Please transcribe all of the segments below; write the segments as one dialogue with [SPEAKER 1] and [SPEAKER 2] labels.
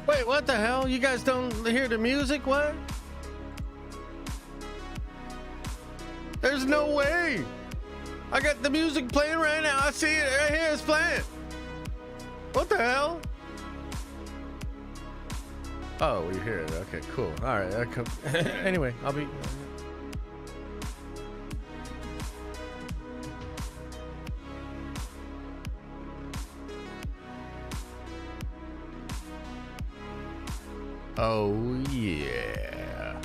[SPEAKER 1] Wait, what the hell? You guys don't hear the music? What? There's no way. I got the music playing right now. I see it right here. It's playing. What the hell? Oh, you hear it. Okay, cool. All right. Anyway, I'll be... Oh, yeah.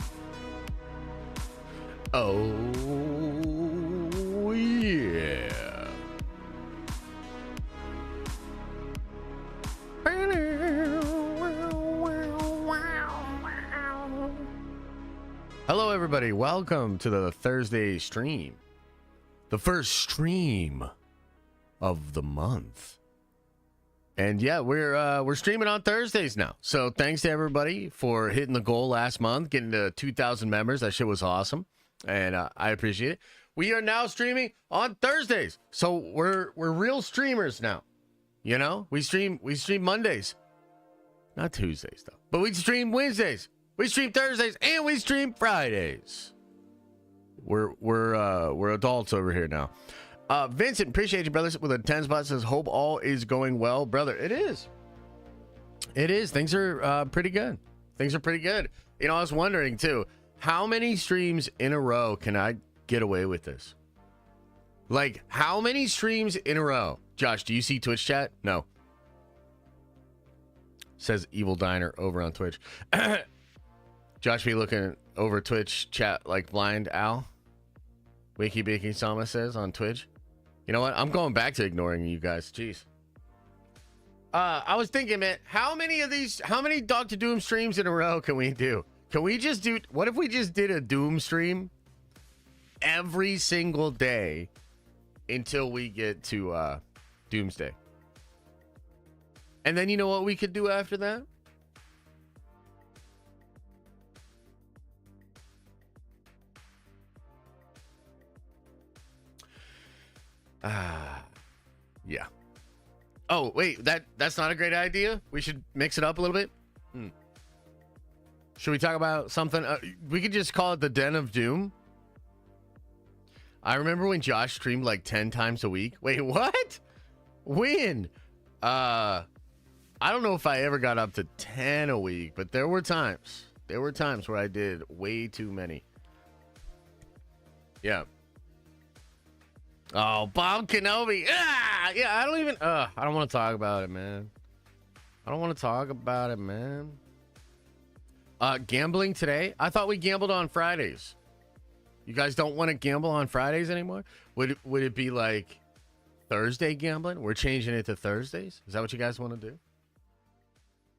[SPEAKER 1] Oh, yeah. Hello, everybody. Welcome to the Thursday stream. The first stream of the month. And yeah, we're streaming on Thursdays now. So thanks to everybody for hitting the goal last month, getting to 2,000 members. That shit was awesome, and I appreciate it. We are now streaming on Thursdays, so we're real streamers now. You know, we stream Mondays, not Tuesdays though, but we stream Wednesdays, we stream Thursdays, and we stream Fridays. We're adults over here now. Vincent, appreciate you, brothers, with a 10 spot, says, hope all is going well. Brother, it is. It is. Things are pretty good. Things are pretty good. You know, I was wondering, too, how many streams in a row can I get away with this? Like, how many streams in a row? Josh, do you see Twitch chat? No. Says Evil Diner over on Twitch. Josh be looking over Twitch chat like blind owl. Wakey Bakey Sama says on Twitch. You know what? I'm going back to ignoring you guys. Jeez. I was thinking, man, how many Dr. Doom streams in a row can we do? Can we just do, what if we just did a Doom stream every single day until we get to Doomsday? And then you know what we could do after that? Yeah. Oh, wait, that's not a great idea. We should mix it up a little bit. Should we talk about something? We could just call it the Den of Doom. I remember when Josh streamed like 10 times a week. Wait, what? When? I don't know if I ever got up to 10 a week, but there were times. There were times where I did way too many. Yeah. Oh, Bob Kenobi. Ah, yeah, I don't want to talk about it, man. I don't want to talk about it, man. Gambling today? I thought we gambled on Fridays. You guys don't want to gamble on Fridays anymore? Would it be like Thursday gambling? We're changing it to Thursdays? Is that what you guys want to do?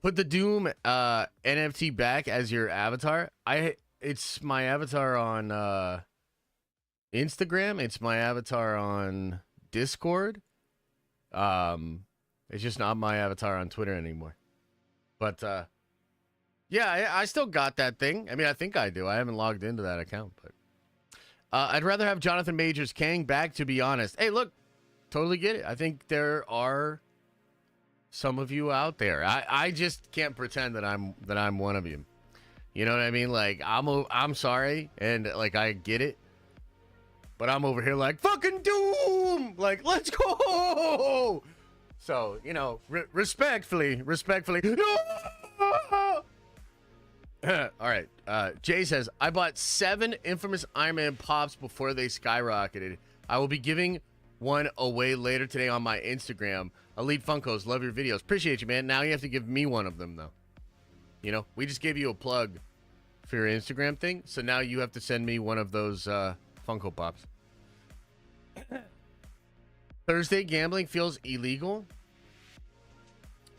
[SPEAKER 1] Put the Doom NFT back as your avatar. It's my avatar on Instagram. It's my avatar on Discord. It's just not my avatar on Twitter anymore. But yeah, I still got that thing. I mean, I think I do. I haven't logged into that account, but I'd rather have Jonathan Majors Kang back, to be honest. Hey, look, totally get it. I think there are some of you out there. I just can't pretend that I'm one of you. You know what I mean? Like, I'm sorry, and like I get it. But I'm over here like, fucking Doom! Like, let's go! So, you know, respectfully. No! All right. Jay says, I bought 7 infamous Iron Man pops before they skyrocketed. I will be giving one away later today on my Instagram. Elite Funkos, love your videos. Appreciate you, man. Now you have to give me one of them, though. You know, we just gave you a plug for your Instagram thing. So now you have to send me one of those Funko Pops. Thursday gambling feels illegal.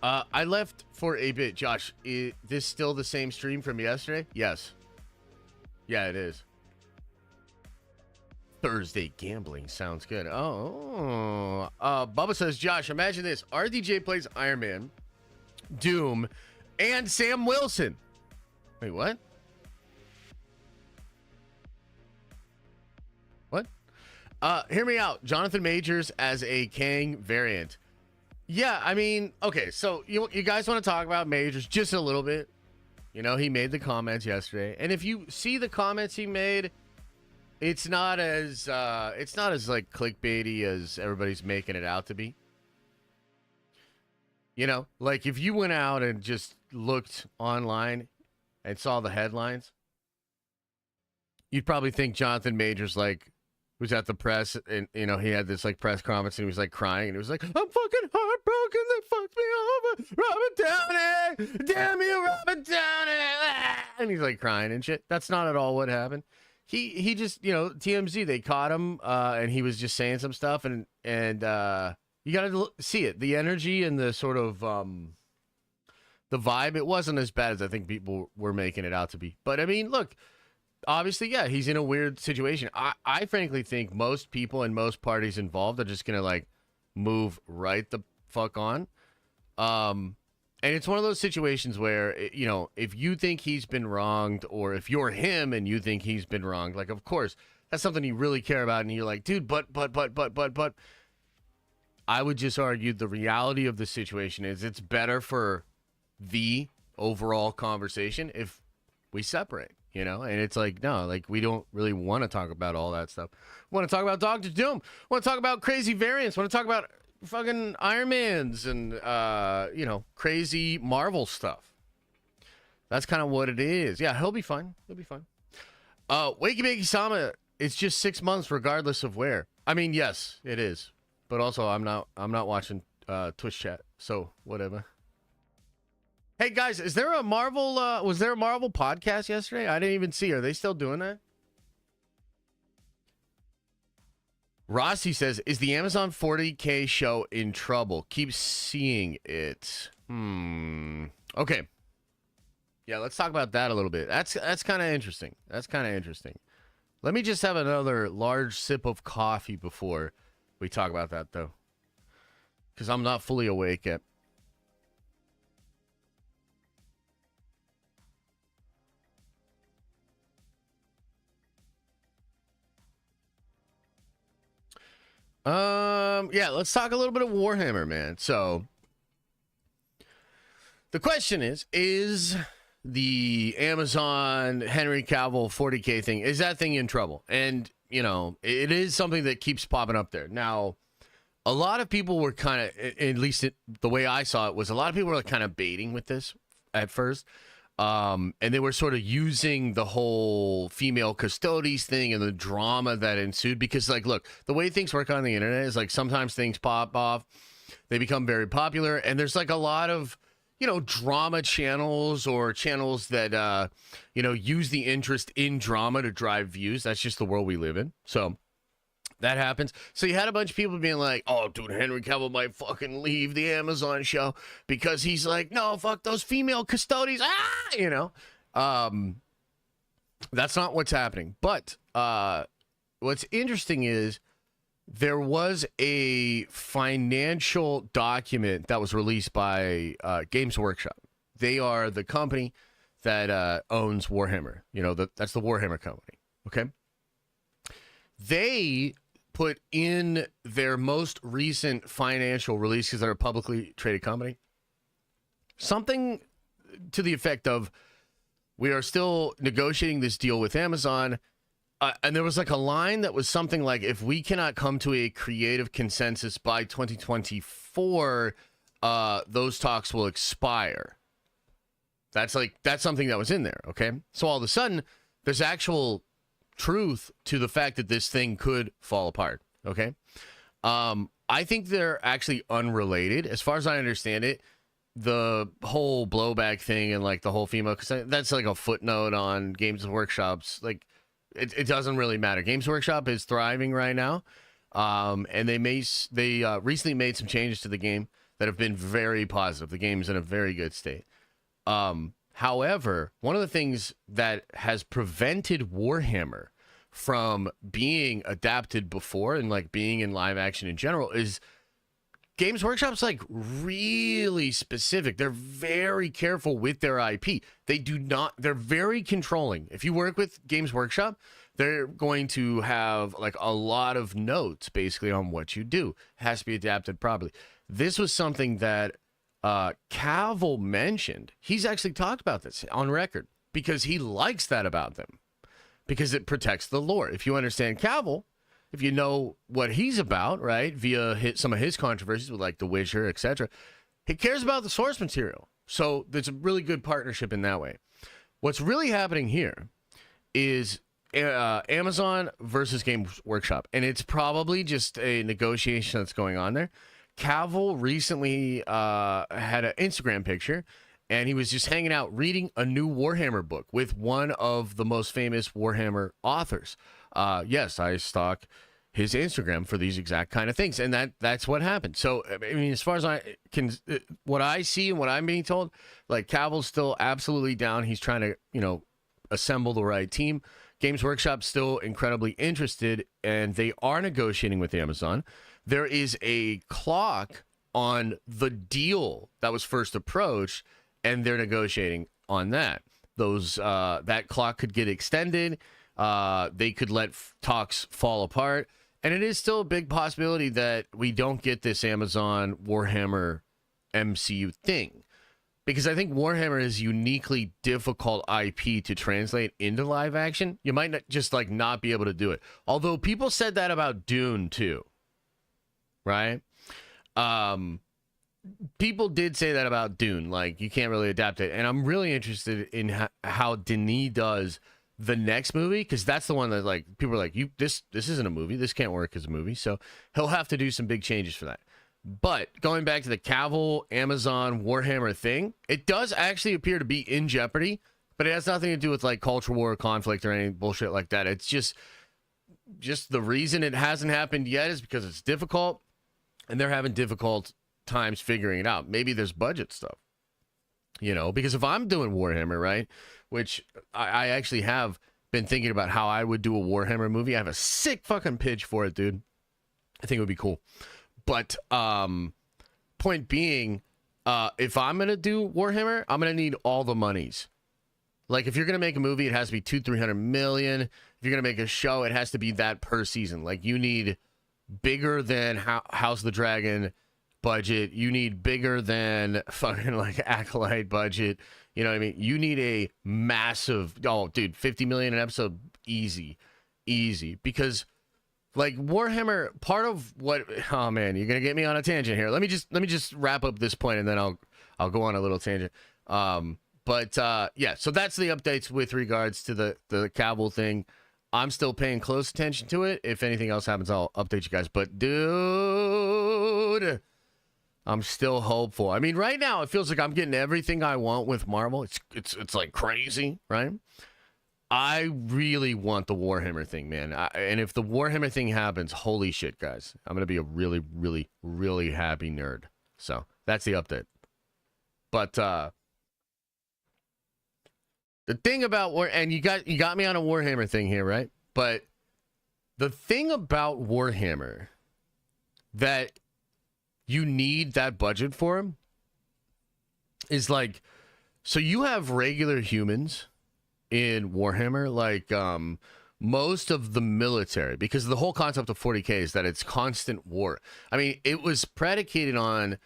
[SPEAKER 1] I left for a bit. Josh, is this still the same stream from yesterday? Yes. Yeah, it is. Thursday gambling sounds good. Oh. Bubba says, Josh, imagine this. RDJ plays Iron Man, Doom, and Sam Wilson. Wait, what? What? Hear me out. Jonathan Majors as a Kang variant. Yeah, I mean, okay, so you guys want to talk about Majors just a little bit? You know, he made the comments yesterday, and if you see the comments he made, it's not as like clickbaity as everybody's making it out to be. You know, like if you went out and just looked online and saw the headlines, you'd probably think Jonathan Majors like was at the press and you know he had this like press conference and he was like crying and he was like, I'm fucking heartbroken, they fucked me over, Robert Downey, damn you, Robert Downey, and he's like crying and shit. That's not at all what happened. He just, you know, TMZ, they caught him and he was just saying some stuff and you gotta see it, the energy and the sort of the vibe. It wasn't as bad as I think people were making it out to be. But I mean, look, obviously, yeah, he's in a weird situation. I frankly think most people and most parties involved are just gonna like move right the fuck on. And it's one of those situations where, you know, if you think he's been wronged, or if you're him and you think he's been wronged, like, of course, that's something you really care about, and you're like, dude, but. I would just argue the reality of the situation is it's better for the overall conversation if we separate, you know? And it's like, no, like, we don't really want to talk about all that stuff. We want to talk about Doctor Doom. We want to talk about crazy variants. We want to talk about fucking Iron Mans and, you know, crazy Marvel stuff. That's kind of what it is. Yeah, he'll be fine. He'll be fine. Wakey Bakey Sama, it's just 6 months regardless of where. I mean, yes, it is. But also, I'm not watching Twitch chat, so whatever. Hey guys, is there a Marvel? Was there a Marvel podcast yesterday? I didn't even see. Are they still doing that? Rossi says, "Is the Amazon 40K show in trouble? Keep seeing it." Okay. Yeah, let's talk about that a little bit. That's kind of interesting. That's kind of interesting. Let me just have another large sip of coffee before we talk about that, though, because I'm not fully awake yet. Yeah, let's talk a little bit of Warhammer, man. So the question is the Amazon Henry Cavill 40K thing, is that thing in trouble? And you know, it is something that keeps popping up there. Now, a lot of people were kind of, at least the way I saw it, was a lot of people were like kind of baiting with this at first. And they were sort of using the whole female custodies thing and the drama that ensued. Because, like, look, the way things work on the internet is like sometimes things pop off, they become very popular, and there's like a lot of, you know, drama channels or channels that, you know, use the interest in drama to drive views. That's just the world we live in. So that happens. So you had a bunch of people being like, oh, dude, Henry Cavill might fucking leave the Amazon show because he's like, no, fuck those female custodies. Ah, you know, that's not what's happening. But what's interesting is there was a financial document that was released by Games Workshop. They are the company that owns Warhammer. You know, that's the Warhammer company. Okay. They put in their most recent financial release, because they're a publicly traded company, something to the effect of, we are still negotiating this deal with Amazon. And there was like a line that was something like, if we cannot come to a creative consensus by 2024, those talks will expire. That's something that was in there. Okay. So all of a sudden there's actual truth to the fact that this thing could fall apart. Okay. I think they're actually unrelated. As far as I understand it, the whole blowback thing and like the whole female, because that's like a footnote on Games Workshop's, like, it doesn't really matter. Games Workshop is thriving right now, and they recently made some changes to the game that have been very positive. The game's in a very good state. However, one of the things that has prevented Warhammer from being adapted before and like being in live action in general is Games Workshop's like really specific. They're very careful with their IP. They're very controlling. If you work with Games Workshop, they're going to have like a lot of notes basically on what you do. It has to be adapted properly. this was something that Cavill mentioned. He's actually talked about this on record because he likes that about them, because it protects the lore. If you understand Cavill, if you know what he's about, right, via some of his controversies with like The Witcher, etc., he cares about the source material. So there's a really good partnership in that way. What's really happening here is Amazon versus Games Workshop, and it's probably just a negotiation that's going on there. Cavill recently had an Instagram picture, and he was just hanging out reading a new Warhammer book with one of the most famous Warhammer authors. Yes, I stalk his Instagram for these exact kind of things, and that's what happened. So, I mean, as far as I can, what I see and what I'm being told, like, Cavill's still absolutely down. He's trying to, you know, assemble the right team. Games Workshop's still incredibly interested, and they are negotiating with Amazon. There is a clock on the deal that was first approached, and they're negotiating on that. That clock could get extended. They could let talks fall apart. And it is still a big possibility that we don't get this Amazon Warhammer MCU thing. Because I think Warhammer is uniquely difficult IP to translate into live action. You might not be able to do it. Although people said that about Dune too. Right? People did say that about Dune. Like, you can't really adapt it. And I'm really interested in how Denis does the next movie, because that's the one that, like, people are like, this isn't a movie. This can't work as a movie. So he'll have to do some big changes for that. But going back to the Cavill, Amazon, Warhammer thing, it does actually appear to be in jeopardy, but it has nothing to do with, like, culture war, conflict, or any bullshit like that. It's just the reason it hasn't happened yet is because it's difficult, and they're having difficult times figuring it out. Maybe there's budget stuff, you know, because if I'm doing Warhammer, right, which I actually have been thinking about how I would do a Warhammer movie. I have a sick fucking pitch for it, dude. I think it would be cool. But point being, if I'm going to do Warhammer, I'm going to need all the monies. Like, if you're going to make a movie, it has to be $200-300 million. If you're going to make a show, it has to be that per season. Like, you need bigger than House of the Dragon budget. You need bigger than fucking, like, Acolyte budget. You know what I mean? You need a massive, $50 million an episode, easy. Because, like, Warhammer, part of what, oh man, you're gonna get me on a tangent here. Let me just wrap up this point, and then I'll go on a little tangent. Yeah, so that's the updates with regards to the Cavill thing. I'm still paying close attention to it. If anything else happens, I'll update you guys. But dude, I'm still hopeful. I mean, right now it feels like I'm getting everything I want with Marvel. It's like crazy, right? I really want the Warhammer thing, man. And if the Warhammer thing happens, holy shit, guys, I'm gonna be a really, really, really happy nerd. So that's the update. But the thing about and you got me on a Warhammer thing here, right? But the thing about Warhammer that you need that budget for him is, like, so you have regular humans in Warhammer, like most of the military, because the whole concept of 40K is that it's constant war. I mean, it was predicated on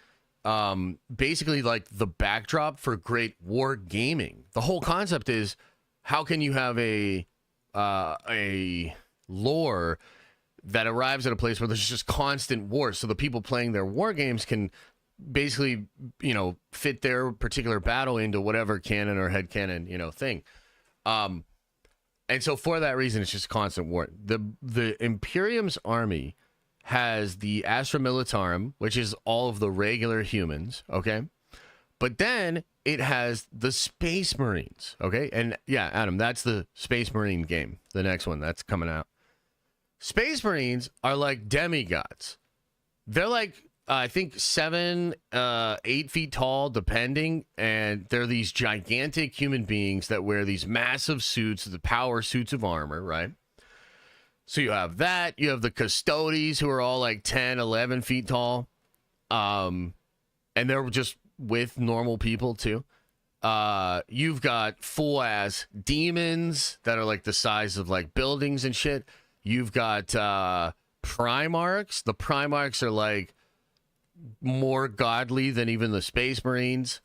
[SPEAKER 1] basically like the backdrop for great war gaming. The whole concept is, how can you have a lore that arrives at a place where there's just constant war, so the people playing their war games can basically, you know, fit their particular battle into whatever canon or headcanon, you know, thing. And so for that reason, it's just constant war. The Imperium's army has the Astra Militarum, which is all of the regular humans, okay? But then it has the Space Marines, okay? And yeah, Adam, that's the Space Marine game, the next one that's coming out. Space Marines are like demigods. They're like, I think 7, 8 feet tall, depending, and they're these gigantic human beings that wear these massive suits, the power suits of armor, right? So you have that. You have the Custodes, who are all like 10, 11 feet tall, and they're just with normal people too. You've got full-ass demons that are like the size of like buildings and shit. You've got Primarchs. The Primarchs are like more godly than even the Space Marines.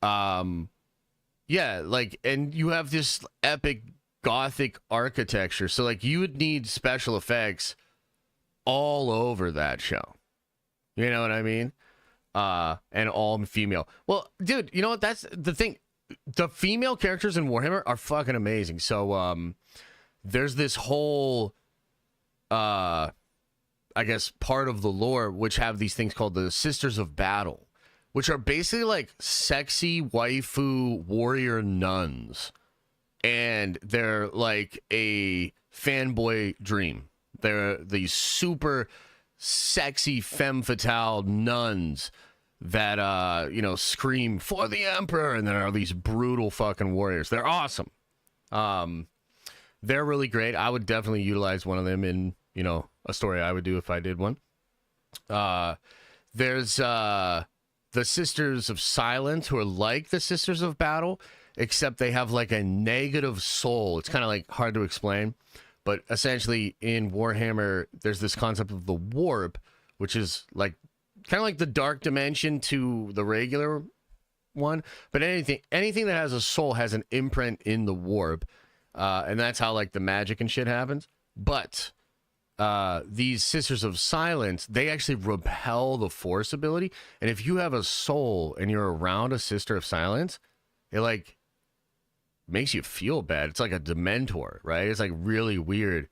[SPEAKER 1] Yeah, like, and you have this epic gothic architecture. So, like, you would need special effects all over that show. You know what I mean? And all female. Well, dude, you know what? That's the thing. The female characters in Warhammer are fucking amazing. So, there's this whole, I guess, part of the lore which have these things called the Sisters of Battle, which are basically like sexy waifu warrior nuns. And they're like a fanboy dream. They're these super sexy femme fatale nuns that, you know, scream for the Emperor. And there are these brutal fucking warriors. They're awesome. They're really great. I would definitely utilize one of them in, you know, a story I would do if I did one. There's the Sisters of Silence, who are like the Sisters of Battle, except they have like a negative soul. It's kind of like hard to explain, but essentially in Warhammer, there's this concept of the warp, which is like kind of like the dark dimension to the regular one. But anything that has a soul has an imprint in the warp, and that's how like the magic and shit happens. But these Sisters of Silence, they actually repel the Force ability. And if you have a soul and you're around a Sister of Silence, it like makes you feel bad. It's like a Dementor, right? It's like really weird.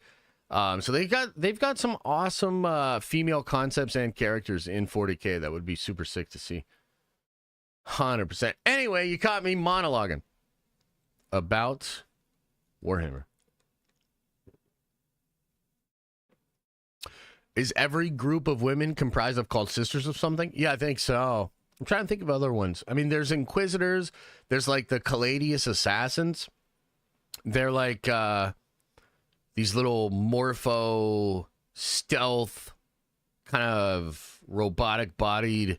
[SPEAKER 1] So they've got some awesome female concepts and characters in 40K that would be super sick to see. 100%. Anyway, you caught me monologuing about Warhammer. Is every group of women comprised of called sisters of something? Yeah, I think so. I'm trying to think of other ones. I mean, there's Inquisitors. There's like the Caladius Assassins. They're like these little morpho stealth kind of robotic bodied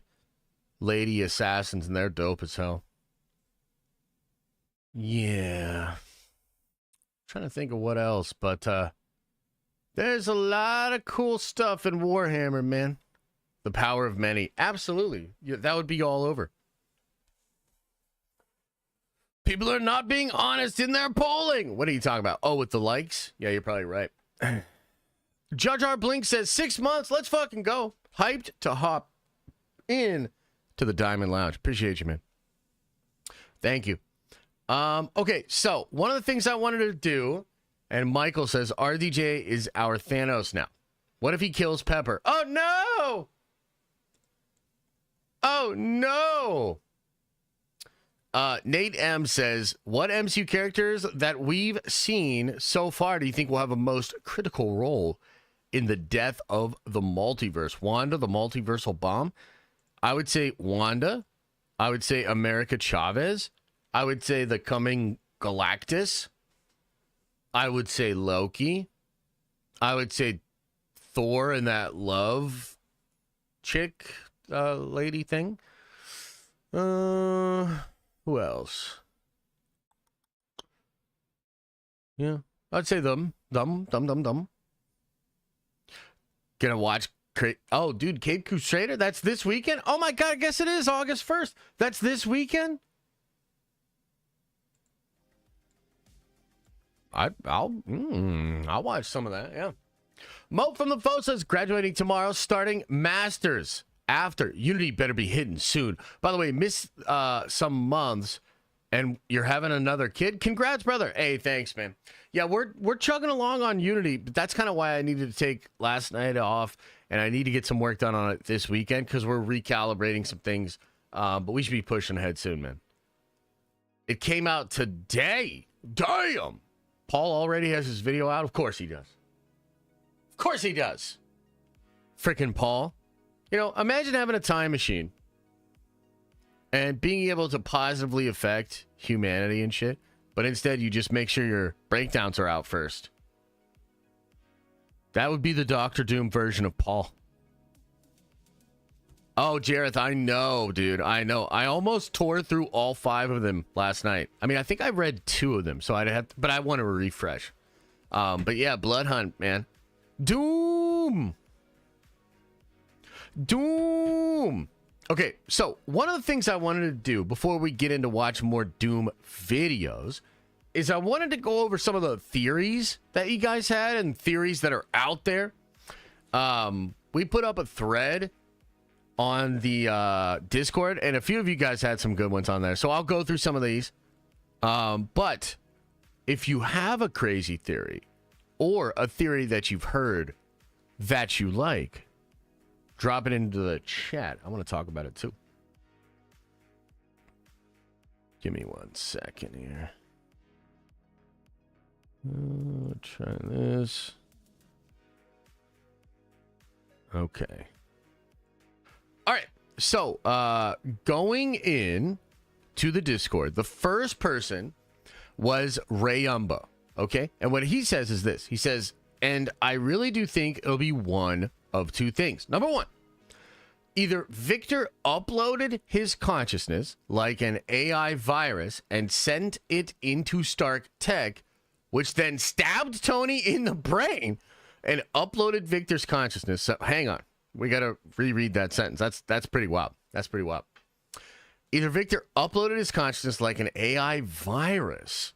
[SPEAKER 1] lady assassins, and they're dope as hell. Yeah. I'm trying to think of what else, but there's a lot of cool stuff in Warhammer, man. The power of many. Absolutely. Yeah, that would be all over. People are not being honest in their polling. What are you talking about? Oh, with the likes? Yeah, you're probably right. Judge R. Blink says 6 months. Let's fucking go. Hyped to hop in to the Diamond Lounge. Appreciate you, man. Thank you. Okay, so one of the things I wanted to do, and Michael says RDJ is our Thanos now. What if he kills Pepper? Oh, no! Oh, no! Nate M says, what MCU characters that we've seen so far do you think will have a most critical role in the death of the multiverse? Wanda, the multiversal bomb? I would say Wanda. I would say America Chavez. I would say the coming Galactus. I would say Loki. I would say Thor and that love chick lady thing. Who else? Yeah, I'd say them. Gonna watch. Oh, dude, Cape Crusader. That's this weekend. Oh my god, I guess it is August 1st. That's this weekend. I'll watch some of that. Yeah. Mo from the phone says graduating tomorrow, starting masters after Unity better be hitting soon. By the way, missed some months, and you're having another kid. Congrats, brother. Hey, thanks, man. Yeah, we're chugging along on Unity, but that's kind of why I needed to take last night off, and I need to get some work done on it this weekend because we're recalibrating some things. But we should be pushing ahead soon, man. It came out today. Damn. Paul already has his video out? Of course he does. Of course he does. Frickin' Paul. You know, imagine having a time machine and being able to positively affect humanity and shit, but instead you just make sure your breakdowns are out first. That would be the Doctor Doom version of Paul. Oh, Jareth, I know, dude. I know. I almost tore through all 5 of them last night. I mean, I think I read 2 of them, so I'd have to, but I want to refresh. But yeah, Blood Hunt, man. Doom! Doom. Okay, so one of the things I wanted to do before we get into watch more Doom videos is I wanted to go over some of the theories that you guys had and theories that are out there. We put up a thread on the Discord, and a few of you guys had some good ones on there. So I'll go through some of these. But if you have a crazy theory or a theory that you've heard that you like, drop it into the chat. I want to talk about it too. Give me 1 second here. Try this. Okay. All right. So, going in to the Discord, the first person was Rayumbo. Okay. And what he says is this. He says, and I really do think it'll be one of two things. Number one, either Victor uploaded his consciousness like an AI virus and sent it into Stark Tech, which then stabbed Tony in the brain and uploaded Victor's consciousness. So hang on. We got to reread that sentence. That's pretty wild. That's pretty wild. Either Victor uploaded his consciousness like an AI virus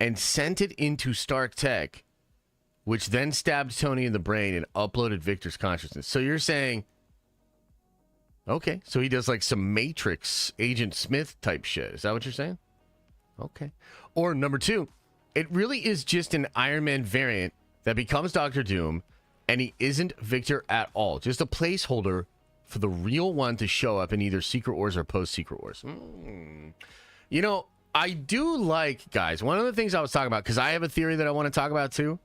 [SPEAKER 1] and sent it into Stark Tech, which then stabbed Tony in the brain and uploaded Victor's consciousness. So you're saying, okay, so he does like some Matrix Agent Smith type shit. Is that what you're saying? Okay. Or number two, it really is just an Iron Man variant that becomes Doctor Doom, and he isn't Victor at all. Just a placeholder for the real one to show up in either Secret Wars or post-Secret Wars. You know, I do like, guys, one of the things I was talking about, because I have a theory that I want to talk about too.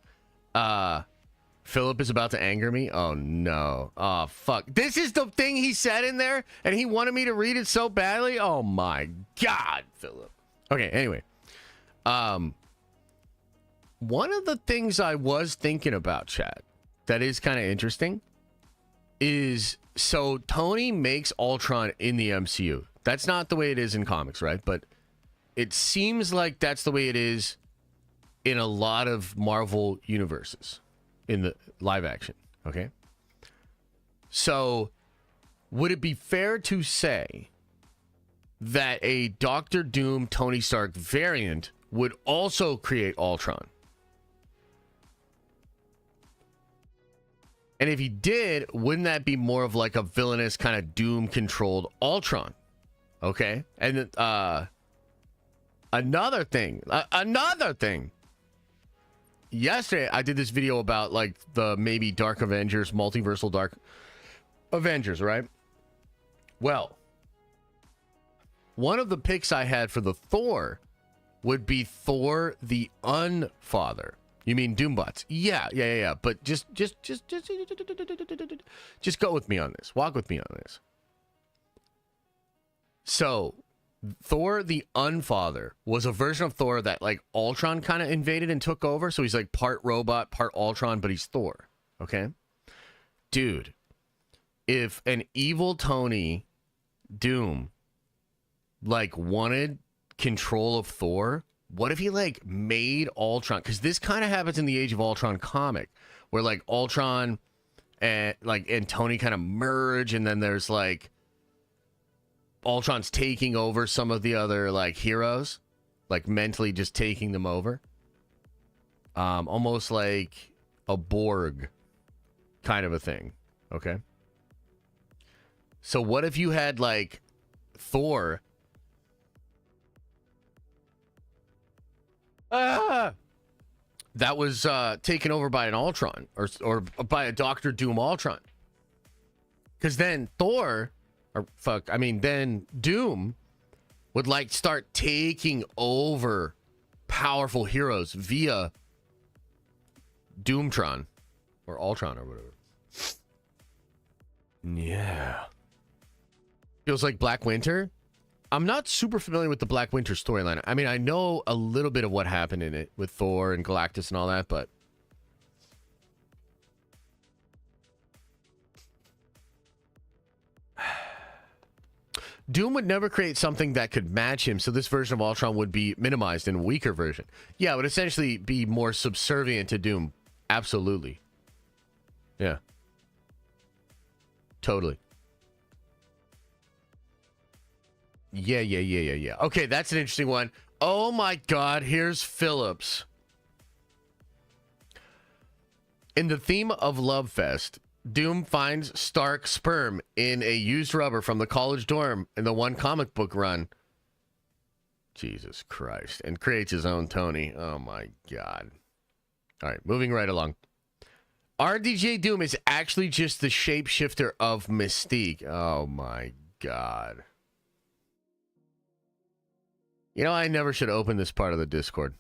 [SPEAKER 1] Philip is about to anger me. Oh, no. Oh, fuck. This is the thing he said in there, and he wanted me to read it so badly? Oh, my God, Philip. Okay, anyway. One of the things I was thinking about, chat, that is kind of interesting is, so Tony makes Ultron in the MCU. That's not the way it is in comics, right? But it seems like that's the way it is in a lot of Marvel universes in the live action, okay? So would it be fair to say that a Doctor Doom Tony Stark variant would also create Ultron? And if he did, wouldn't that be more of like a villainous kind of Doom-controlled Ultron? Okay? And another thing. Yesterday, I did this video about like the maybe Dark Avengers, multiversal Dark Avengers, right? Well, one of the picks I had for the Thor would be Thor the Unfather. You mean Doombots? Yeah. But just go with me on this. Walk with me on this. So, Thor the Unfather was a version of Thor that like Ultron kind of invaded and took over. So he's like part robot, part Ultron, but he's Thor. Okay? Dude, if an evil Tony Doom like wanted control of Thor, what if he like made Ultron? Because this kind of happens in the Age of Ultron comic, where like Ultron and Tony kind of merge, and then there's like Ultron's taking over some of the other like heroes, like mentally just taking them over. Almost like a Borg kind of a thing. Okay. So what if you had like Thor that was taken over by an Ultron or by a Doctor Doom Ultron? Because then then Doom would like start taking over powerful heroes via Doomtron or Ultron or whatever. Yeah. Feels like Black Winter. I'm not super familiar with the Black Winter storyline. I mean, I know a little bit of what happened in it with Thor and Galactus and all that, but Doom would never create something that could match him, so this version of Ultron would be minimized in a weaker version. Yeah, it would essentially be more subservient to Doom. Absolutely. Yeah. Totally. Yeah. Okay, that's an interesting one. Oh my God, here's Phillips. In the theme of Love Fest, Doom finds Stark sperm in a used rubber from the college dorm in the one comic book run. Jesus Christ. And creates his own Tony. Oh my God. All right, moving right along. RDJ Doom is actually just the shapeshifter of Mystique. Oh my God. You know, I never should have opened this part of the Discord.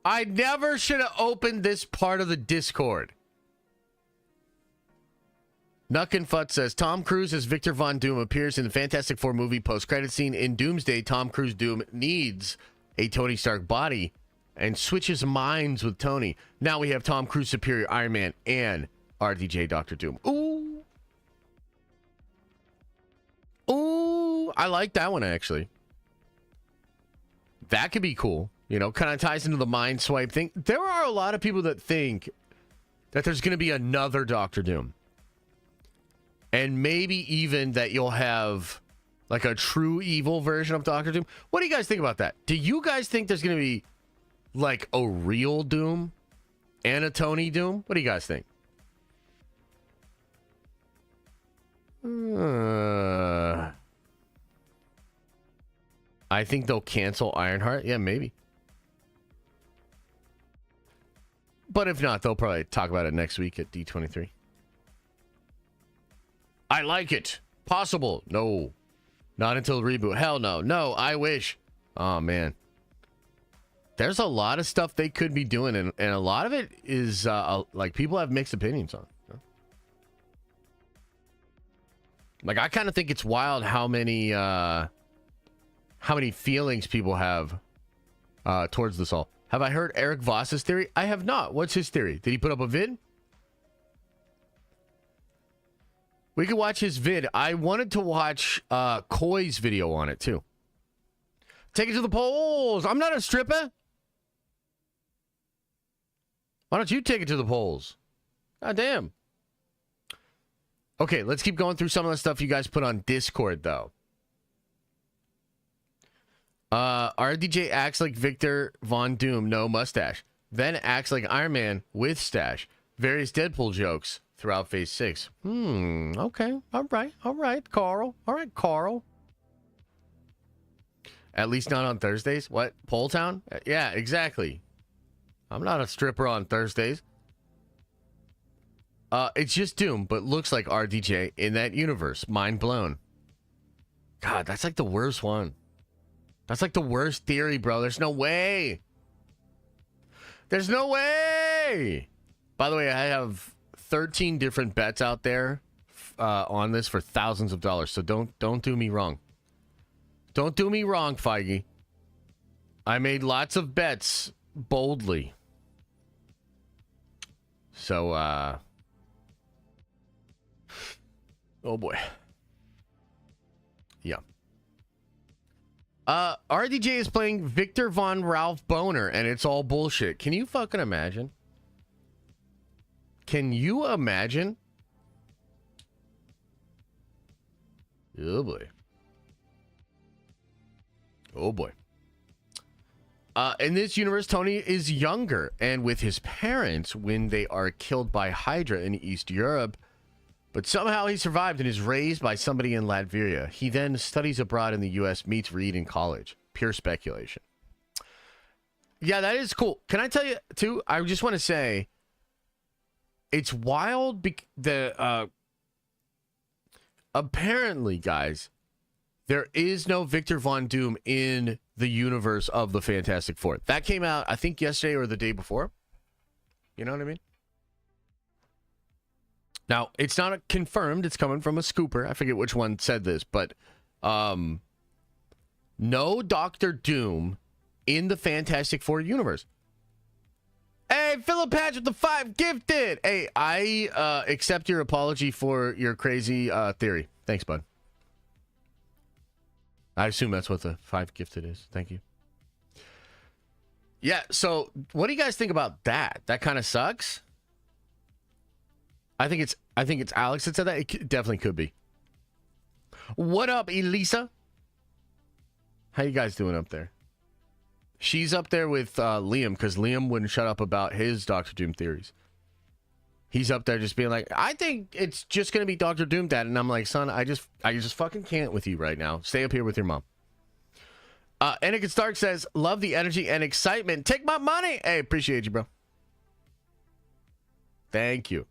[SPEAKER 1] I never should have opened this part of the Discord. Nuckenfut says, Tom Cruise as Victor Von Doom appears in the Fantastic Four movie post-credit scene. In Doomsday, Tom Cruise Doom needs a Tony Stark body and switches minds with Tony. Now we have Tom Cruise Superior Iron Man and RDJ Dr. Doom. Ooh. Ooh. I like that one, actually. That could be cool. You know, kind of ties into the mind swipe thing. There are a lot of people that think that there's going to be another Doctor Doom. And maybe even that you'll have like a true evil version of Doctor Doom. What do you guys think about that? Do you guys think there's going to be like a real Doom and a Tony Doom? What do you guys think? I think they'll cancel Ironheart. Yeah, maybe. But if not, they'll probably talk about it next week at D23. I like it. Possible. No. Not until reboot. Hell no. No, I wish. Oh, man. There's a lot of stuff they could be doing, and a lot of it is, like, people have mixed opinions on. Like, I kind of think it's wild how many feelings people have towards this all. Have I heard Eric Voss's theory? I have not. What's his theory? Did he put up a vid? We could watch his vid. I wanted to watch Koi's video on it, too. Take it to the polls. I'm not a stripper. Why don't you take it to the polls? God damn. Okay, let's keep going through some of the stuff you guys put on Discord, though. RDJ acts like Victor Von Doom, no mustache. Then acts like Iron Man with stash. Various Deadpool jokes throughout Phase 6. Okay. All right, Carl. All right, Carl. At least not on Thursdays. What? Pole Town? Yeah, exactly. I'm not a stripper on Thursdays. It's just Doom, but looks like RDJ in that universe. Mind blown. God, that's like the worst one. That's like the worst theory, bro. There's no way. There's no way. By the way, I have 13 different bets out there on this for thousands of dollars. So don't do me wrong. Don't do me wrong, Feige. I made lots of bets boldly. So, oh boy. Yeah. RDJ is playing Victor Von Ralph Boner, and it's all bullshit. Can you fucking imagine? Can you imagine? Oh boy. Oh boy. In this universe, Tony is younger and with his parents when they are killed by Hydra in East Europe. But somehow he survived and is raised by somebody in Latveria. He then studies abroad in the U.S., meets Reed in college. Pure speculation. Yeah, that is cool. Can I tell you, too? I just want to say, it's wild. Apparently, guys, there is no Victor Von Doom in the universe of the Fantastic Four. That came out, I think, yesterday or the day before. You know what I mean? Now, it's not confirmed. It's coming from a scooper. I forget which one said this, but no Doctor Doom in the Fantastic Four universe. Hey, Philip Patch with the 5 gifted. Hey, I accept your apology for your crazy theory. Thanks, bud. I assume that's what the 5 gifted is. Thank you. Yeah, so what do you guys think about that? That kind of sucks? I think it's Alex that said that. Definitely could be. What up, Elisa? How you guys doing up there? She's up there with Liam because Liam wouldn't shut up about his Doctor Doom theories. He's up there just being like, I think it's just gonna be Doctor Doom, Dad, and I'm like, son, I just fucking can't with you right now. Stay up here with your mom. Anakin Stark says, love the energy and excitement. Take my money. Hey, appreciate you, bro. Thank you.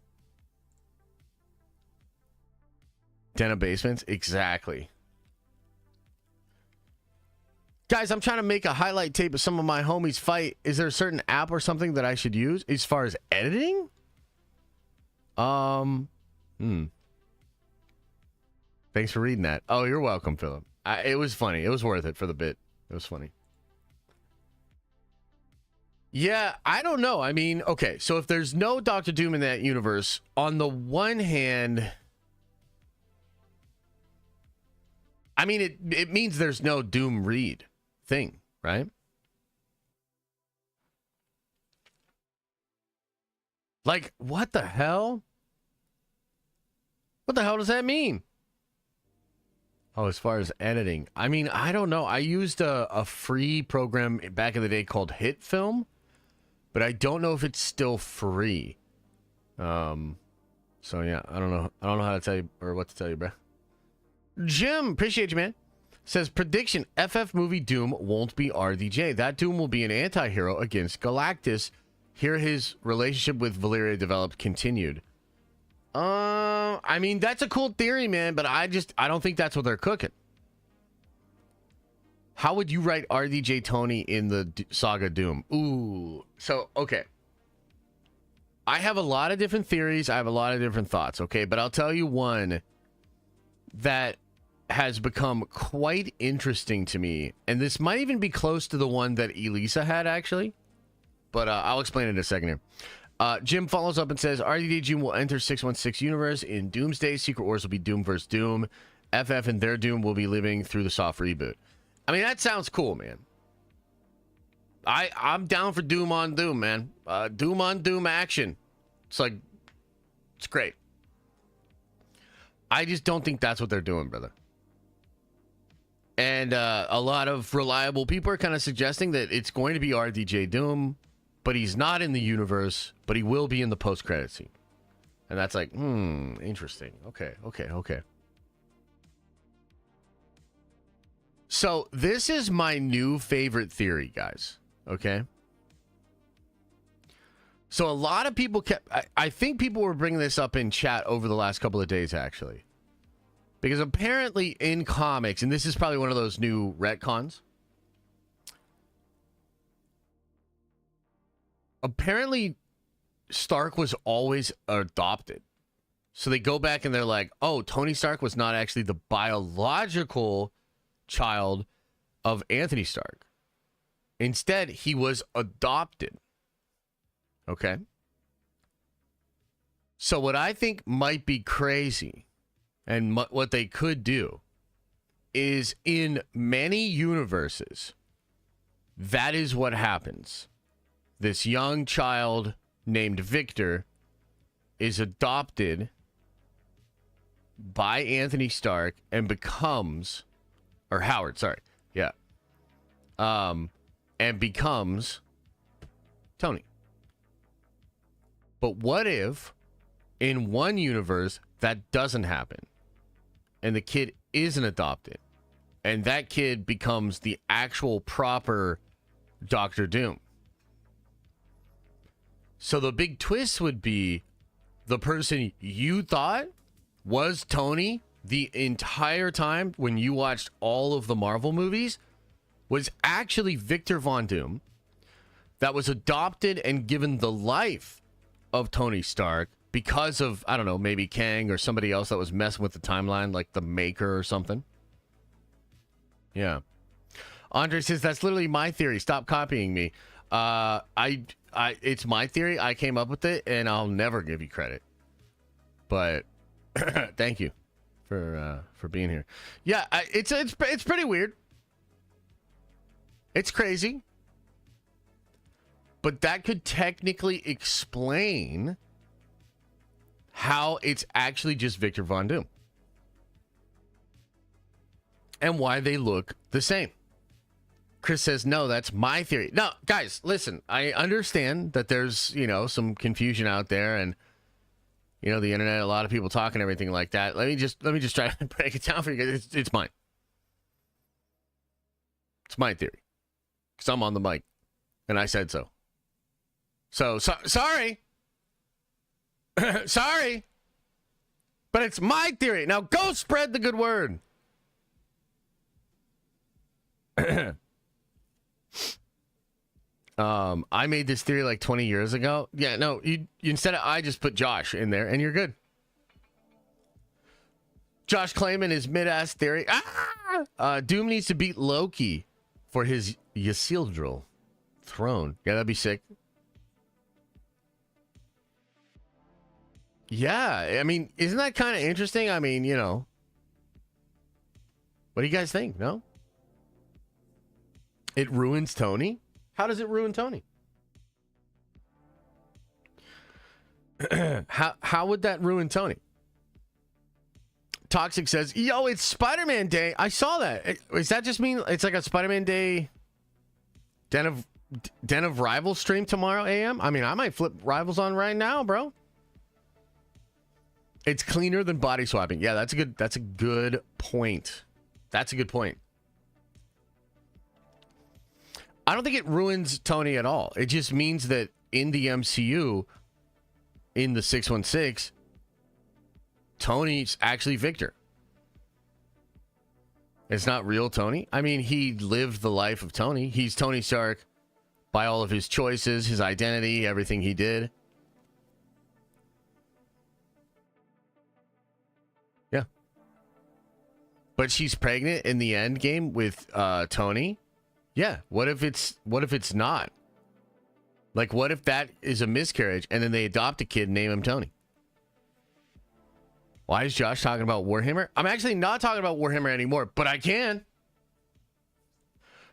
[SPEAKER 1] Den of Basements? Exactly. Guys, I'm trying to make a highlight tape of some of my homies fight. Is there a certain app or something that I should use as far as editing? Thanks for reading that. Oh, you're welcome, Philip. It was funny. It was worth it for the bit. It was funny. Yeah, I don't know. I mean, okay, so if there's no Doctor Doom in that universe, on the one hand, I mean, it means there's no Doom Reed thing, right? Like, what the hell? What the hell does that mean? Oh, as far as editing, I mean, I don't know. I used a free program back in the day called Hit Film, but I don't know if it's still free. So yeah, I don't know how to tell you or what to tell you, bro. Jim, appreciate you, man. Says prediction: FF movie Doom won't be RDJ. That Doom will be an anti-hero against Galactus. Here, his relationship with Valeria developed continued. I mean, that's a cool theory, man, but I don't think that's what they're cooking. How would you write RDJ Tony in the Saga Doom? Ooh, so, okay. I have a lot of different theories. I have a lot of different thoughts, okay? But I'll tell you one that has become quite interesting to me, and this might even be close to the one that Elisa had, actually. But I'll explain it in a second here. Jim follows up and says, RDJ Doom will enter 616 universe. In Doomsday, Secret Wars will be Doom vs. Doom. FF and their Doom will be living through the soft reboot. I mean, that sounds cool, man. I'm down for Doom on Doom, man. Doom on Doom action. It's like, it's great. I just don't think that's what they're doing, brother. And a lot of reliable people are kind of suggesting that it's going to be RDJ Doom, but he's not in the universe, but he will be in the post-credit scene. And that's like, interesting. Okay. So this is my new favorite theory, guys. Okay? So a lot of people I think people were bringing this up in chat over the last couple of days, actually. Because apparently in comics, and this is probably one of those new retcons, apparently Stark was always adopted. So they go back and they're like, oh, Tony Stark was not actually the biological child of Anthony Stark. Instead, he was adopted. Okay? So what I think might be crazy, and what they could do, is in many universes, that is what happens. This young child named Victor is adopted by Anthony Stark and becomes, or Howard, sorry, yeah, and becomes Tony. But what if in one universe that doesn't happen and the kid isn't adopted and that kid becomes the actual proper Doctor Doom? So the big twist would be the person you thought was Tony the entire time when you watched all of the Marvel movies was actually Victor Von Doom that was adopted and given the life of Tony Stark because of, I don't know, maybe Kang or somebody else that was messing with the timeline, like the Maker or something. Yeah. Andre says, that's literally my theory. Stop copying me. It's my theory. I came up with it, and I'll never give you credit. But thank you for being here. Yeah, it's pretty weird. It's crazy. But that could technically explain how it's actually just Victor Von Doom. And why they look the same. Chris says, no, that's my theory. No, guys, listen, I understand that there's, some confusion out there and, the internet, a lot of people talking, everything like that. Let me just try to break it down for you guys. It's mine. It's my theory. Because I'm on the mic. And I said so. Sorry. Sorry. But it's my theory. Now go spread the good word. I made this theory like 20 years ago. Yeah, no, you instead of I just put Josh in there and you're good. Josh claiming his mid-ass theory. Doom needs to beat Loki for his Ysildrael throne. Yeah, that'd be sick. Yeah, I mean, isn't that kind of interesting? I mean, what do you guys think? No? It ruins Tony? How does it ruin Tony? How would that ruin Tony? Toxic says, yo, it's Spider-Man Day. I saw that. Does that just mean it's like a Spider-Man Day Den of Rivals stream tomorrow AM? I mean, I might flip Rivals on right now, bro. It's cleaner than body swapping. Yeah, that's a good point. That's a good point. I don't think it ruins Tony at all. It just means that in the MCU, in the 616, Tony's actually Victor. It's not real Tony. I mean, he lived the life of Tony. He's Tony Stark by all of his choices, his identity, everything he did. Yeah. But she's pregnant in the end game with Tony. Yeah, what if it's not? Like, what if that is a miscarriage and then they adopt a kid and name him Tony? Why is Josh talking about Warhammer? I'm actually not talking about Warhammer anymore, but I can.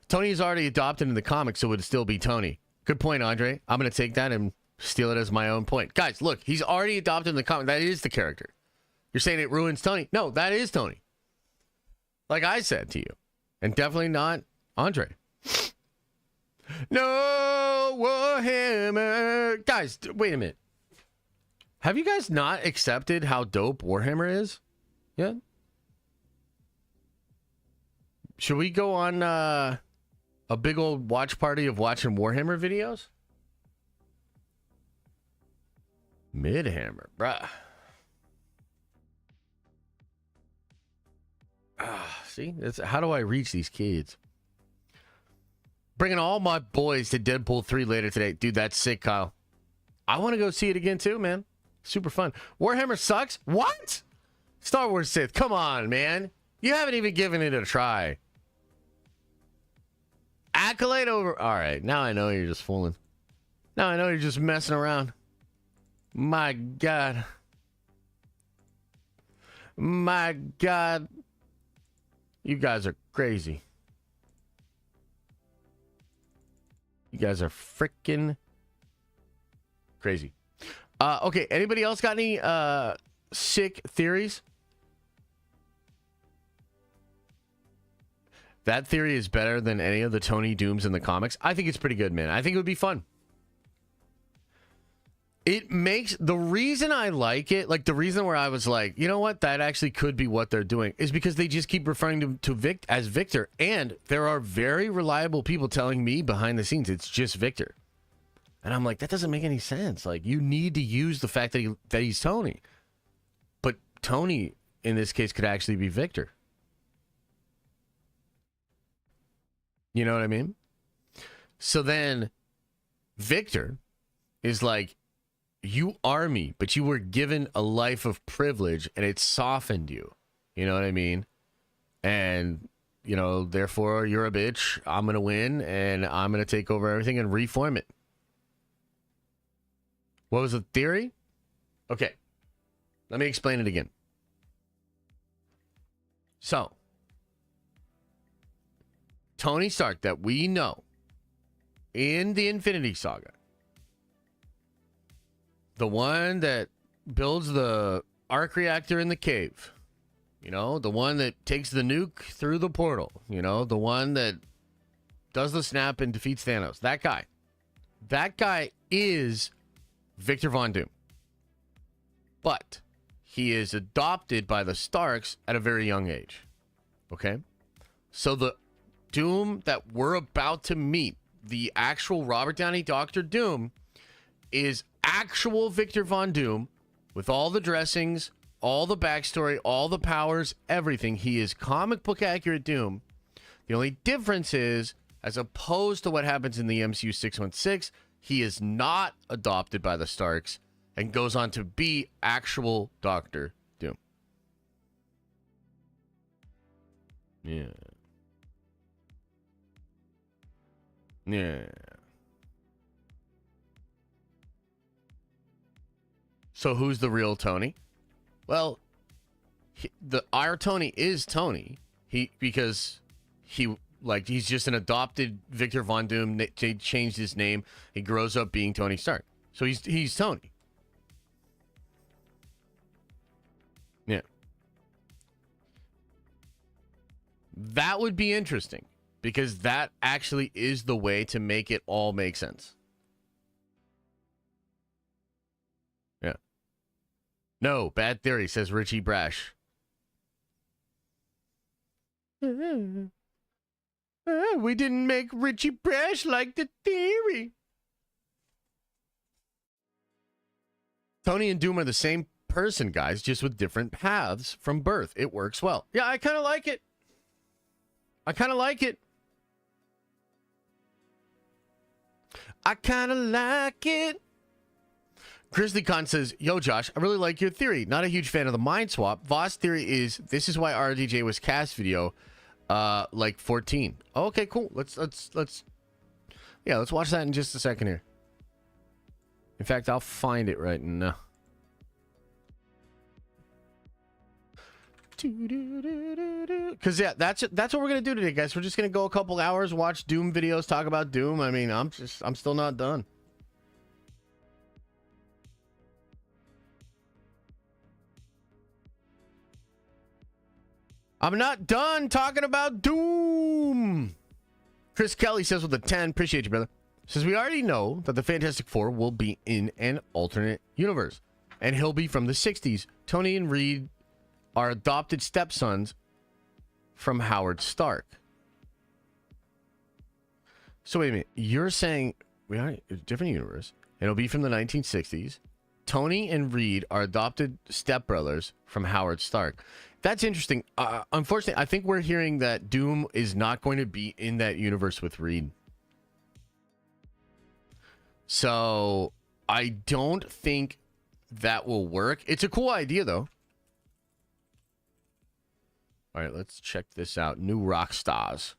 [SPEAKER 1] Tony is already adopted in the comics, so it would still be Tony. Good point, Andre. I'm going to take that and steal it as my own point. Guys, look, he's already adopted in the comic. That is the character. You're saying it ruins Tony? No, that is Tony. Like I said to you. And definitely not Andre. No Warhammer. Guys, wait a minute. Have you guys not accepted how dope Warhammer is yet? Should we go on a big old watch party of watching Warhammer videos? Midhammer, bruh. See, how do I reach these kids? Bringing all my boys to Deadpool 3 later today. Dude, that's sick, Kyle. I want to go see it again too, man. Super fun. Warhammer sucks? What? Star Wars Sith. Come on, man. You haven't even given it a try. Accolade over. All right. Now I know you're just fooling. Now I know you're just messing around. My God. My God. You guys are crazy. You guys are freaking crazy. Okay, anybody else got any sick theories? That theory is better than any of the Tony Dooms in the comics. I think it's pretty good, man. I think it would be fun. It makes the reason I like it, like the reason where I was like, you know what, that actually could be what they're doing, is because they just keep referring to Vic as Victor, and there are very reliable people telling me behind the scenes it's just Victor. And I'm like, that doesn't make any sense. Like, you need to use the fact that he's Tony. But Tony, in this case, could actually be Victor. You know what I mean? So then, Victor is like, you are me, but you were given a life of privilege, and it softened you. You know what I mean? And, therefore, you're a bitch. I'm going to win, and I'm going to take over everything and reform it. What was the theory? Okay. Let me explain it again. So, Tony Stark, that we know in the Infinity Saga, the one that, builds the arc reactor in the cave. You know, the one that takes the nuke through the portal. You know, the one that does the snap and defeats Thanos. That guy. That guy is Victor Von Doom. But he is adopted by the Starks at a very young age. Okay? So the Doom that we're about to meet, the actual Robert Downey Dr. Doom, is actual Victor Von Doom with all the dressings, all the backstory, all the powers, everything. He is comic book accurate Doom. The only difference is, as opposed to what happens in the MCU 616, he is not adopted by the Starks and goes on to be actual Doctor Doom. Yeah. Yeah. So who's the real Tony? Well, our Tony is Tony. Because he's just an adopted Victor Von Doom. They changed his name. He grows up being Tony Stark. So he's Tony. Yeah. That would be interesting because that actually is the way to make it all make sense. Yeah. No, bad theory, says Richie Brash. We didn't make Richie Brash like the theory. Tony and Doom are the same person, guys, just with different paths from birth. It works well. Yeah, I kind of like it. I kind of like it. Grizzly Khan says, yo, Josh, I really like your theory. Not a huge fan of the mind swap. Voss theory is, this is why RDJ was cast video, like 14. Oh, okay, cool. Let's watch that in just a second here. In fact, I'll find it right now. Because yeah, that's what we're gonna do today, guys. We're just gonna go a couple hours, watch Doom videos, talk about Doom. I mean, I'm still not done. I'm not done talking about Doom. Chris Kelly says with a 10, appreciate you, brother. Says we already know that the Fantastic Four will be in an alternate universe, and he'll be from the 60s. Tony and Reed are adopted stepsons from Howard Stark. So wait a minute, you're saying we are a different universe, and it'll be from the 1960s. Tony and Reed are adopted stepbrothers from Howard Stark. That's interesting. Unfortunately, I think we're hearing that Doom is not going to be in that universe with Reed. So I don't think that will work. It's a cool idea, though. All right, let's check this out. New rock stars.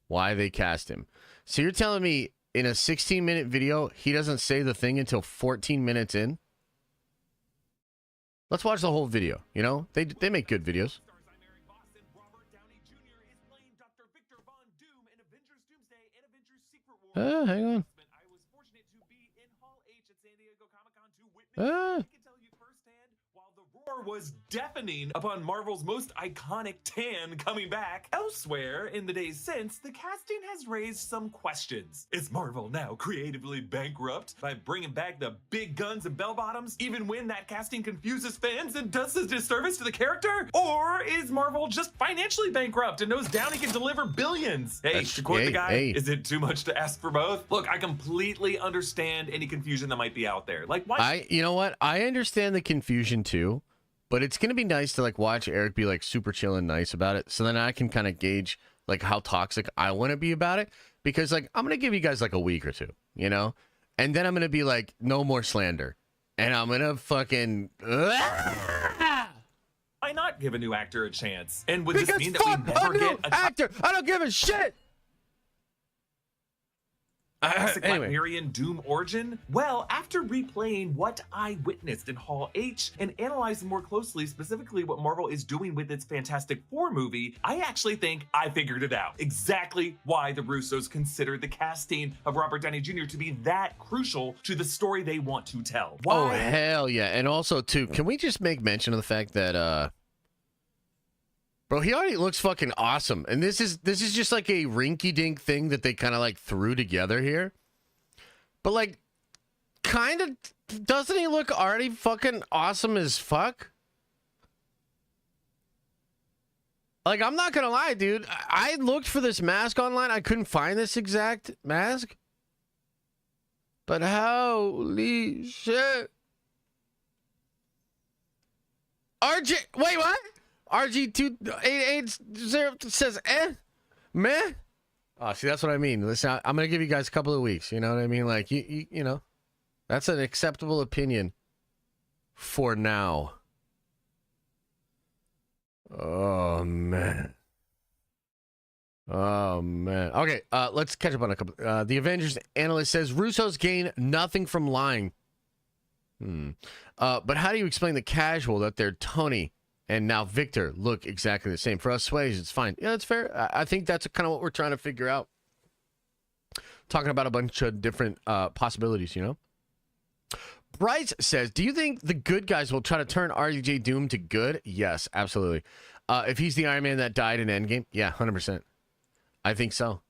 [SPEAKER 1] Why they cast him. So you're telling me in a 16-minute video, he doesn't say the thing until 14 minutes in? Let's watch the whole video. You know, they make good videos. Hang on.
[SPEAKER 2] Was deafening upon Marvel's most iconic tan coming back. Elsewhere in the days since, the casting has raised some questions. Is Marvel now creatively bankrupt by bringing back the big guns and bell-bottoms, even when that casting confuses fans and does a disservice to the character? Or is Marvel just financially bankrupt and knows Downey can deliver billions? Hey, to quote the guy, is it too much to ask for both? Look, I completely understand any confusion that might be out there. Like, why?
[SPEAKER 1] You know what? I understand the confusion too. But it's going to be nice to like watch Eric be like super chill and nice about it. So then I can kind of gauge like how toxic I want to be about it. Because like, I'm going to give you guys like a week or two, you know? And then I'm going to be like, no more slander. And I'm going to fucking...
[SPEAKER 2] Why not give a new actor a chance? And would
[SPEAKER 1] because
[SPEAKER 2] this mean that we never get
[SPEAKER 1] a actor? I don't give a shit!
[SPEAKER 2] Classic
[SPEAKER 1] Anyway.
[SPEAKER 2] Valkyrian Doom origin? Well, after replaying what I witnessed in Hall H and analyzing more closely specifically what Marvel is doing with its Fantastic Four movie, I actually think I figured it out. Exactly why the Russos considered the casting of Robert Downey Jr. to be that crucial to the story they want to tell. Why?
[SPEAKER 1] Oh, hell yeah. And also, too, can we just make mention of the fact that, bro, he already looks fucking awesome. And this is just like a rinky-dink thing that they kind of like threw together here. But like, kind of, doesn't he look already fucking awesome as fuck? Like, I'm not gonna lie, dude. I looked for this mask online. I couldn't find this exact mask. But holy shit. RJ, wait, what? RG2880 says, meh. Oh, see, that's what I mean. Listen, I'm going to give you guys a couple of weeks. You know what I mean? Like, you know, that's an acceptable opinion for now. Oh, man. Oh, man. Okay, let's catch up on a couple. The Avengers analyst says, Russos gain nothing from lying. But how do you explain the casual that they're Tony and now Victor look exactly the same? For us Sways, it's fine. Yeah, that's fair. I think that's kind of what we're trying to figure out. Talking about a bunch of different possibilities, you know? Bryce says, do you think the good guys will try to turn RDJ Doom to good? Yes, absolutely. If he's the Iron Man that died in Endgame, yeah, 100%. I think so.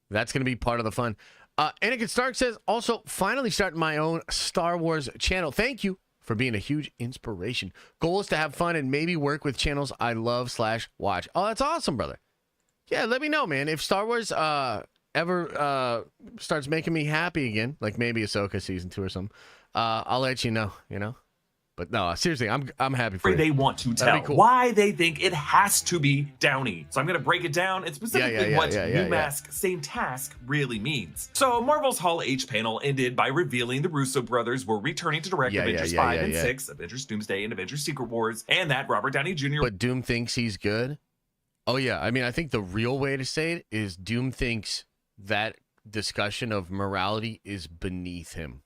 [SPEAKER 1] That's going to be part of the fun. Anakin Stark says, also, finally starting my own Star Wars channel. Thank you for being a huge inspiration. Goal is to have fun and maybe work with channels I love/watch. Oh, that's awesome, brother. Yeah, let me know, man. If Star Wars ever starts making me happy again, like maybe Ahsoka season 2 or something, I'll let you know, you know? But no, seriously, I'm happy for you.
[SPEAKER 2] They want to tell
[SPEAKER 1] Cool.
[SPEAKER 2] why they think it has to be Downey. So I'm going to break it down and specifically what new mask, same task really means. So Marvel's Hall H panel ended by revealing the Russo brothers were returning to direct Avengers 5 and 6, Avengers Doomsday and Avengers Secret Wars, and that Robert Downey Jr.
[SPEAKER 1] But Doom thinks he's good? Oh, yeah. I mean, I think the real way to say it is Doom thinks that discussion of morality is beneath him.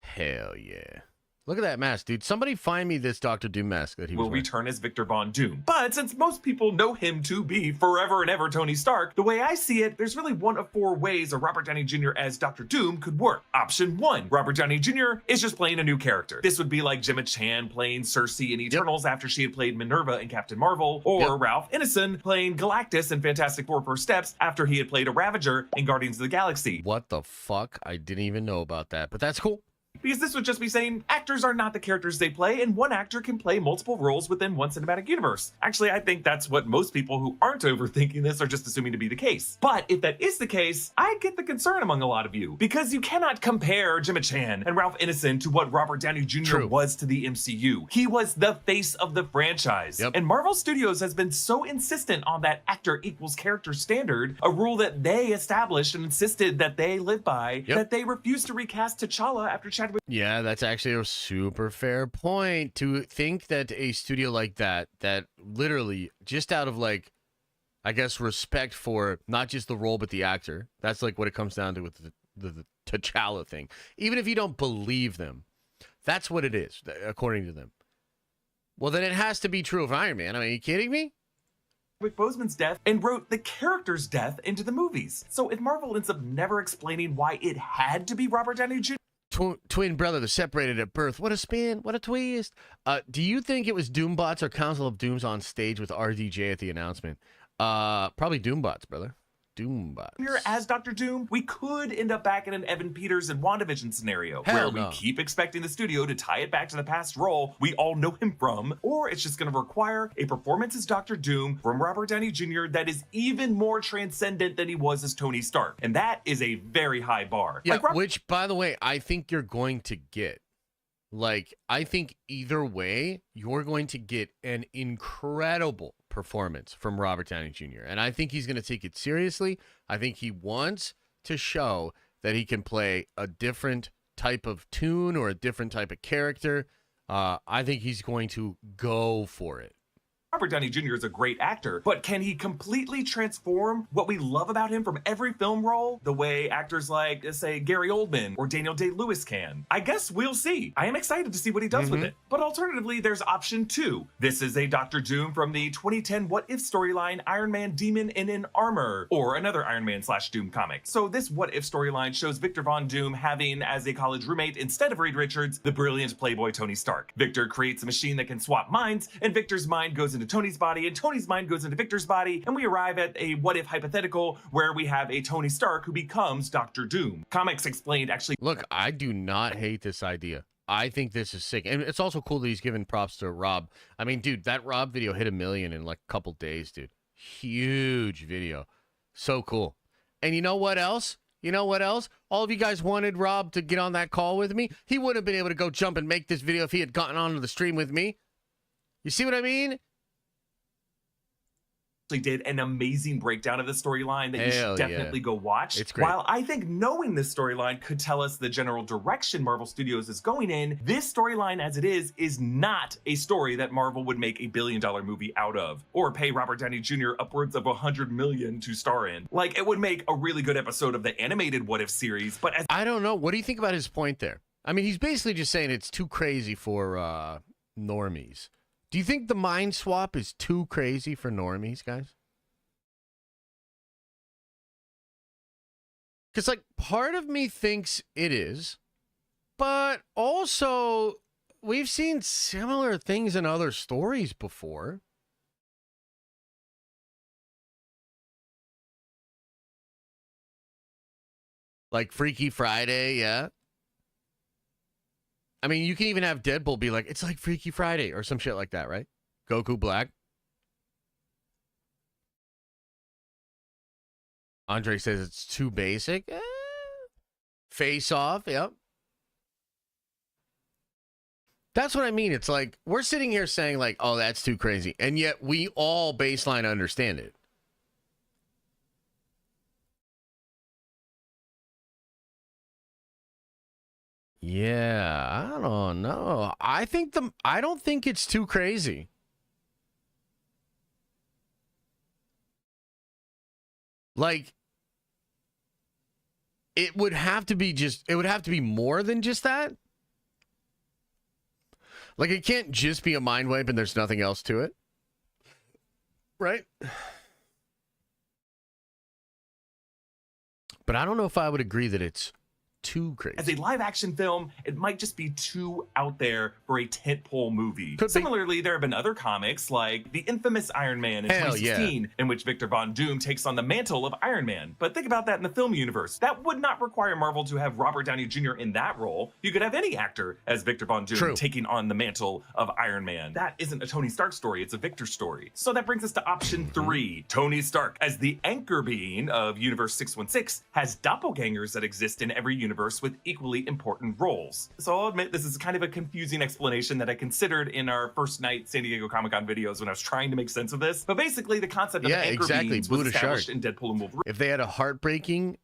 [SPEAKER 1] Hell yeah. Look at that mask, dude. Somebody find me this Dr. Doom mask that he
[SPEAKER 2] will return as Victor Von Doom. But since most people know him to be forever and ever Tony Stark, the way I see it, there's really one of 4 ways a Robert Downey Jr. as Dr. Doom could work. Option 1, Robert Downey Jr. is just playing a new character. This would be like Gemma Chan playing Cersei in Eternals after she had played Minerva in Captain Marvel, or Ralph Ineson playing Galactus in Fantastic Four First Steps after he had played a Ravager in Guardians of the Galaxy.
[SPEAKER 1] What the fuck? I didn't even know about that, but that's cool.
[SPEAKER 2] Because this would just be saying actors are not the characters they play, and one actor can play multiple roles within one cinematic universe. Actually, I think that's what most people who aren't overthinking this are just assuming to be the case. But if that is the case, I get the concern among a lot of you, because you cannot compare Gemma Chan and Ralph Ineson to what Robert Downey Jr. was to the MCU. He was the face of the franchise. And Marvel Studios has been so insistent on that actor equals character standard, a rule that they established and insisted that they live by, that they refused to recast T'Challa after Chadwick.
[SPEAKER 1] Yeah, that's actually a super fair point. To think that a studio like that literally just out of like, I guess, respect for not just the role but the actor, that's like what it comes down to with the T'Challa thing. Even if you don't believe them, that's what it is, according to them. Well, then it has to be true of Iron Man. I mean, are you kidding me?
[SPEAKER 2] Boseman's death and wrote the character's death into the movies. So if Marvel ends up never explaining why it had to be Robert Downey Jr.
[SPEAKER 1] Twin brother, they're separated at birth. What a spin. What a twist. Do you think it was Doombots or Council of Dooms on stage with RDJ at the announcement? Probably Doombots, brother. Doombots.
[SPEAKER 2] Here as Dr. Doom, we could end up back in an Evan Peters and WandaVision scenario where we keep expecting the studio to tie it back to the past role we all know him from, or it's just going to require a performance as Dr. Doom from Robert Downey Jr. that is even more transcendent than he was as Tony Stark. And that is a very high bar.
[SPEAKER 1] Yeah, which, by the way, I think you're going to get. Like, I think either way, you're going to get an incredible performance from Robert Downey Jr. And I think he's going to take it seriously. I think he wants to show that he can play a different type of tune or a different type of character. I think he's going to go for it.
[SPEAKER 2] Robert Downey Jr. is a great actor, but can he completely transform what we love about him from every film role the way actors like, say, Gary Oldman or Daniel Day-Lewis can? I guess we'll see. I am excited to see what he does with it. But alternatively, there's option 2. This is a Doctor Doom from the 2010 What If storyline Iron Man Demon in Armor, or another Iron Man / Doom comic. So this What If storyline shows Victor Von Doom having as a college roommate, instead of Reed Richards, the brilliant playboy Tony Stark. Victor creates a machine that can swap minds, and Victor's mind goes into Tony's body, and Tony's mind goes into Victor's body, and we arrive at a what if hypothetical where we have a Tony Stark who becomes Doctor Doom. Comics Explained actually...
[SPEAKER 1] Look, I do not hate this idea. I think this is sick. And it's also cool that he's giving props to Rob. I mean, dude, that Rob video hit 1 million in like a couple days, dude. Huge video. So cool. And you know what else? You know what else? All of you guys wanted Rob to get on that call with me. He would have been able to go jump and make this video if he had gotten onto the stream with me. You see what I mean?
[SPEAKER 2] Did an amazing breakdown of the storyline that you should definitely go watch.
[SPEAKER 1] It's great.
[SPEAKER 2] While I think knowing this storyline could tell us the general direction Marvel Studios is going in, this storyline as it is not a story that Marvel would make a billion-dollar movie out of, or pay Robert Downey Jr. upwards of $100 million to star in. Like, it would make a really good episode of the animated What If series, but as...
[SPEAKER 1] I don't know. What do you think about his point there? I mean, he's basically just saying it's too crazy for normies. Do you think the mind swap is too crazy for normies, guys? Because, like, part of me thinks it is, but also we've seen similar things in other stories before. Like Freaky Friday, yeah. I mean, you can even have Deadpool be like, it's like Freaky Friday or some shit like that, right? Goku Black. Andre says it's too basic. Face Off, yep. That's what I mean. It's like, we're sitting here saying like, oh, that's too crazy. And yet we all baseline understand it. Yeah, I don't know. I don't think it's too crazy. Like, it would have to be more than just that. Like, it can't just be a mind wipe and there's nothing else to it. Right? But I don't know if I would agree that it's too crazy.
[SPEAKER 2] As a live-action film, it might just be too out there for a tentpole movie. Similarly, there have been other comics like the infamous Iron Man in 2016, in which Victor Von Doom takes on the mantle of Iron Man. But think about that in the film universe. That would not require Marvel to have Robert Downey Jr. in that role. You could have any actor as Victor Von Doom taking on the mantle of Iron Man. That isn't a Tony Stark story, it's a Victor story. So that brings us to option 3. Tony Stark, as the anchor being of Universe 616, has doppelgangers that exist in every universe with equally important roles. So I'll admit this is kind of a confusing explanation that I considered in our first night San Diego Comic-Con videos when I was trying to make sense of this. But basically the concept of anchor beings was established in Deadpool and Wolverine.
[SPEAKER 1] If they had a heartbreaking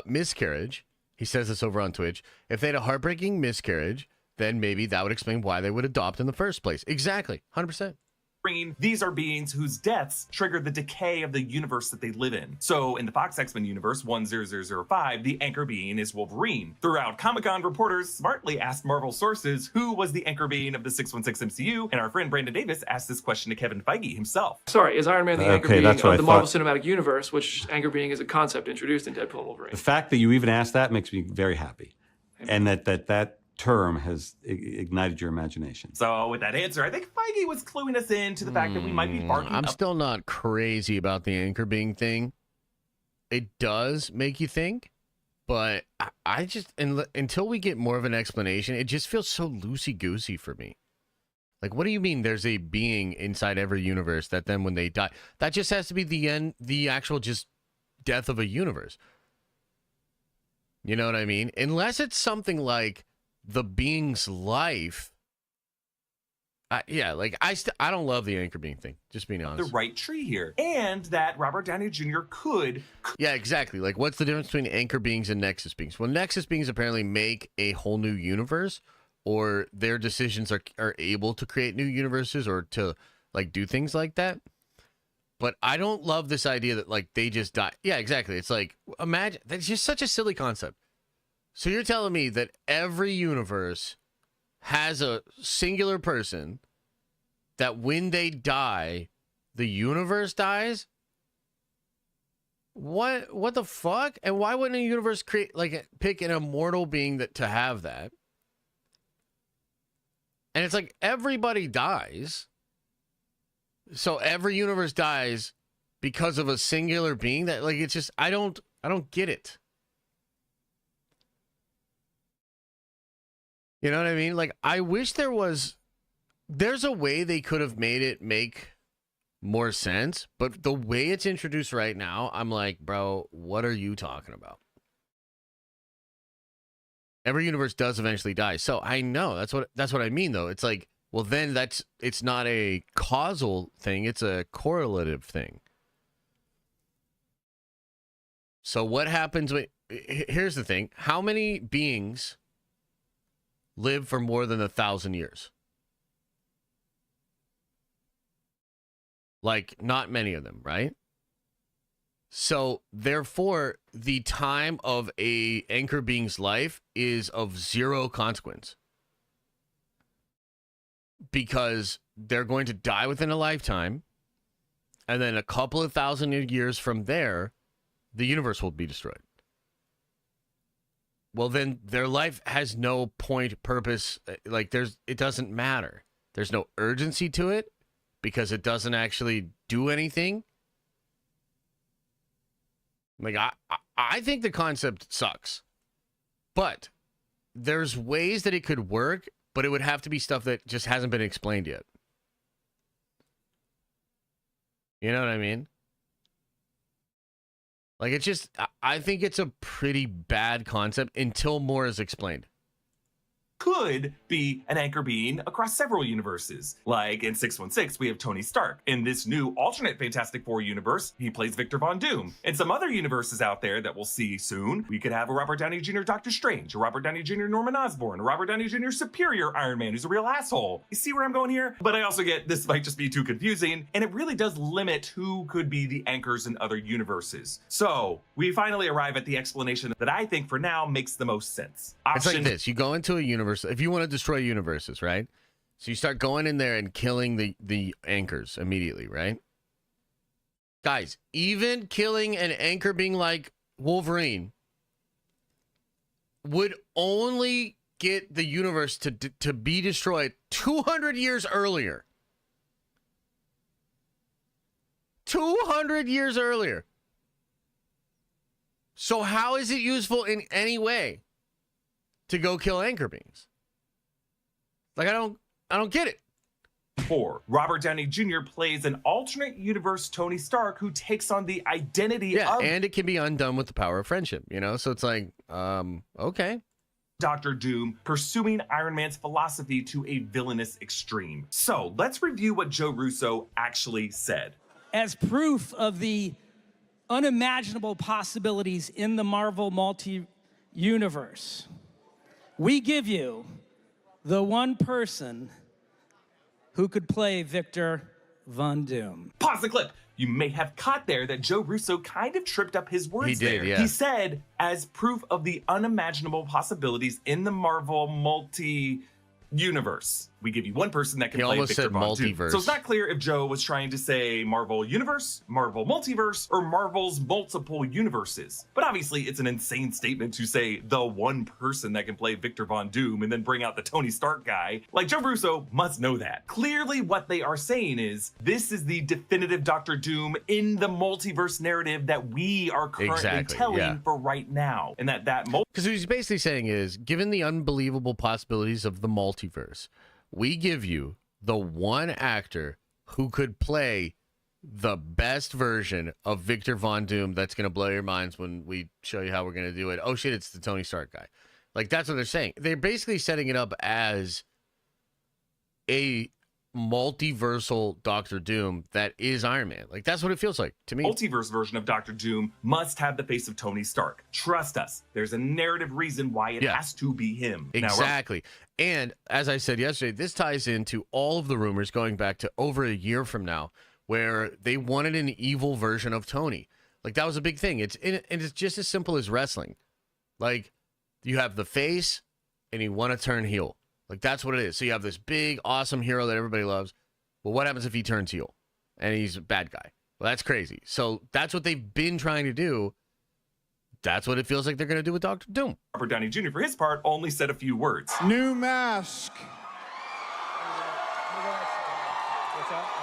[SPEAKER 1] miscarriage, he says this over on Twitch, if they had a heartbreaking miscarriage, then maybe that would explain why they would adopt in the first place. Exactly. 100%.
[SPEAKER 2] These are beings whose deaths trigger the decay of the universe that they live in. So in the Fox X-Men universe 10005, the anchor being is Wolverine. Throughout Comic-Con, reporters smartly asked Marvel sources who was the anchor being of the 616 MCU, and our friend Brandon Davis asked this question to Kevin Feige himself.
[SPEAKER 3] Sorry, is Iron Man the anchor being of the Marvel Cinematic Universe, which anchor being is a concept introduced in Deadpool and Wolverine?
[SPEAKER 4] The fact that you even asked that makes me very happy. And that term has ignited your imagination.
[SPEAKER 2] So with that answer, I think Feige was cluing us in to the fact that we might be barking.
[SPEAKER 1] I'm still not crazy about the anchor being thing. It does make you think, but I just, until we get more of an explanation, it just feels so loosey-goosey for me. Like, what do you mean there's a being inside every universe that then when they die, that just has to be the end, the actual just death of a universe. You know what I mean? Unless it's something like the being's life. Yeah, like I don't love the anchor being thing, just being honest.
[SPEAKER 2] The right tree here, and that Robert Downey Jr. could.
[SPEAKER 1] Yeah, exactly. Like, what's the difference between anchor beings and nexus beings? Well, nexus beings apparently make a whole new universe, or their decisions are able to create new universes, or to like do things like that. But I don't love this idea that like they just die. Yeah, exactly. It's like, imagine, that's just such a silly concept. So you're telling me that every universe has a singular person that when they die, the universe dies? What the fuck? And why wouldn't a universe create, like, pick an immortal being that to have that? And it's like everybody dies. So every universe dies because of a singular being that, like, it's just, I don't get it. You know what I mean? Like, I wish there's a way they could have made it make more sense, but the way it's introduced right now, I'm like, bro, what are you talking about? Every universe does eventually die. So I know that's what I mean, though. It's like, well, then it's not a causal thing, it's a correlative thing. So what happens when, here's the thing, how many beings live for more than 1,000 years? Like, not many of them, right? So therefore, the time of a anchor being's life is of zero consequence. Because they're going to die within a lifetime, and then a couple of thousand years from there, the universe will be destroyed. Well, then their life has no point, purpose. Like, it doesn't matter. There's no urgency to it because it doesn't actually do anything. Like, I think the concept sucks, but there's ways that it could work. But it would have to be stuff that just hasn't been explained yet. You know what I mean? Like, it's just, I think it's a pretty bad concept until more is explained.
[SPEAKER 2] Could be an anchor being across several universes. Like in 616, we have Tony Stark. In this new alternate Fantastic Four universe, he plays Victor Von Doom. In some other universes out there that we'll see soon, we could have a Robert Downey Jr. Doctor Strange, a Robert Downey Jr. Norman Osborn, a Robert Downey Jr. Superior Iron Man who's a real asshole. You see where I'm going here? But I also get this might just be too confusing, and it really does limit who could be the anchors in other universes. So we finally arrive at the explanation that I think for now makes the most sense.
[SPEAKER 1] It's like this. You go into a universe. If you want to destroy universes, right? So you start going in there and killing the anchors immediately, right? Guys, even killing an anchor being like Wolverine would only get the universe to be destroyed 200 years earlier. 200 years earlier. So how is it useful in any way to go kill anchor beings? Like, I don't get it.
[SPEAKER 2] 4. Robert Downey Jr. plays an alternate universe Tony Stark who takes on the identity of...
[SPEAKER 1] and it can be undone with the power of friendship, you know? So it's like, okay.
[SPEAKER 2] Dr. Doom, pursuing Iron Man's philosophy to a villainous extreme. So let's review what Joe Russo actually said.
[SPEAKER 5] As proof of the unimaginable possibilities in the Marvel multi-universe, we give you the one person who could play Victor Von Doom.
[SPEAKER 2] Pause the clip. You may have caught there that Joe Russo kind of tripped up his words.
[SPEAKER 1] He did,
[SPEAKER 2] there.
[SPEAKER 1] yeah.
[SPEAKER 2] He said, as proof of the unimaginable possibilities in the Marvel multi-universe. We give you one person that can play Victor Von Doom.
[SPEAKER 1] Multiverse.
[SPEAKER 2] So it's not clear if Joe was trying to say Marvel Universe, Marvel Multiverse, or Marvel's multiple universes. But obviously, it's an insane statement to say the one person that can play Victor Von Doom and then bring out the Tony Stark guy. Like, Joe Russo must know that. Clearly, what they are saying is, this is the definitive Doctor Doom in the multiverse narrative that we are currently telling for right now. And that
[SPEAKER 1] because what he's basically saying is, given the unbelievable possibilities of the multiverse, we give you the one actor who could play the best version of Victor Von Doom that's going to blow your minds when we show you how we're going to do it. Oh, shit, it's the Tony Stark guy. Like, that's what they're saying. They're basically setting it up as a multiversal Doctor Doom that is Iron Man. Like, that's what it feels like to me.
[SPEAKER 2] Multiverse version of Doctor Doom must have the face of Tony Stark. Trust us, there's a narrative reason why it has to be him.
[SPEAKER 1] Exactly. And as I said yesterday, this ties into all of the rumors going back to over a year from now, where they wanted an evil version of Tony. Like, that was a big thing. It's just as simple as wrestling. Like, you have the face, and you want to turn heel. Like, that's what it is. So you have this big, awesome hero that everybody loves. Well, what happens if he turns heel and he's a bad guy? Well, that's crazy. So that's what they've been trying to do. That's what it feels like they're going to do with Doctor Doom.
[SPEAKER 2] Robert Downey Jr., for his part, only said a few words.
[SPEAKER 6] New mask.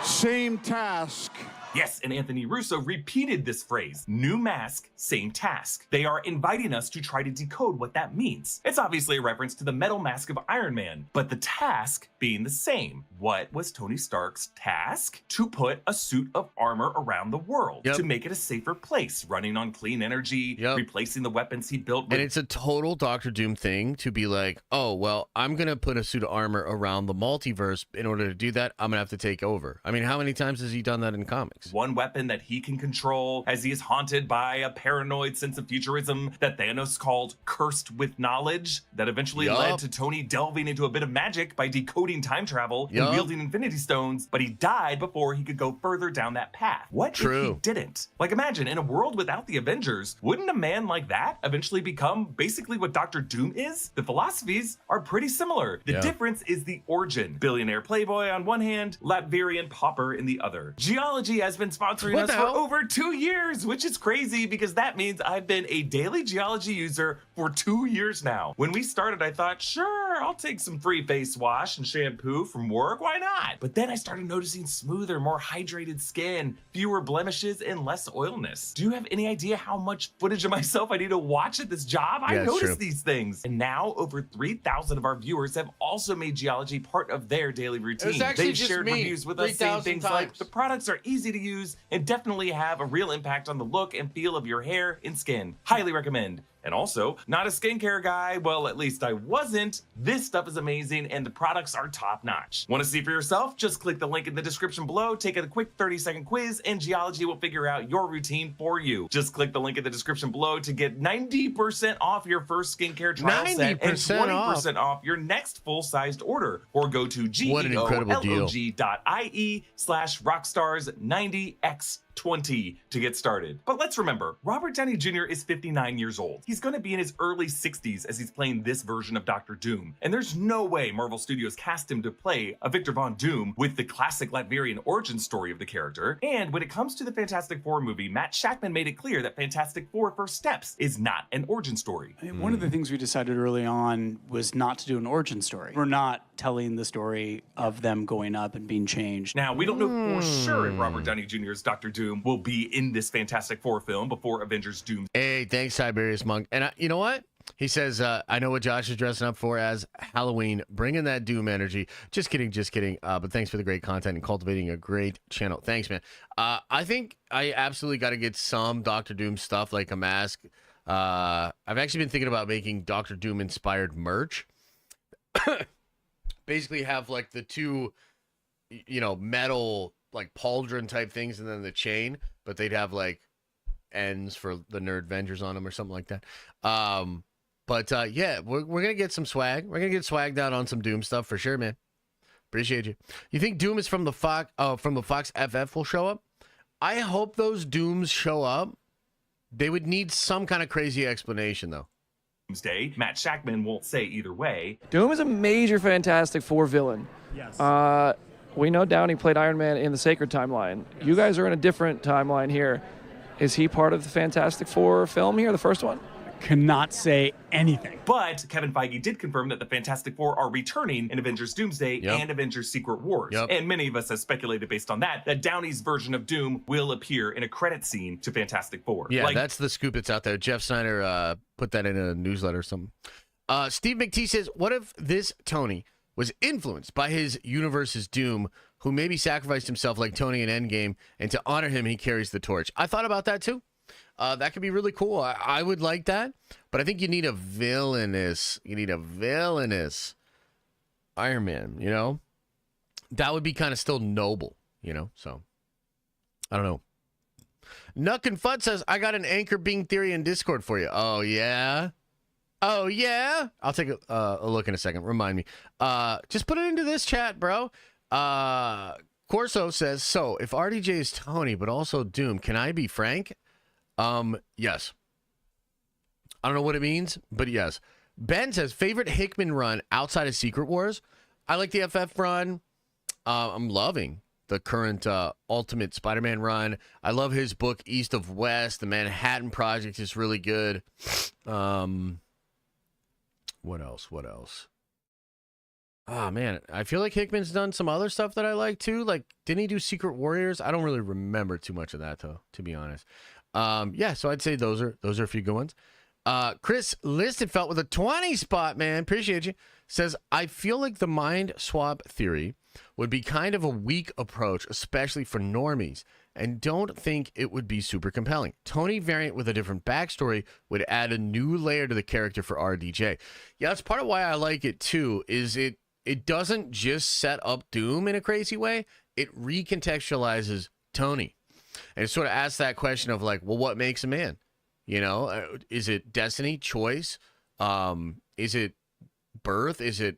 [SPEAKER 6] Same task.
[SPEAKER 2] Yes, and Anthony Russo repeated this phrase, new mask, same task. They are inviting us to try to decode what that means. It's obviously a reference to the metal mask of Iron Man, but the task being the same. What was Tony Stark's task? To put a suit of armor around the world, to make it a safer place, running on clean energy, replacing the weapons he built.
[SPEAKER 1] And it's a total Doctor Doom thing to be like, oh, well, I'm going to put a suit of armor around the multiverse. In order to do that, I'm going to have to take over. I mean, how many times has he done that in comics?
[SPEAKER 2] One weapon that he can control as he is haunted by a paranoid sense of futurism that Thanos called cursed with knowledge, that eventually led to Tony delving into a bit of magic by decoding time travel and wielding Infinity Stones, but he died before he could go further down that path. What if he didn't? Like, imagine, in a world without the Avengers, wouldn't a man like that eventually become basically what Doctor Doom is? The philosophies are pretty similar. The difference is the origin. Billionaire playboy on one hand, Latvian pauper in the other. Geology has been sponsoring us for over 2 years, which is crazy because that means I've been a daily geology user for 2 years now. When we started, I thought, sure, I'll take some free face wash and shampoo from work. Why not? But then I started noticing smoother, more hydrated skin, fewer blemishes, and less oilness. Do you have any idea how much footage of myself I need to watch at this job? I noticed these things. And now over 3,000 of our viewers have also made geology part of their daily routine. They've shared reviews with us saying things like, the products are easy to use and definitely have a real impact on the look and feel of your hair and skin. Highly recommend. And also, not a skincare guy, well, at least I wasn't. This stuff is amazing and the products are top notch. Want to see for yourself? Just click the link in the description below, take a quick 30-second quiz, and Geology will figure out your routine for you. Just click the link in the description below to get 90% off your first skincare trial set and 20% off your next full-sized order. Or go to GOOOOO.ie/rockstars90x20 to get started. But let's remember, Robert Downey Jr. is 59 years old. He's going to be in his early 60s as he's playing this version of Doctor Doom. And there's no way Marvel Studios cast him to play a Victor Von Doom with the classic Latvian origin story of the character. And when it comes to the Fantastic Four movie, Matt Shakman made it clear that Fantastic Four First Steps is not an origin story.
[SPEAKER 7] I mean, one of the things we decided early on was not to do an origin story. We're not telling the story of them going up and being changed.
[SPEAKER 2] Now, we don't know for sure if Robert Downey Jr.'s Doctor Doom will be in this Fantastic Four film before Avengers Doom.
[SPEAKER 1] Hey, thanks, Tiberius Monk. And you know what? He says, I know what Josh is dressing up for as Halloween, bringing that Doom energy. Just kidding, just kidding. But thanks for the great content and cultivating a great channel. Thanks, man. I think I absolutely got to get some Doctor Doom stuff, like a mask. I've actually been thinking about making Doctor Doom inspired merch. Basically have like the two, metal like pauldron type things and then the chain, but they'd have like ends for the Nerd Avengers on them or something like that. Yeah, we're gonna get some swag. We're gonna get swagged out on some Doom stuff for sure, man. Appreciate you. You think Doom is from the Fox FF will show up? I hope those Dooms show up. They would need some kind of crazy explanation though.
[SPEAKER 2] Doomsday. Matt Shakman won't say either way.
[SPEAKER 3] Doom is a major Fantastic Four villain. Yes. We know Downey played Iron Man in the Sacred Timeline. You guys are in a different timeline here. Is he part of the Fantastic Four film here, the first one?
[SPEAKER 7] Cannot say anything.
[SPEAKER 2] But Kevin Feige did confirm that the Fantastic Four are returning in Avengers Doomsday and Avengers Secret Wars. And many of us have speculated based on that Downey's version of Doom will appear in a credit scene to Fantastic Four.
[SPEAKER 1] Yeah, that's the scoop that's out there. Jeff Snyder put that in a newsletter or something. Steve McT says, what if this Tony was influenced by his universe's Doom, who maybe sacrificed himself like Tony in Endgame, and to honor him, he carries the torch? I thought about that too. That could be really cool. I would like that, but I think you need a villainous. Iron Man, that would be kind of still noble, you know? So, I don't know. Nuck and Fudd says, I got an Anchor Being theory in Discord for you. Oh, yeah? Oh, yeah? I'll take a look in a second. Remind me. Just put it into this chat, bro. Corso says, so, if RDJ is Tony, but also Doom, can I be Frank? Yes. I don't know what it means, but yes. Ben says, favorite Hickman run outside of Secret Wars? I like the FF run. I'm loving the current Ultimate Spider-Man run. I love his book, East of West. The Manhattan Project is really good. What else? Oh, man. I feel like Hickman's done some other stuff that I like, too. Like, didn't he do Secret Warriors? I don't really remember too much of that, though, to be honest. Yeah, so I'd say those are a few good ones. Chris Listenfelt with a 20 spot, man. Appreciate you. Says, I feel like the mind swap theory would be kind of a weak approach, especially for normies, and don't think it would be super compelling. Tony variant with a different backstory would add a new layer to the character for RDJ. Yeah, that's part of why I like it too, is it doesn't just set up Doom in a crazy way, it recontextualizes Tony. And it sort of asks that question of like, well, what makes a man? You know, is it destiny, choice? Is it birth? Is it,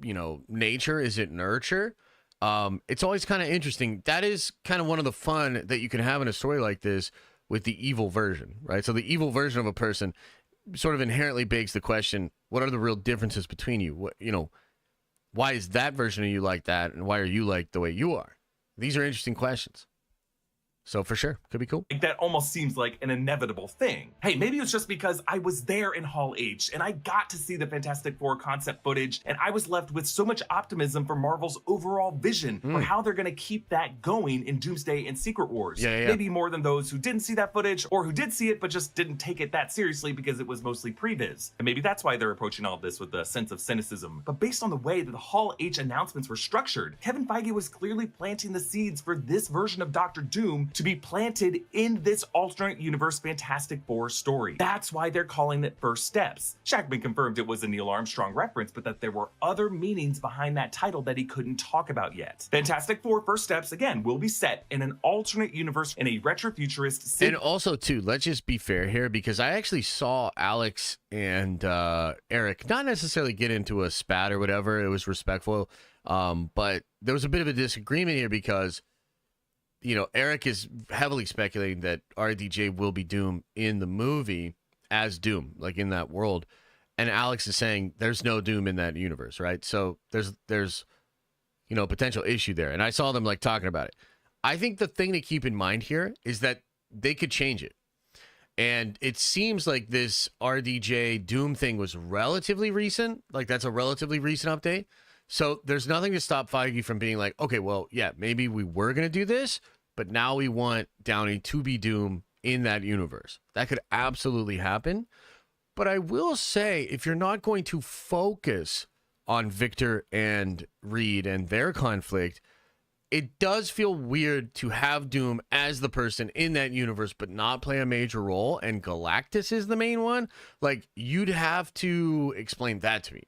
[SPEAKER 1] you know, nature? Is it nurture? It's always kind of interesting. That is kind of one of the fun that you can have in a story like this with the evil version, right? So the evil version of a person sort of inherently begs the question, what are the real differences between you? What, you know, why is that version of you like that? And why are you like the way you are? These are interesting questions. So for sure, could be cool.
[SPEAKER 2] Like that almost seems like an inevitable thing. Hey, maybe it's just because I was there in Hall H and I got to see the Fantastic Four concept footage and I was left with so much optimism for Marvel's overall vision for how they're gonna keep that going in Doomsday and Secret Wars.
[SPEAKER 1] Yeah.
[SPEAKER 2] Maybe more than those who didn't see that footage or who did see it but just didn't take it that seriously because it was mostly previs. And maybe that's why they're approaching all of this with a sense of cynicism. But based on the way that the Hall H announcements were structured, Kevin Feige was clearly planting the seeds for this version of Dr. Doom to be planted in this alternate universe Fantastic Four story. That's why they're calling it First Steps. Jackman confirmed it was a Neil Armstrong reference, but that there were other meanings behind that title that he couldn't talk about yet. Fantastic Four First Steps, again, will be set in an alternate universe in a retrofuturist city.
[SPEAKER 1] And also, too, let's just be fair here, because I actually saw Alex and Eric not necessarily get into a spat or whatever. It was respectful. But there was a bit of a disagreement here because, you know, Eric is heavily speculating that RDJ will be Doom in the movie as Doom, like in that world. And Alex is saying there's no Doom in that universe, right? So there's you know, potential issue there. And I saw them like talking about it. I think the thing to keep in mind here is that they could change it. And it seems like this RDJ Doom thing was relatively recent. Like that's a relatively recent update. So there's nothing to stop Feige from being like, okay, well, yeah, maybe we were going to do this, but now we want Downey to be Doom in that universe. That could absolutely happen. But I will say, if you're not going to focus on Victor and Reed and their conflict, it does feel weird to have Doom as the person in that universe, but not play a major role, and Galactus is the main one. Like, you'd have to explain that to me.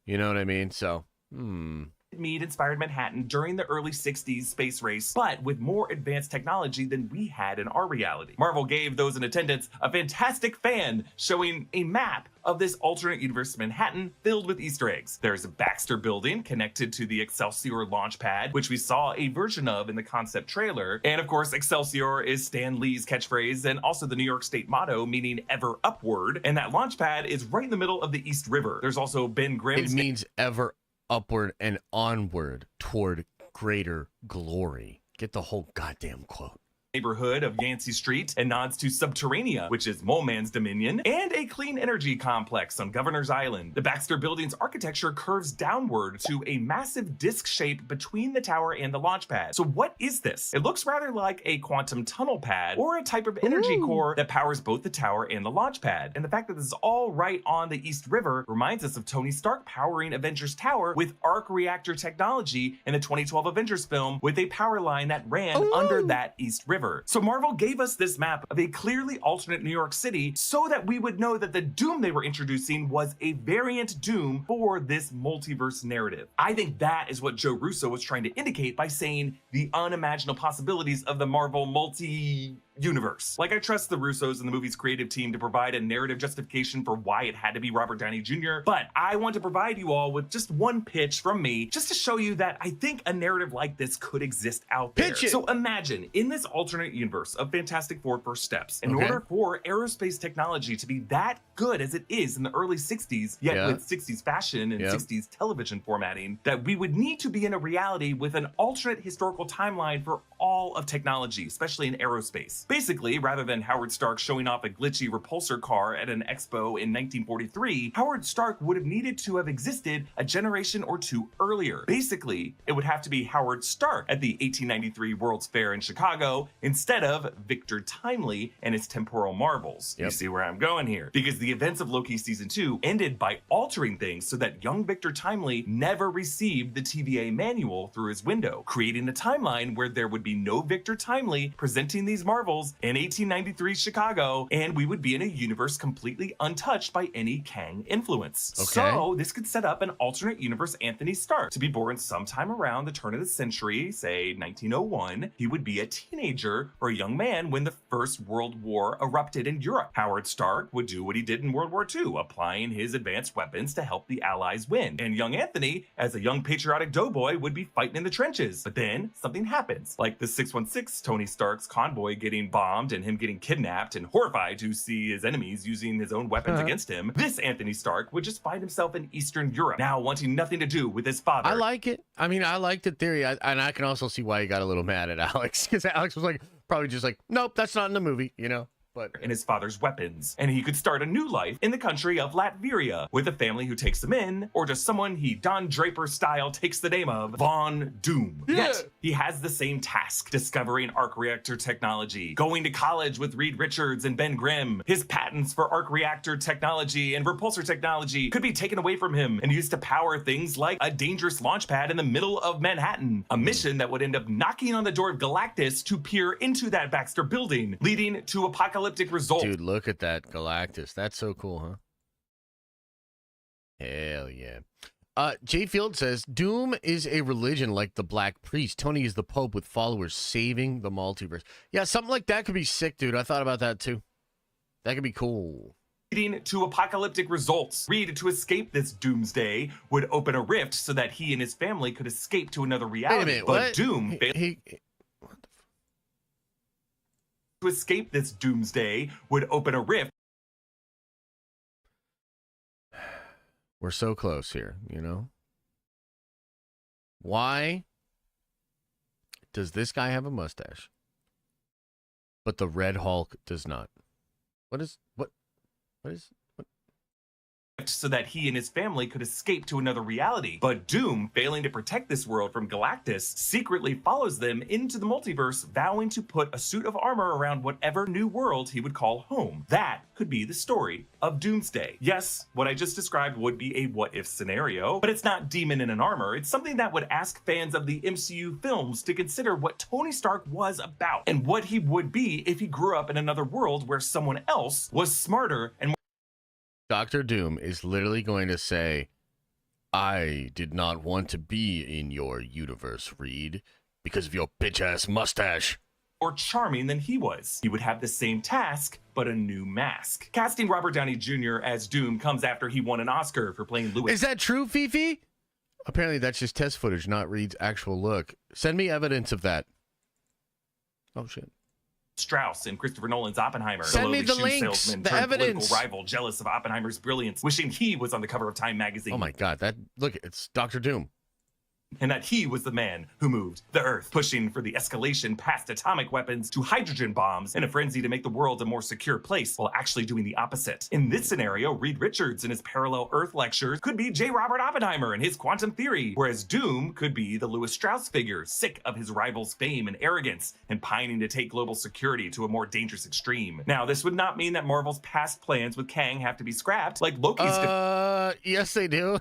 [SPEAKER 1] You know what I mean? So,
[SPEAKER 2] Meade-inspired Manhattan during the early 60s space race, but with more advanced technology than we had in our reality. Marvel gave those in attendance a fantastic fan showing a map of this alternate universe Manhattan filled with Easter eggs. There's a Baxter building connected to the Excelsior launch pad, which we saw a version of in the concept trailer. And of course, Excelsior is Stan Lee's catchphrase and also the New York State motto, meaning ever upward. And that launch pad is right in the middle of the East River. There's also Ben Grimm's—
[SPEAKER 1] it means ever upward and onward toward greater glory. Get the whole goddamn quote.
[SPEAKER 2] Neighborhood of Yancey Street and nods to Subterranea, which is Mole Man's dominion, and a clean energy complex on Governor's Island. The Baxter Building's architecture curves downward to a massive disc shape between the tower and the launch pad. So what is this? It looks rather like a quantum tunnel pad or a type of energy core that powers both the tower and the launch pad. And the fact that this is all right on the East River reminds us of Tony Stark powering Avengers Tower with arc reactor technology in the 2012 Avengers film with a power line that ran under that East River. River. So Marvel gave us this map of a clearly alternate New York City so that we would know that the Doom they were introducing was a variant Doom for this multiverse narrative. I think that is what Joe Russo was trying to indicate by saying the unimaginable possibilities of the Marvel multi-universe. Like, I trust the Russos and the movie's creative team to provide a narrative justification for why it had to be Robert Downey Jr., but I want to provide you all with just one pitch from me, just to show you that I think a narrative like this could exist out there.
[SPEAKER 1] Pitch it.
[SPEAKER 2] So imagine, in this alternate universe of Fantastic Four First Steps, in order for aerospace technology to be that good as it is in the early 60s, yet with 60s fashion and 60s television formatting, that we would need to be in a reality with an alternate historical timeline for all of technology, especially in aerospace. Basically, rather than Howard Stark showing off a glitchy repulsor car at an expo in 1943, Howard Stark would have needed to have existed a generation or two earlier. Basically, it would have to be Howard Stark at the 1893 World's Fair in Chicago instead of Victor Timely and his temporal marvels. You see where I'm going here? Because the events of Loki Season 2 ended by altering things so that young Victor Timely never received the TVA manual through his window, creating a timeline where there would be no Victor Timely presenting these marvels in 1893 Chicago, and we would be in a universe completely untouched by any Kang influence. So this could set up an alternate universe Anthony Stark to be born sometime around the turn of the century, say 1901. He would be a teenager or a young man when the First World War erupted in Europe. Howard Stark would do what he did in World War II, applying his advanced weapons to help the Allies win. And young Anthony, as a young patriotic doughboy, would be fighting in the trenches. But then something happens, like the 616 Tony Stark's convoy getting bombed and him getting kidnapped, and horrified to see his enemies using his own weapons against him. This Anthony Stark would just find himself in Eastern Europe, now wanting nothing to do with his father.
[SPEAKER 1] I like it. I mean, I like the theory, and I can also see why you got a little mad at Alex, because Alex was like, probably just like, nope, that's not in the movie, you know? But
[SPEAKER 2] in his father's weapons, and he could start a new life in the country of Latveria with a family who takes him in, or just someone he Don Draper style takes the name of, Von Doom. Yet he has the same task, discovering arc reactor technology, going to college with Reed Richards and Ben Grimm. His patents for arc reactor technology and repulsor technology could be taken away from him and used to power things like a dangerous launch pad in the middle of Manhattan, a mission that would end up knocking on the door of Galactus to peer into that Baxter building, leading to apocalyptic result.
[SPEAKER 1] dude, look at that Galactus. That's so cool, huh? Hell yeah. Jay Field says, Doom is a religion like the Black Priest. Tony is the Pope with followers saving the multiverse. Yeah, something like that could be sick, dude. I thought about that too. That could be cool.
[SPEAKER 2] Leading to apocalyptic results. Reed, to escape this doomsday, would open a rift so that he and his family could escape to another reality.
[SPEAKER 1] Wait a minute,
[SPEAKER 2] but
[SPEAKER 1] what?
[SPEAKER 2] Doom to escape this doomsday would open a rift.
[SPEAKER 1] We're so close here, you know? Why does this guy have a mustache, but the Red Hulk does not? What is...
[SPEAKER 2] So that he and his family could escape to another reality. But Doom, failing to protect this world from Galactus, secretly follows them into the multiverse, vowing to put a suit of armor around whatever new world he would call home. That could be the story of Doomsday. Yes, what I just described would be a what-if scenario, but it's not Demon in an armor. It's something that would ask fans of the MCU films to consider what Tony Stark was about, and what he would be if he grew up in another world where someone else was smarter and
[SPEAKER 1] Dr. Doom is literally going to say, I did not want to be in your universe, Reed, because of your bitch-ass mustache.
[SPEAKER 2] more charming than he was. He would have the same task, but a new mask. Casting Robert Downey Jr. as Doom comes after he won an Oscar for playing Lewis.
[SPEAKER 1] Is that true, Fifi? Apparently that's just test footage, not Reed's actual look. Send me evidence of that. Oh, shit.
[SPEAKER 2] Strauss in Christopher Nolan's Oppenheimer.
[SPEAKER 1] Send me the
[SPEAKER 2] shoe
[SPEAKER 1] links,
[SPEAKER 2] salesman
[SPEAKER 1] the
[SPEAKER 2] turned
[SPEAKER 1] evidence.
[SPEAKER 2] Political rival, jealous of Oppenheimer's brilliance, wishing he was on the cover of Time magazine.
[SPEAKER 1] Oh my God, look, it's Dr. Doom.
[SPEAKER 2] And that he was the man who moved the Earth, pushing for the escalation past atomic weapons to hydrogen bombs in a frenzy to make the world a more secure place, while actually doing the opposite. In this scenario, Reed Richards in his parallel Earth lectures could be J. Robert Oppenheimer and his quantum theory, whereas Doom could be the Lewis Strauss figure, sick of his rival's fame and arrogance, and pining to take global security to a more dangerous extreme. Now, this would not mean that Marvel's past plans with Kang have to be scrapped, like Loki's
[SPEAKER 1] Yes, they do.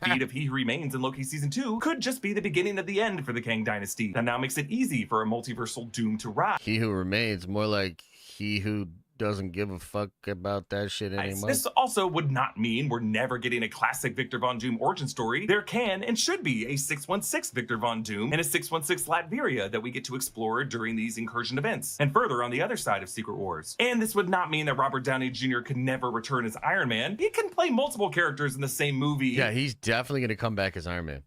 [SPEAKER 2] defeat of He Who Remains in Loki Season 2. 2 could just be the beginning of the end for the Kang Dynasty. That now makes it easy for a multiversal Doom to rise.
[SPEAKER 1] He who remains, more like he who doesn't give a fuck about that shit anymore.
[SPEAKER 2] This also would not mean we're never getting a classic Victor Von Doom origin story. There can and should be a 616 Victor Von Doom and a 616 Latveria that we get to explore during these incursion events, and further on the other side of Secret Wars. And this would not mean that Robert Downey Jr. could never return as Iron Man. He can play multiple characters in the same movie.
[SPEAKER 1] Yeah, he's definitely going to come back as Iron Man.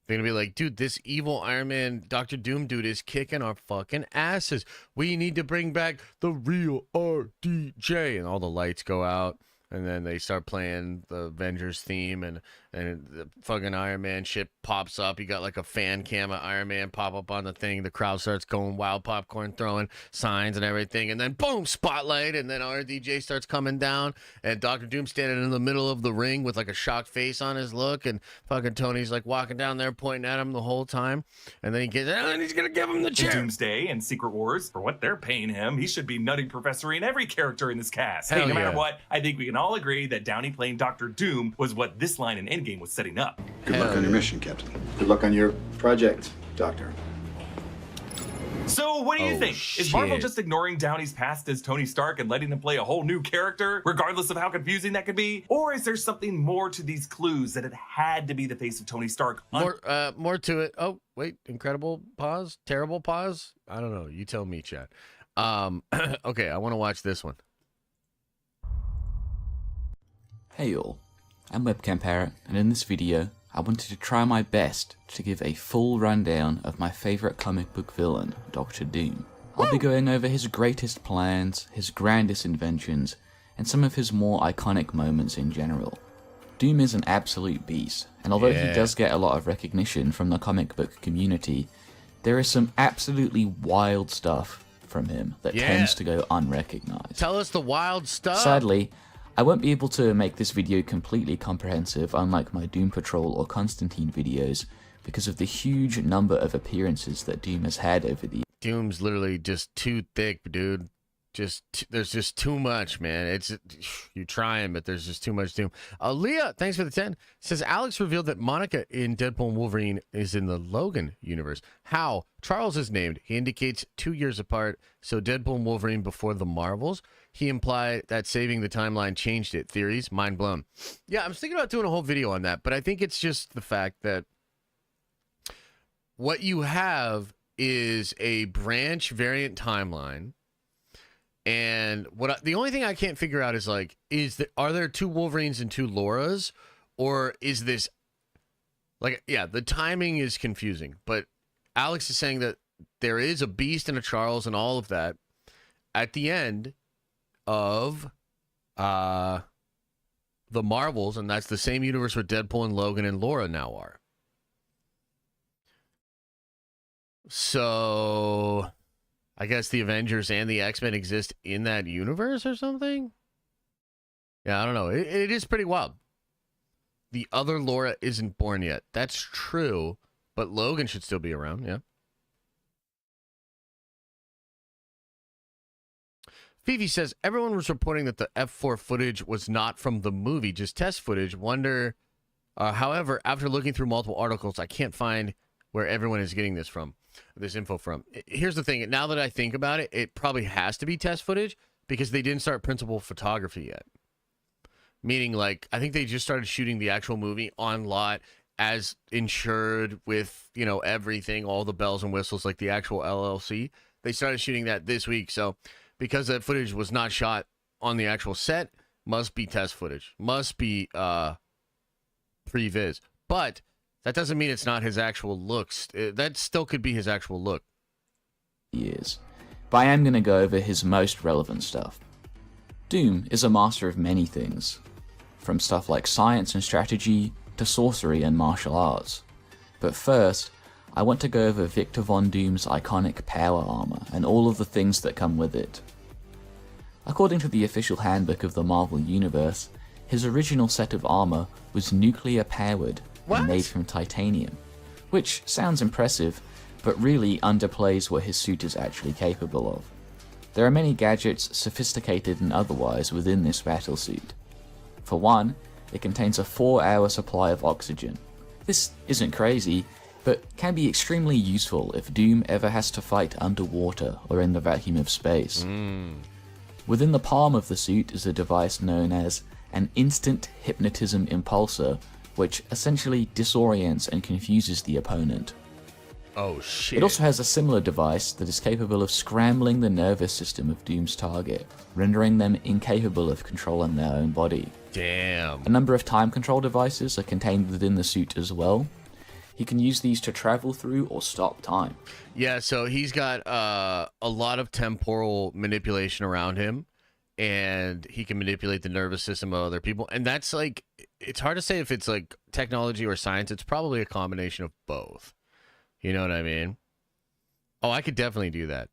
[SPEAKER 1] They're going to be like, dude, this evil Iron Man, Dr. Doom dude is kicking our fucking asses. We need to bring back the real RDJ. And all the lights go out. And then they start playing the Avengers theme. And the fucking Iron Man shit pops up. You got like a fan cam of Iron Man pop up on the thing. The crowd starts going wild, popcorn throwing signs and everything. And then boom, spotlight. And then RDJ starts coming down. And Dr. Doom standing in the middle of the ring with like a shocked face on his look. And fucking Tony's like walking down there pointing at him the whole time. And then he gets out and he's going to give him the chair.
[SPEAKER 2] Doomsday and Secret Wars, for what they're paying him, he should be nutting professoring every character in this cast. Hey, no matter what, I think we can all agree that Downey playing Dr. Doom was what this line in Endgame was setting up.
[SPEAKER 8] Good luck on your mission, Captain. Good luck on your project, Doctor.
[SPEAKER 2] So what do you think? Is Marvel just ignoring Downey's past as Tony Stark and letting him play a whole new character, regardless of how confusing that could be? Or is there something more to these clues that it had to be the face of Tony Stark?
[SPEAKER 1] More to it. Oh, wait, incredible pause? Terrible pause? I don't know. You tell me, chat. Okay, I want to watch this one.
[SPEAKER 9] Hey y'all, I'm Webcam Parrot, and in this video, I wanted to try my best to give a full rundown of my favourite comic book villain, Dr. Doom. I'll be going over his greatest plans, his grandest inventions, and some of his more iconic moments in general. Doom is an absolute beast, and although he does get a lot of recognition from the comic book community, there is some absolutely wild stuff from him that tends to go unrecognized.
[SPEAKER 1] Tell us the wild stuff.
[SPEAKER 9] Sadly, I won't be able to make this video completely comprehensive, unlike my Doom Patrol or Constantine videos, because of the huge number of appearances that Doom has had over the years.
[SPEAKER 1] Doom's literally just too thick, dude. There's just too much, man. You're trying, but there's just too much Doom. Leah, thanks for the 10. Says Alex revealed that Monica in Deadpool and Wolverine is in the Logan universe. How? Charles is named. He indicates 2 years apart. So Deadpool and Wolverine before the Marvels. He implied that saving the timeline changed it. Theories? Mind blown. Yeah, I'm thinking about doing a whole video on that, but I think it's just the fact that what you have is a branch variant timeline. And the only thing I can't figure out is like, are there 2 Wolverines and 2 Lauras, or is this like, the timing is confusing, but Alex is saying that there is a Beast and a Charles and all of that at the end of the Marvels, and that's the same universe where Deadpool and Logan and Laura now are. So I guess the Avengers and the X-Men exist in that universe or something? Yeah, I don't know. It is pretty wild. The other Laura isn't born yet. That's true, but Logan should still be around, yeah. Fifi says, everyone was reporting that the F4 footage was not from the movie, just test footage. However, after looking through multiple articles, I can't find where everyone is getting this info from. Here's the thing. Now that I think about it, it probably has to be test footage because they didn't start principal photography yet. Meaning, like, I think they just started shooting the actual movie on lot as insured with, everything, all the bells and whistles, like the actual LLC. They started shooting that this week. So because that footage was not shot on the actual set, must be test footage, must be previs. But that doesn't mean it's not his actual looks. That still could be his actual look.
[SPEAKER 9] Years. But I am going to go over his most relevant stuff. Doom is a master of many things, from stuff like science and strategy to sorcery and martial arts. But first, I want to go over Victor Von Doom's iconic power armor and all of the things that come with it. According to the official handbook of the Marvel Universe, his original set of armor was nuclear powered and made from titanium, which sounds impressive, but really underplays what his suit is actually capable of. There are many gadgets, sophisticated and otherwise, within this battlesuit. For one, it contains a 4-hour supply of oxygen, This isn't crazy, but can be extremely useful if Doom ever has to fight underwater or in the vacuum of space. Within the palm of the suit is a device known as an instant hypnotism impulsor, which essentially disorients and confuses the opponent.
[SPEAKER 1] Oh shit.
[SPEAKER 9] It also has a similar device that is capable of scrambling the nervous system of Doom's target, rendering them incapable of controlling their own body.
[SPEAKER 1] Damn.
[SPEAKER 9] A number of time control devices are contained within the suit as well. He can use these to travel through or stop time.
[SPEAKER 1] Yeah, so he's got a lot of temporal manipulation around him, and he can manipulate the nervous system of other people. And that's like, it's hard to say if it's like technology or science. It's probably a combination of both. You know what I mean? Oh, I could definitely do that.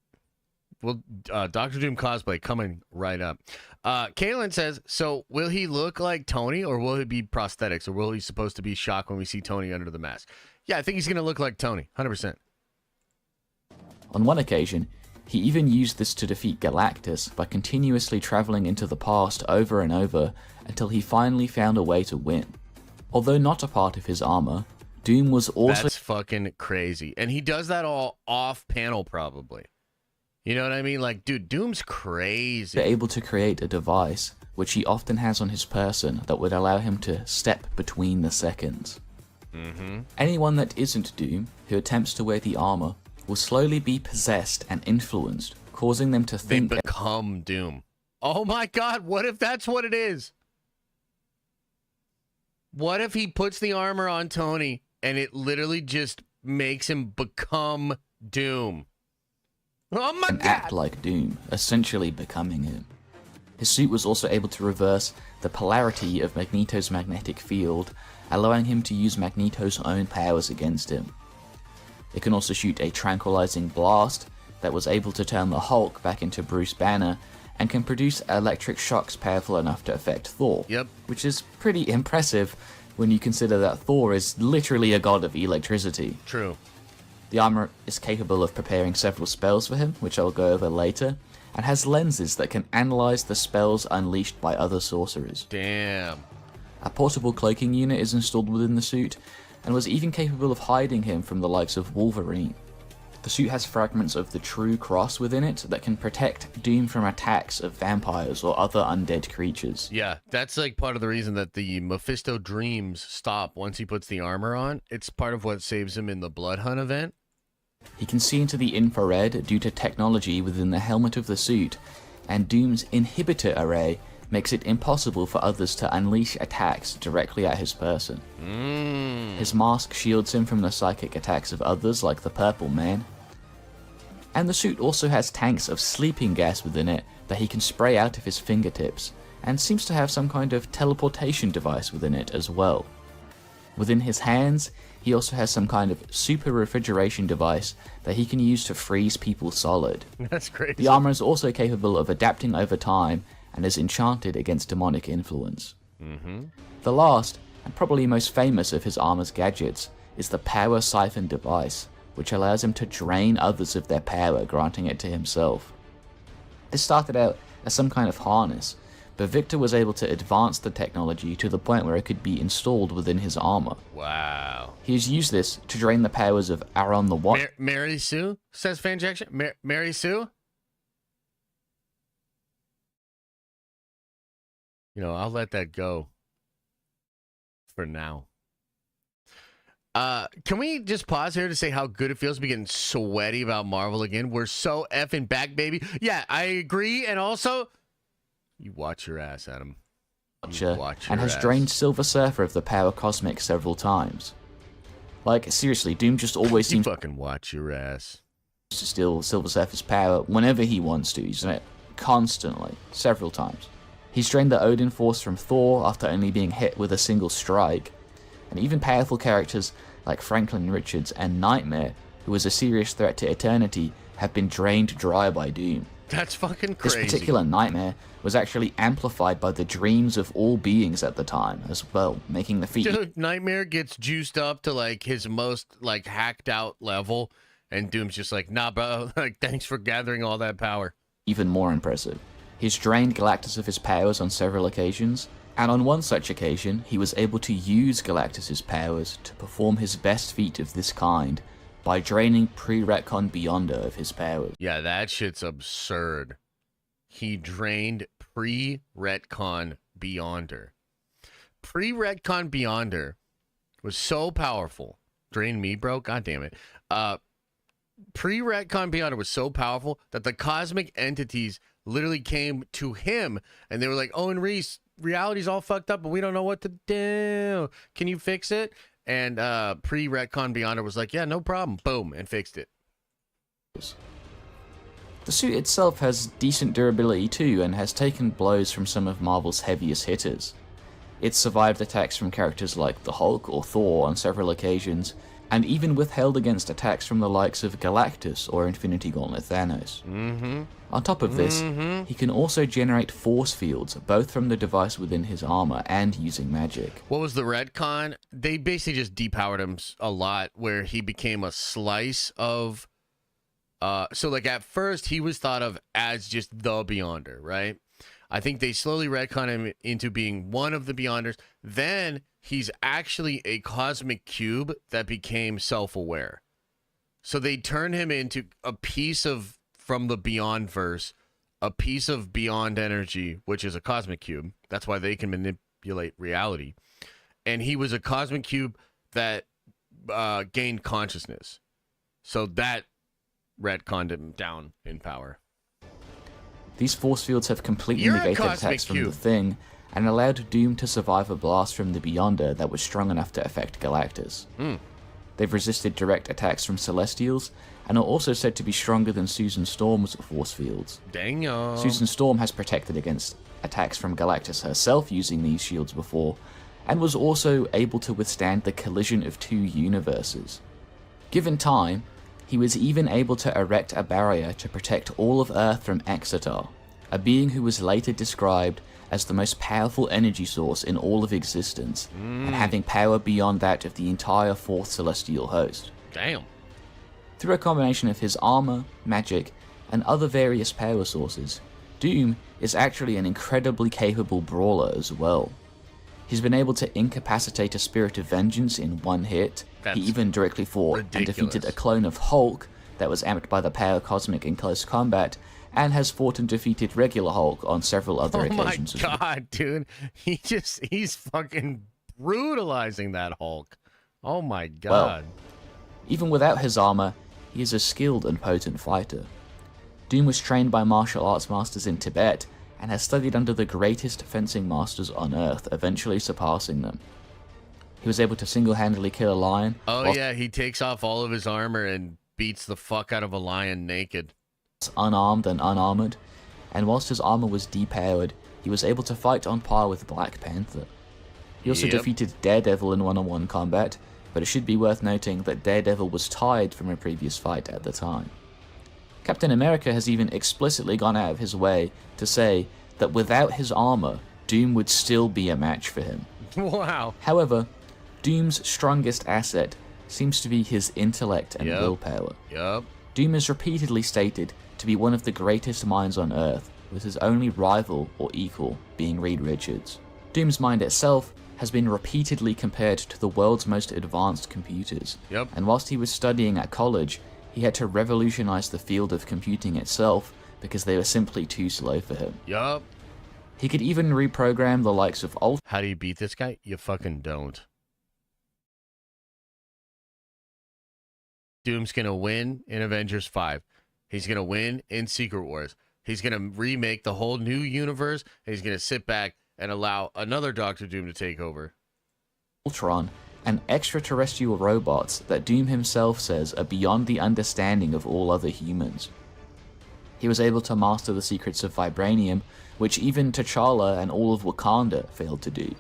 [SPEAKER 1] Well, Dr. Doom cosplay coming right up. Kaylin says, so will he look like Tony, or will it be prosthetics, or will he supposed to be shocked when we see Tony under the mask? Yeah, I think he's going to look like Tony, 100%.
[SPEAKER 9] On one occasion, he even used this to defeat Galactus by continuously traveling into the past over and over until he finally found a way to win. Although not a part of his armor, Doom was also...
[SPEAKER 1] That's fucking crazy. And he does that all off-panel, probably. You know what I mean? Like, dude, Doom's crazy.
[SPEAKER 9] able to create a device, which he often has on his person, that would allow him to step between the seconds. Anyone that isn't Doom, who attempts to wear the armor, will slowly be possessed and influenced, causing them to think...
[SPEAKER 1] They become Doom. Oh my god, what if that's what it is? What if he puts the armor on Tony, and it literally just makes him become Doom? Oh my god!
[SPEAKER 9] Act like Doom, essentially becoming him. His suit was also able to reverse the polarity of Magneto's magnetic field, allowing him to use Magneto's own powers against him. It can also shoot a tranquilizing blast that was able to turn the Hulk back into Bruce Banner, and can produce electric shocks powerful enough to affect Thor.
[SPEAKER 1] Yep.
[SPEAKER 9] Which is pretty impressive when you consider that Thor is literally a god of electricity.
[SPEAKER 1] True.
[SPEAKER 9] The armor is capable of preparing several spells for him, which I'll go over later, and has lenses that can analyze the spells unleashed by other sorcerers.
[SPEAKER 1] Damn.
[SPEAKER 9] A portable cloaking unit is installed within the suit, and was even capable of hiding him from the likes of Wolverine. The suit has fragments of the True Cross within it that can protect Doom from attacks of vampires or other undead creatures.
[SPEAKER 1] Yeah, that's like part of the reason that the Mephisto dreams stop once he puts the armor on. It's part of what saves him in the Blood Hunt event.
[SPEAKER 9] He can see into the infrared due to technology within the helmet of the suit, and Doom's inhibitor array makes it impossible for others to unleash attacks directly at his person. His mask shields him from the psychic attacks of others like the Purple Man. And the suit also has tanks of sleeping gas within it that he can spray out of his fingertips, and seems to have some kind of teleportation device within it as well. Within his hands, he also has some kind of super refrigeration device that he can use to freeze people solid.
[SPEAKER 1] That's crazy.
[SPEAKER 9] The armor is also capable of adapting over time and is enchanted against demonic influence. The last, and probably most famous of his armor's gadgets, is the Power Siphon device, which allows him to drain others of their power, granting it to himself. This started out as some kind of harness, but Victor was able to advance the technology to the point where it could be installed within his armor.
[SPEAKER 1] Wow.
[SPEAKER 9] He has used this to drain the powers of Aaron the Watcher.
[SPEAKER 1] Mary Sue, says Fanjaction. Mary Sue? You know, I'll let that go for now. Can we just pause here to say how good it feels to be getting sweaty about Marvel again? We're so effing back, baby. Yeah, I agree. And also, you watch your ass, Adam.
[SPEAKER 9] And has drained Silver Surfer of the power cosmic several times. Like, seriously, Doom just always seems
[SPEAKER 1] fucking watch your ass
[SPEAKER 9] to steal Silver Surfer's power whenever he wants to. He's done it constantly, several times. He's drained the Odin Force from Thor after only being hit with a single strike. And even powerful characters like Franklin Richards and Nightmare, who was a serious threat to Eternity, have been drained dry by Doom.
[SPEAKER 1] That's fucking crazy.
[SPEAKER 9] This particular Nightmare was actually amplified by the dreams of all beings at the time as well, making the feat...
[SPEAKER 1] Dude, Nightmare gets juiced up to like his most like hacked out level, and Doom's just like, nah bro, like thanks for gathering all that power.
[SPEAKER 9] Even more impressive. He's drained Galactus of his powers on several occasions, and on one such occasion, he was able to use Galactus's powers to perform his best feat of this kind by draining pre-retcon Beyonder of his powers.
[SPEAKER 1] Yeah, that shit's absurd. He drained pre-retcon Beyonder. Pre-retcon Beyonder was so powerful. Drain me, bro? God damn it. Pre-retcon Beyonder was so powerful that the cosmic entities literally came to him and they were like, "Oh, and Reese, reality's all fucked up and we don't know what to do. Can you fix it?" And pre-retcon Beyonder was like, "Yeah, no problem." Boom, and fixed it.
[SPEAKER 9] The suit itself has decent durability too, and has taken blows from some of Marvel's heaviest hitters. It's survived attacks from characters like the Hulk or Thor on several occasions, and even withheld against attacks from the likes of Galactus or Infinity Gauntlet Thanos. On top of this, he can also generate force fields, both from the device within his armor and using magic.
[SPEAKER 1] What was the retcon? They basically just depowered him a lot, where he became a slice of... so, like, at first, he was thought of as just the Beyonder, right? I think they slowly retcon him into being one of the Beyonders. Then he's actually a cosmic cube that became self-aware. So they turned him into a piece of, from the Beyondverse, a piece of Beyond energy, which is a cosmic cube. That's why they can manipulate reality. And he was a cosmic cube that gained consciousness. So that retconned him down in power.
[SPEAKER 9] These force fields have completely negated attacks from the Thing, and allowed Doom to survive a blast from the Beyonder that was strong enough to affect Galactus. They've resisted direct attacks from Celestials, and are also said to be stronger than Susan Storm's force fields.
[SPEAKER 1] Dang.
[SPEAKER 9] Susan Storm has protected against attacks from Galactus herself using these shields before, and was also able to withstand the collision of two universes. Given time, he was even able to erect a barrier to protect all of Earth from Exeter, a being who was later described as the most powerful energy source in all of existence, and having power beyond that of the entire fourth celestial host.
[SPEAKER 1] Damn.
[SPEAKER 9] Through a combination of his armor, magic, and other various power sources, Doom is actually an incredibly capable brawler as well. He's been able to incapacitate a Spirit of Vengeance in one hit. He even directly fought and defeated a clone of Hulk that was amped by the power cosmic in close combat, and has fought and defeated regular Hulk on several other occasions.
[SPEAKER 1] Oh my god, dude. He's fucking brutalizing that Hulk. Oh my god.
[SPEAKER 9] Well, even without his armor, he is a skilled and potent fighter. Doom was trained by martial arts masters in Tibet, and has studied under the greatest fencing masters on Earth, eventually surpassing them. He was able to single-handedly kill a lion.
[SPEAKER 1] Oh yeah, he takes off all of his armor and beats the fuck out of a lion naked.
[SPEAKER 9] Unarmed and unarmored, and whilst his armor was depowered, he was able to fight on par with Black Panther. He also defeated Daredevil in one-on-one combat, but it should be worth noting that Daredevil was tied from a previous fight at the time. Captain America has even explicitly gone out of his way to say that without his armor, Doom would still be a match for him.
[SPEAKER 1] Wow.
[SPEAKER 9] However, Doom's strongest asset seems to be his intellect and willpower. Doom is repeatedly stated to be one of the greatest minds on Earth, with his only rival or equal being Reed Richards. Doom's mind itself has been repeatedly compared to the world's most advanced computers, and whilst he was studying at college, he had to revolutionize the field of computing itself because they were simply too slow for him. He could even reprogram the likes of Ultron.
[SPEAKER 1] How do you beat this guy? You fucking don't. Doom's gonna win in Avengers 5. He's gonna win in Secret Wars. He's gonna remake the whole new universe, and he's gonna sit back and allow another Doctor Doom to take over.
[SPEAKER 9] Ultron and extraterrestrial robots that Doom himself says are beyond the understanding of all other humans. He was able to master the secrets of vibranium, which even T'Challa and all of Wakanda failed to do.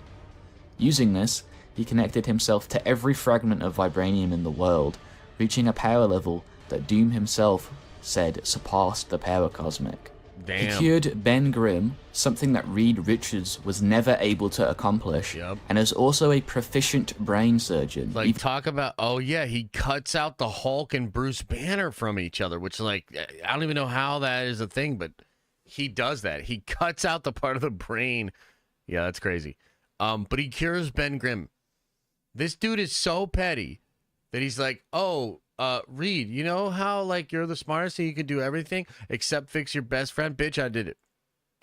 [SPEAKER 9] Using this, he connected himself to every fragment of vibranium in the world, reaching a power level that Doom himself said surpassed the power cosmic. He cured Ben Grimm, something that Reed Richards was never able to accomplish, and is also a proficient brain surgeon.
[SPEAKER 1] Like, talk about, oh yeah, he cuts out the Hulk and Bruce Banner from each other, which, like, I don't even know how that is a thing, but he does that. He cuts out the part of the brain. Yeah, that's crazy. But he cures Ben Grimm. This dude is so petty that he's like, oh, Reed, you know how like you're the smartest and you can do everything except fix your best friend? Bitch, I did it.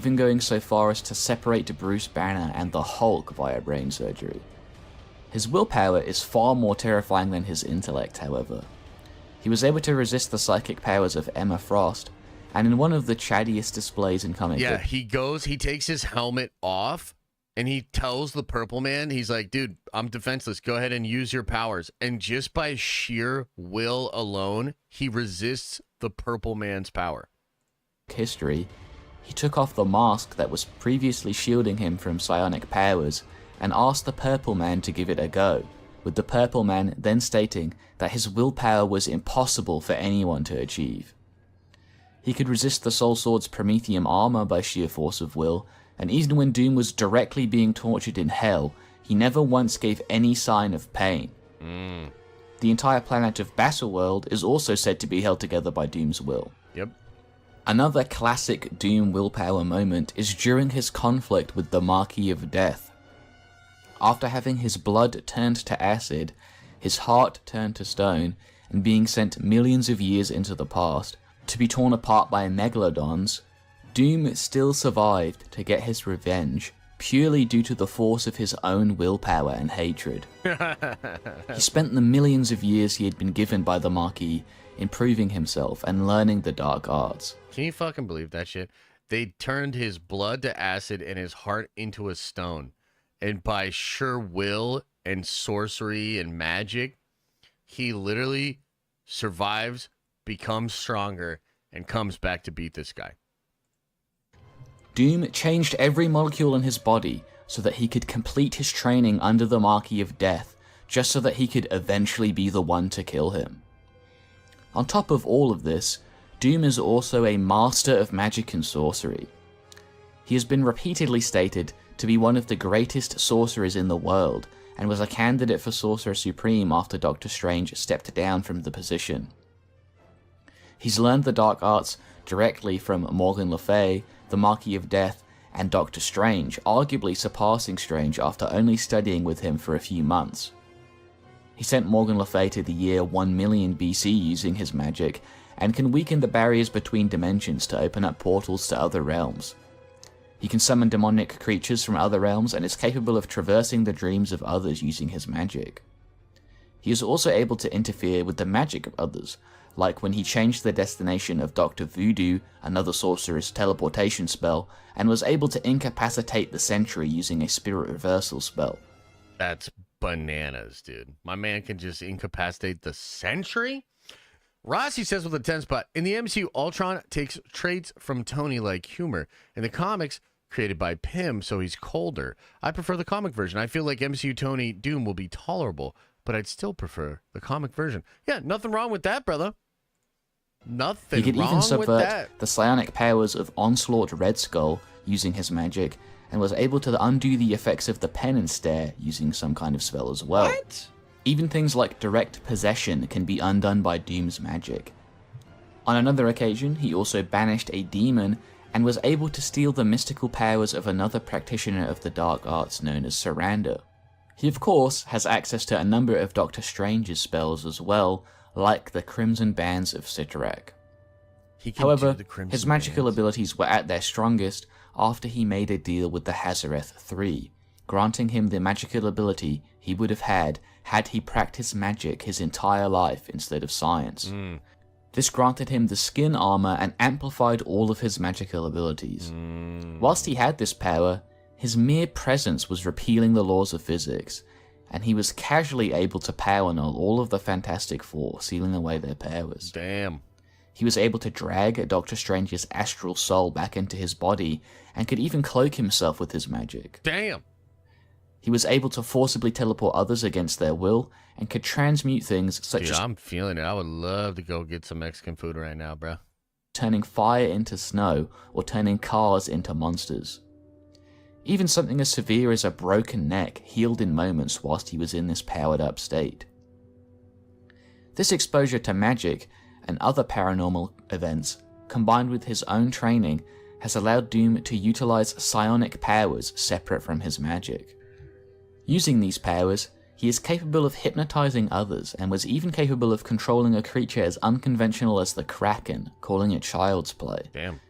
[SPEAKER 9] Even going so far as to separate Bruce Banner and the Hulk via brain surgery. His willpower is far more terrifying than his intellect, however. He was able to resist the psychic powers of Emma Frost, and in one of the chattiest displays in comic book.
[SPEAKER 1] He takes his helmet off, and he tells the Purple Man, he's like, dude, I'm defenseless. Go ahead and use your powers. And just by sheer will alone, he resists the Purple Man's power.
[SPEAKER 9] History, he took off the mask that was previously shielding him from psionic powers and asked the Purple Man to give it a go, with the Purple Man then stating that his willpower was impossible for anyone to achieve. He could resist the Soul Sword's Prometheum armor by sheer force of will, and even when Doom was directly being tortured in hell, he never once gave any sign of pain. The entire planet of Battleworld is also said to be held together by Doom's will.
[SPEAKER 1] Yep.
[SPEAKER 9] Another classic Doom willpower moment is during his conflict with the Marquis of Death. After having his blood turned to acid, his heart turned to stone, and being sent millions of years into the past, to be torn apart by megalodons, Doom still survived to get his revenge, purely due to the force of his own willpower and hatred. He spent the millions of years he had been given by the Marquis improving himself and learning the dark arts.
[SPEAKER 1] Can you fucking believe that shit? They turned his blood to acid and his heart into a stone. And by sheer will and sorcery and magic, he literally survives, becomes stronger, and comes back to beat this guy.
[SPEAKER 9] Doom changed every molecule in his body so that he could complete his training under the Marquis of Death, just so that he could eventually be the one to kill him. On top of all of this, Doom is also a master of magic and sorcery. He has been repeatedly stated to be one of the greatest sorcerers in the world, and was a candidate for Sorcerer Supreme after Doctor Strange stepped down from the position. He's learned the dark arts directly from Morgan Le Fay, the Marquis of Death, and Doctor Strange, arguably surpassing Strange after only studying with him for a few months. He sent Morgan Le Fay to the year 1 million BC using his magic, and can weaken the barriers between dimensions to open up portals to other realms. He can summon demonic creatures from other realms and is capable of traversing the dreams of others using his magic. He is also able to interfere with the magic of others, like when he changed the destination of Dr. Voodoo, another sorcerer's teleportation spell, and was able to incapacitate the Sentry using a spirit reversal spell.
[SPEAKER 1] That's bananas, dude. My man can just incapacitate the Sentry? Rossi says with a 10 spot, in the MCU, Ultron takes traits from Tony-like humor. In the comics, created by Pym, so he's colder. I prefer the comic version. I feel like MCU Tony Doom will be tolerable, but I'd still prefer the comic version. Yeah, nothing wrong with that, brother. Nothing
[SPEAKER 9] wrong with that. He could even subvert the psionic powers of Onslaught Red Skull using his magic, and was able to undo the effects of the Penance Stare using some kind of spell as well.
[SPEAKER 1] What?
[SPEAKER 9] Even things like direct possession can be undone by Doom's magic. On another occasion, he also banished a demon and was able to steal the mystical powers of another practitioner of the dark arts known as Sarander. He of course has access to a number of Doctor Strange's spells as well, like the Crimson Bands of Cyttorak. However, his magical abilities were at their strongest after he made a deal with the Hazareth 3, granting him the magical ability he would have had he practiced magic his entire life instead of science. This granted him the skin armor and amplified all of his magical abilities. Whilst he had this power, his mere presence was repealing the laws of physics, and he was casually able to power null all of the Fantastic Four, sealing away their powers.
[SPEAKER 1] Damn.
[SPEAKER 9] He was able to drag Doctor Strange's astral soul back into his body, and could even cloak himself with his magic.
[SPEAKER 1] Damn.
[SPEAKER 9] He was able to forcibly teleport others against their will, and could transmute things such as...
[SPEAKER 1] I'm feeling it. I would love to go get some Mexican food right now, bro.
[SPEAKER 9] Turning fire into snow, or turning cars into monsters. Even something as severe as a broken neck healed in moments whilst he was in this powered up state. This exposure to magic and other paranormal events, combined with his own training, has allowed Doom to utilize psionic powers separate from his magic. Using these powers, he is capable of hypnotizing others and was even capable of controlling a creature as unconventional as the Kraken, calling it child's play.
[SPEAKER 1] Damn.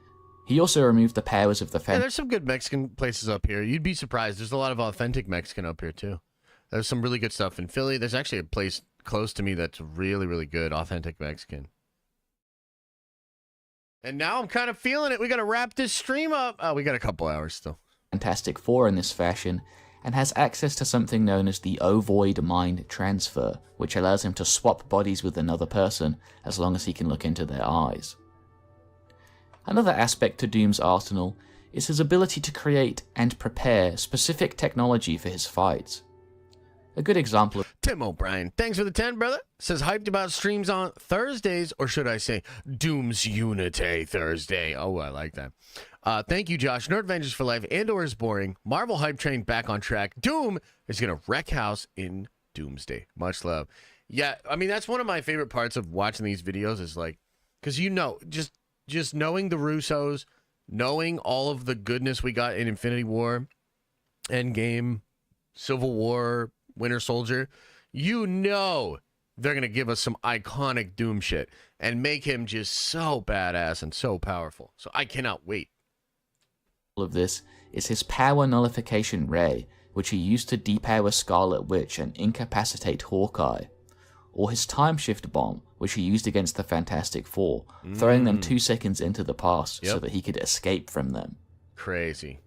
[SPEAKER 9] He also removed the powers of the
[SPEAKER 1] Yeah, there's some good Mexican places up here. You'd be surprised. There's a lot of authentic Mexican up here, too. There's some really good stuff in Philly. There's actually a place close to me that's really, really good, authentic Mexican. And now I'm kind of feeling it. We got to wrap this stream up. Oh, we got a couple hours still.
[SPEAKER 9] Fantastic Four in this fashion, and has access to something known as the ovoid mind transfer, which allows him to swap bodies with another person as long as he can look into their eyes. Another aspect to Doom's arsenal is his ability to create and prepare specific technology for his fights. A good example of
[SPEAKER 1] Tim O'Brien, thanks for the 10, brother. Says hyped about streams on Thursdays, or should I say Doom's Unity Thursday. Oh, I like that. Thank you, Josh. Nerd Avengers for life. Andor is boring. Marvel hype train back on track. Doom is going to wreck house in Doomsday. Much love. Yeah, I mean, that's one of my favorite parts of watching these videos is like, because just knowing the Russos, knowing all of the goodness we got in Infinity War, Endgame, Civil War, Winter Soldier, you know they're going to give us some iconic Doom shit and make him just so badass and so powerful. So I cannot wait.
[SPEAKER 9] of this is his power nullification ray, which he used to depower Scarlet Witch and incapacitate Hawkeye, or his time shift bomb, which he used against the Fantastic Four, throwing them 2 seconds into the past so that he could escape from them.
[SPEAKER 1] Crazy.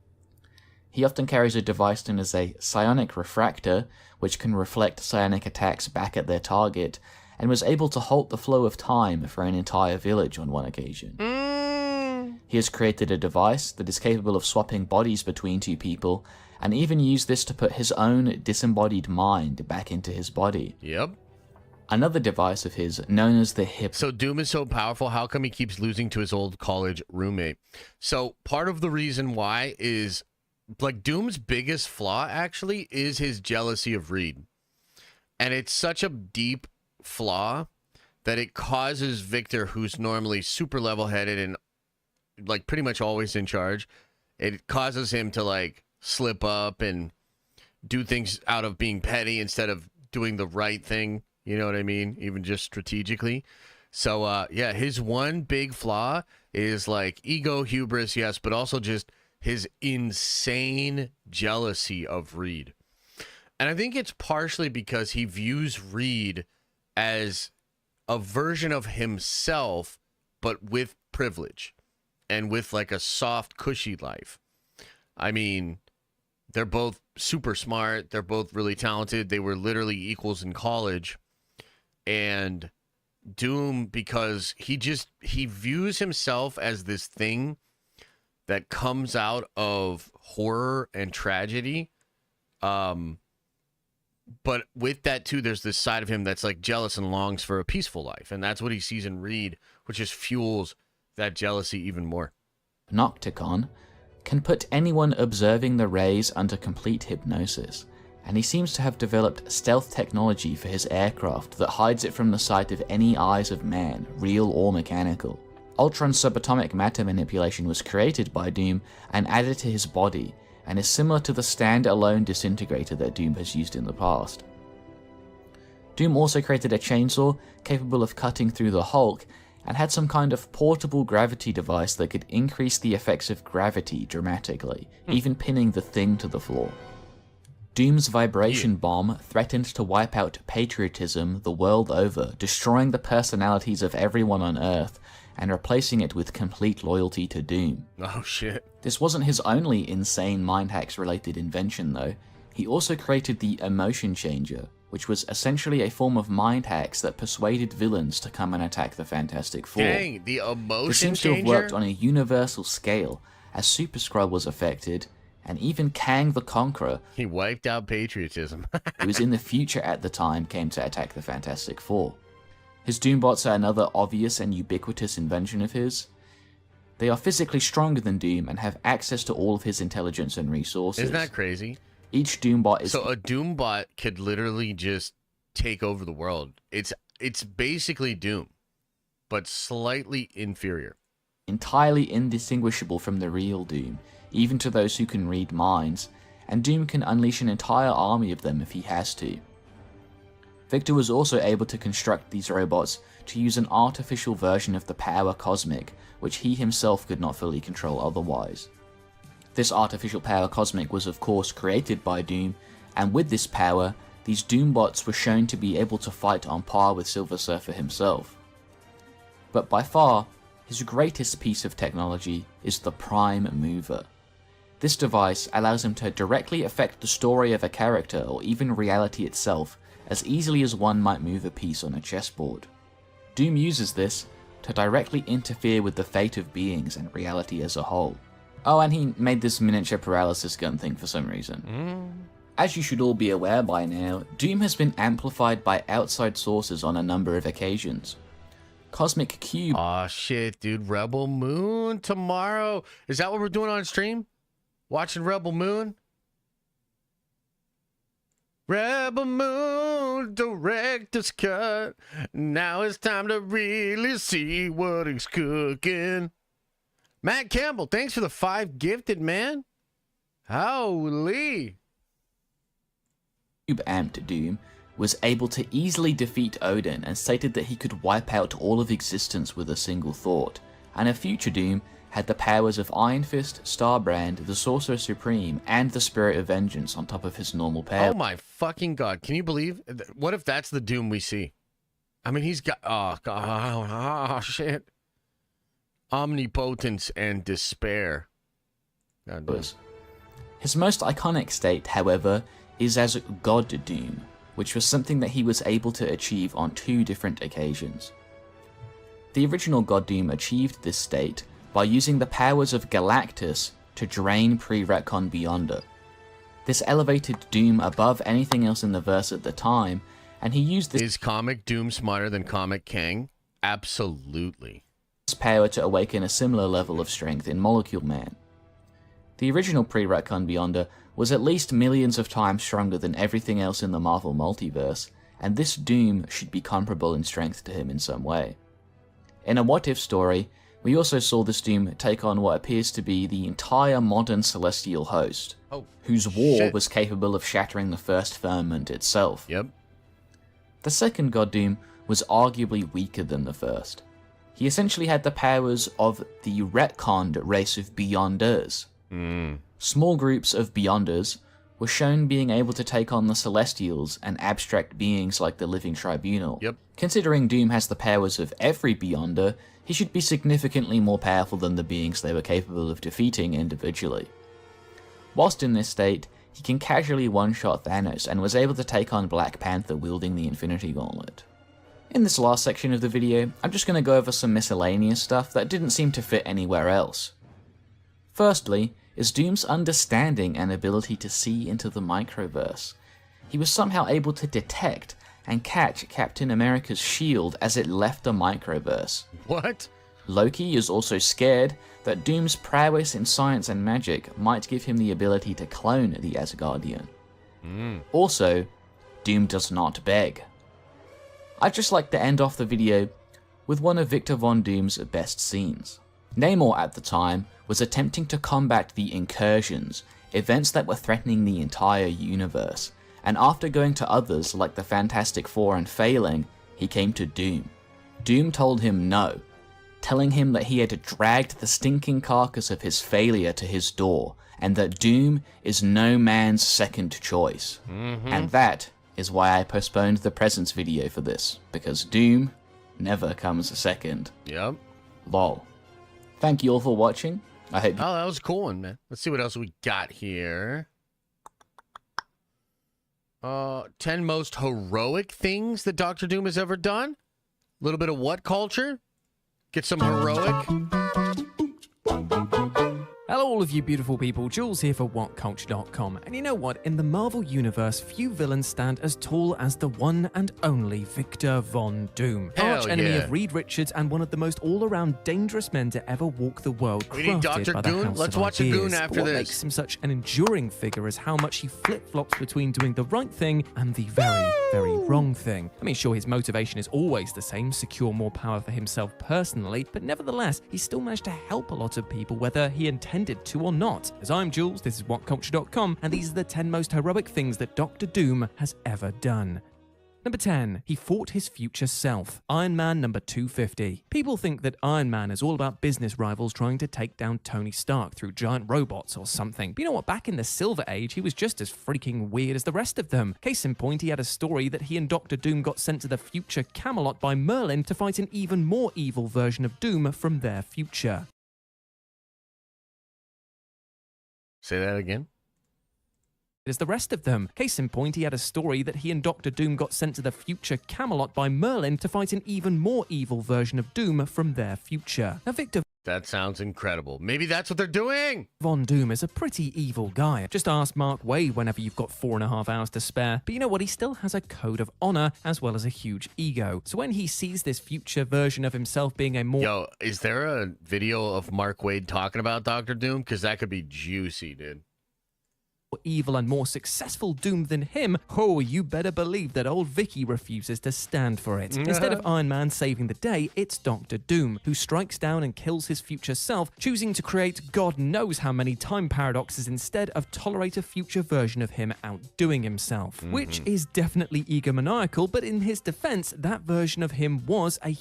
[SPEAKER 9] He often carries a device known as a psionic refractor, which can reflect psionic attacks back at their target, and was able to halt the flow of time for an entire village on one occasion. He has created a device that is capable of swapping bodies between two people, and even used this to put his own disembodied mind back into his body.
[SPEAKER 1] Yep.
[SPEAKER 9] Another device of his, known as the hip...
[SPEAKER 1] So Doom is so powerful, how come he keeps losing to his old college roommate? So part of the reason why is, like, Doom's biggest flaw, actually, is his jealousy of Reed. And it's such a deep flaw that it causes Victor, who's normally super level-headed and, like, pretty much always in charge, it causes him to, like, slip up and do things out of being petty instead of doing the right thing. You know what I mean? Even just strategically. So, yeah, his one big flaw is, like, ego, hubris, yes, but also just his insane jealousy of Reed. And I think it's partially because he views Reed as a version of himself, but with privilege and with, like, a soft, cushy life. I mean, they're both super smart. They're both really talented. They were literally equals in college. And Doom, because he views himself as this thing that comes out of horror and tragedy. But with that too, there's this side of him that's like jealous and longs for a peaceful life. And that's what he sees in Reed, which just fuels that jealousy even more.
[SPEAKER 9] Nocticon can put anyone observing the rays under complete hypnosis, and he seems to have developed stealth technology for his aircraft that hides it from the sight of any eyes of man, real or mechanical. Ultron subatomic matter manipulation was created by Doom and added to his body, and is similar to the stand-alone disintegrator that Doom has used in the past. Doom also created a chainsaw capable of cutting through the Hulk, and had some kind of portable gravity device that could increase the effects of gravity dramatically, even pinning the Thing to the floor. Doom's vibration bomb threatened to wipe out patriotism the world over, destroying the personalities of everyone on Earth, and replacing it with complete loyalty to Doom.
[SPEAKER 1] Oh shit.
[SPEAKER 9] This wasn't his only insane mind hacks related invention though. He also created the Emotion Changer, which was essentially a form of mind hacks that persuaded villains to come and attack the Fantastic Four.
[SPEAKER 1] Dang, the Emotion
[SPEAKER 9] This seems
[SPEAKER 1] Changer?
[SPEAKER 9] to have worked on a universal scale, as Super Skrull was affected, and even Kang the Conqueror,
[SPEAKER 1] he wiped out patriotism,
[SPEAKER 9] who was in the future at the time, came to attack the Fantastic Four. His Doombots are another obvious and ubiquitous invention of his. They are physically stronger than Doom and have access to all of his intelligence and resources.
[SPEAKER 1] Isn't that crazy?
[SPEAKER 9] Each Doombot is...
[SPEAKER 1] So a Doombot could literally just take over the world. It's basically Doom, but slightly inferior.
[SPEAKER 9] entirely indistinguishable from the real Doom, even to those who can read minds, and Doom can unleash an entire army of them if he has to. Victor was also able to construct these robots to use an artificial version of the power cosmic, which he himself could not fully control otherwise. This artificial power cosmic was of course created by Doom, and with this power, these Doombots were shown to be able to fight on par with Silver Surfer himself. But by far, his greatest piece of technology is the Prime Mover. This device allows him to directly affect the story of a character or even reality itself as easily as one might move a piece on a chessboard. Doom uses this to directly interfere with the fate of beings and reality as a whole. Oh, and he made this miniature paralysis gun thing for some reason. As you should all be aware by now, Doom has been amplified by outside sources on a number of occasions. Cosmic Cube...
[SPEAKER 1] Aw, shit, dude. Rebel Moon tomorrow. Is that what we're doing on stream? Watching Rebel Moon? Rebel Moon, director's cut. Now it's time to really see what he's cooking. Matt Campbell, thanks for the 5 gifted, man. Holy.
[SPEAKER 9] Amped Doom was able to easily defeat Odin and stated that he could wipe out all of existence with a single thought, and a future Doom had the powers of Iron Fist, Starbrand, the Sorcerer Supreme, and the Spirit of Vengeance on top of his normal power.
[SPEAKER 1] Oh my fucking god, can you believe? What if that's the Doom we see? I mean, he's got, oh god, oh shit. Omnipotence and despair. God damn.
[SPEAKER 9] His most iconic state, however, is as God Doom, which was something that he was able to achieve on 2 different occasions. The original God Doom achieved this state by using the powers of Galactus to drain pre-retcon Beyonder. This elevated Doom above anything else in the verse at the time, and he used this...
[SPEAKER 1] Is comic Doom smarter than comic Kang? Absolutely.
[SPEAKER 9] ...power to awaken a similar level of strength in Molecule Man. The original pre-retcon Beyonder was at least millions of times stronger than everything else in the Marvel multiverse, and this Doom should be comparable in strength to him in some way. In a What If story, we also saw this Doom take on what appears to be the entire modern celestial host, whose war was capable of shattering the first firmament itself.
[SPEAKER 1] Yep.
[SPEAKER 9] The second God Doom was arguably weaker than the first. He essentially had the powers of the retconned race of Beyonders. Small groups of Beyonders were shown being able to take on the Celestials and abstract beings like the Living Tribunal.
[SPEAKER 1] Yep.
[SPEAKER 9] Considering Doom has the powers of every Beyonder, he should be significantly more powerful than the beings they were capable of defeating individually. Whilst in this state, he can casually one-shot Thanos and was able to take on Black Panther wielding the Infinity Gauntlet. In this last section of the video, I'm just going to go over some miscellaneous stuff that didn't seem to fit anywhere else. Firstly, is Doom's understanding and ability to see into the microverse. He was somehow able to detect and catch Captain America's shield as it left the microverse.
[SPEAKER 1] What?
[SPEAKER 9] Loki is also scared that Doom's prowess in science and magic might give him the ability to clone the Asgardian. Also, Doom does not beg. I'd just like to end off the video with one of Victor Von Doom's best scenes. Namor at the time was attempting to combat the incursions, events that were threatening the entire universe, and after going to others like the Fantastic Four and failing, he came to Doom. Doom told him no, telling him that he had dragged the stinking carcass of his failure to his door, and that Doom is no man's second choice. And that is why I postponed the presents video for this, because Doom never comes second.
[SPEAKER 1] Yep.
[SPEAKER 9] Lol. Thank you all for watching. I hope.
[SPEAKER 1] Oh, that was a cool one, man. Let's see what else we got here. 10 most heroic things that Dr. Doom has ever done. A little bit of what culture? Get some heroic.
[SPEAKER 3] Hello
[SPEAKER 10] Hello all of you beautiful people, Jules here for WhatCulture.com, and you know what, in the Marvel Universe, few villains stand as tall as the one and only Victor Von Doom. Arch enemy of Reed Richards and one of the most all-around dangerous men to ever walk the world,
[SPEAKER 1] We need
[SPEAKER 10] crafted
[SPEAKER 1] Dr.
[SPEAKER 10] by the
[SPEAKER 1] Goon?
[SPEAKER 10] House
[SPEAKER 1] Let's
[SPEAKER 10] of
[SPEAKER 1] watch a
[SPEAKER 10] Ideas.
[SPEAKER 1] Goon after
[SPEAKER 10] But what
[SPEAKER 1] this.
[SPEAKER 10] makes him such an enduring figure is how much he flip-flops between doing the right thing and the very, very wrong thing. I mean, sure, his motivation is always the same, secure more power for himself personally, but nevertheless, he still managed to help a lot of people, whether he intended to or not. As I'm Jules, this is WhatCulture.com, and these are the 10 most heroic things that Dr. Doom has ever done. Number 10, he fought his future self. Iron Man number 250. People think that Iron Man is all about business rivals trying to take down Tony Stark through giant robots or something. But you know what? Back in the Silver Age, he was just as freaking weird as the rest of them. Case in point, he had a story that he and Dr. Doom got sent to the future Camelot by Merlin to fight an even more evil version of Doom from their future.
[SPEAKER 1] Say that again.
[SPEAKER 10] As the rest of them. Case in point, he had a story that he and Dr. Doom got sent to the future Camelot by Merlin to fight an even more evil version of Doom from their future. Now, Victor
[SPEAKER 1] That sounds incredible. Maybe that's what they're doing.
[SPEAKER 10] Von Doom is a pretty evil guy. Just ask Mark Waid whenever you've got 4.5 hours to spare. But you know what? He still has a code of honor as well as a huge ego. So when he sees this future version of himself being a more...
[SPEAKER 1] Yo, is there a video of Mark Waid talking about Dr. Doom? Because that could be juicy, dude.
[SPEAKER 10] evil and more successful Doom than him, oh, you better believe that old Vicky refuses to stand for it. Instead of Iron Man saving the day, it's Dr. Doom, who strikes down and kills his future self, choosing to create God knows how many time paradoxes instead of tolerate a future version of him outdoing himself. Which is definitely egomaniacal, but in his defense, that version of him was a...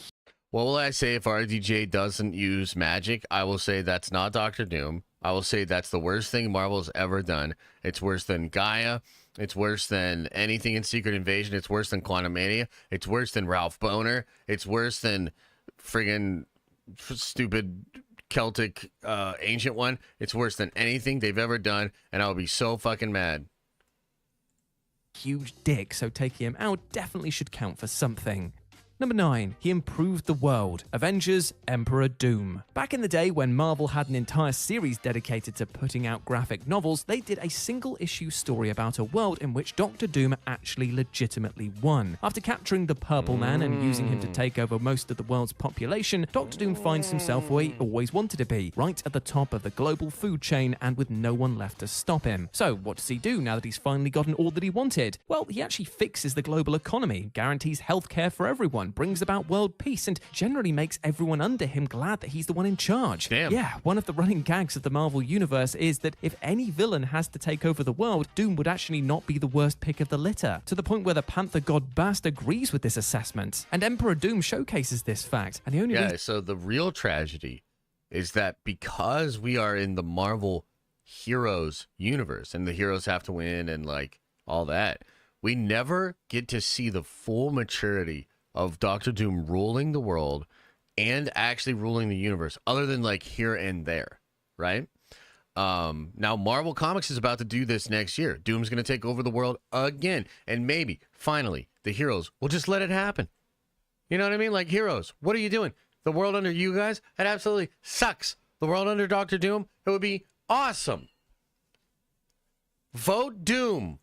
[SPEAKER 1] What will I say if RDJ doesn't use magic? I will say that's not Dr. Doom. I will say that's the worst thing Marvel's ever done. It's worse than Gaia. It's worse than anything in Secret Invasion. It's worse than Quantum Mania. It's worse than Ralph Boner. It's worse than friggin' stupid Celtic Ancient One. It's worse than anything they've ever done, and I'll be so fucking mad.
[SPEAKER 10] Huge dick, so taking him out definitely should count for something. Number 9, he improved the world. Avengers, Emperor Doom. Back in the day when Marvel had an entire series dedicated to putting out graphic novels, they did a single-issue story about a world in which Dr. Doom actually legitimately won. After capturing the Purple Man and using him to take over most of the world's population, Dr. Doom finds himself where he always wanted to be, right at the top of the global food chain and with no one left to stop him. So what does he do now that he's finally gotten all that he wanted? Well, he actually fixes the global economy, guarantees healthcare for everyone, brings about world peace, and generally makes everyone under him glad that he's the one in charge.
[SPEAKER 1] Damn.
[SPEAKER 10] Yeah, one of the running gags of the Marvel Universe is that if any villain has to take over the world, Doom would actually not be the worst pick of the litter, to the point where the Panther God Bast agrees with this assessment. And Emperor Doom showcases this fact, and the only reason...
[SPEAKER 1] So the real tragedy is that because we are in the Marvel Heroes universe, and the heroes have to win and, like, all that, we never get to see the full maturity of Dr. Doom ruling the world and actually ruling the universe, other than like here and there, right? Now Marvel Comics is about to do this next year. Doom's going to take over the world again, and maybe finally the heroes will just let it happen. You know what I mean? Like, heroes, what are you doing? The world under you guys, it absolutely sucks. The world under Dr. Doom, it would be awesome. Vote Doom.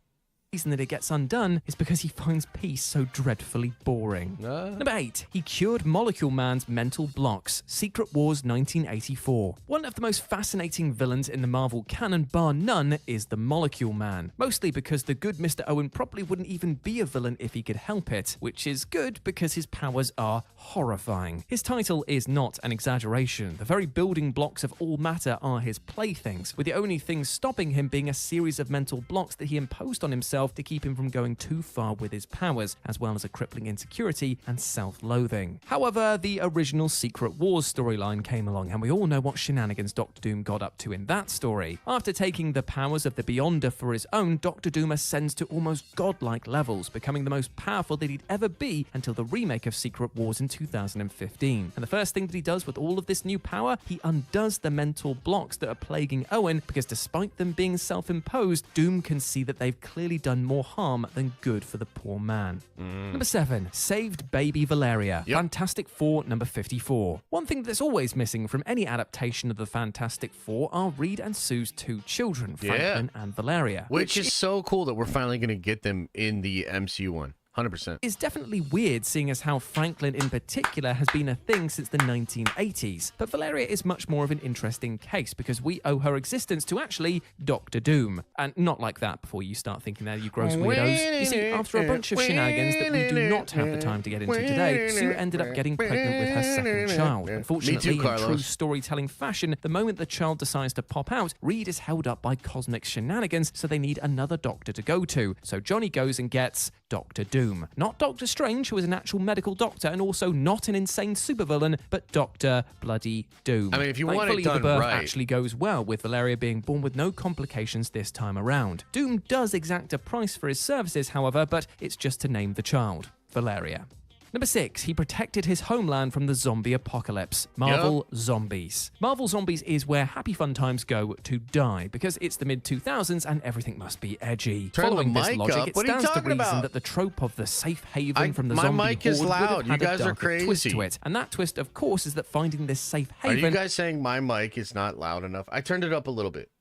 [SPEAKER 10] The reason that it gets undone is because he finds peace so dreadfully boring. Number 8, he cured Molecule Man's mental blocks. Secret Wars 1984. One of the most fascinating villains in the Marvel canon, bar none, is the Molecule Man. Mostly because the good Mr. Owen probably wouldn't even be a villain if he could help it, which is good because his powers are horrifying. His title is not an exaggeration. The very building blocks of all matter are his playthings, with the only thing stopping him being a series of mental blocks that he imposed on himself to keep him from going too far with his powers, as well as a crippling insecurity and self-loathing. However, the original Secret Wars storyline came along, and we all know what shenanigans Dr. Doom got up to in that story. After taking the powers of the Beyonder for his own, Dr. Doom ascends to almost godlike levels, becoming the most powerful that he'd ever be until the remake of Secret Wars in 2015. And the first thing that he does with all of this new power, he undoes the mental blocks that are plaguing Owen, because despite them being self-imposed, Doom can see that they've clearly done done more harm than good for the poor man. Number 7, saved baby Valeria. Fantastic Four number 54. One thing that's always missing from any adaptation of the Fantastic Four are Reed and Sue's 2 children, Franklin and Valeria.
[SPEAKER 1] Which is so cool that we're finally going to get them in the MCU one. 100%.
[SPEAKER 10] It's definitely weird seeing as how Franklin in particular has been a thing since the 1980s, but Valeria is much more of an interesting case because we owe her existence to actually Doctor Doom. And not like that before you start thinking that, you gross weirdos. You see, after a bunch of shenanigans that we do not have the time to get into today, Sue ended up getting pregnant with her second child. Unfortunately, in true storytelling fashion, the moment the child decides to pop out, Reed is held up by cosmic shenanigans, so they need another doctor to go to. So Johnny goes and gets Doctor Doom. Not Doctor Strange, who is an actual medical doctor and also not an insane supervillain, but Doctor Bloody Doom.
[SPEAKER 1] I mean, if you want it
[SPEAKER 10] Thankfully,
[SPEAKER 1] done
[SPEAKER 10] the birth
[SPEAKER 1] right.
[SPEAKER 10] actually goes well, with Valeria being born with no complications this time around. Doom does exact a price for his services, however, but it's just to name the child, Valeria. Number 6, he protected his homeland from the zombie apocalypse. Marvel Zombies. Marvel Zombies is where happy fun times go to die, because it's the mid-2000s and everything must be edgy.
[SPEAKER 1] Turn
[SPEAKER 10] Following
[SPEAKER 1] the
[SPEAKER 10] this
[SPEAKER 1] mic
[SPEAKER 10] logic,
[SPEAKER 1] up.
[SPEAKER 10] it
[SPEAKER 1] What are you
[SPEAKER 10] stands to
[SPEAKER 1] talking
[SPEAKER 10] reason
[SPEAKER 1] about?
[SPEAKER 10] that the trope of the safe haven from the
[SPEAKER 1] my
[SPEAKER 10] zombie
[SPEAKER 1] mic is
[SPEAKER 10] horde would have
[SPEAKER 1] loud. You
[SPEAKER 10] had a
[SPEAKER 1] guys are
[SPEAKER 10] darker twist
[SPEAKER 1] crazy.
[SPEAKER 10] to it. And that twist, of course, is that finding this safe
[SPEAKER 1] Are
[SPEAKER 10] haven...
[SPEAKER 1] you guys saying my mic is not loud enough? I turned it up a little bit.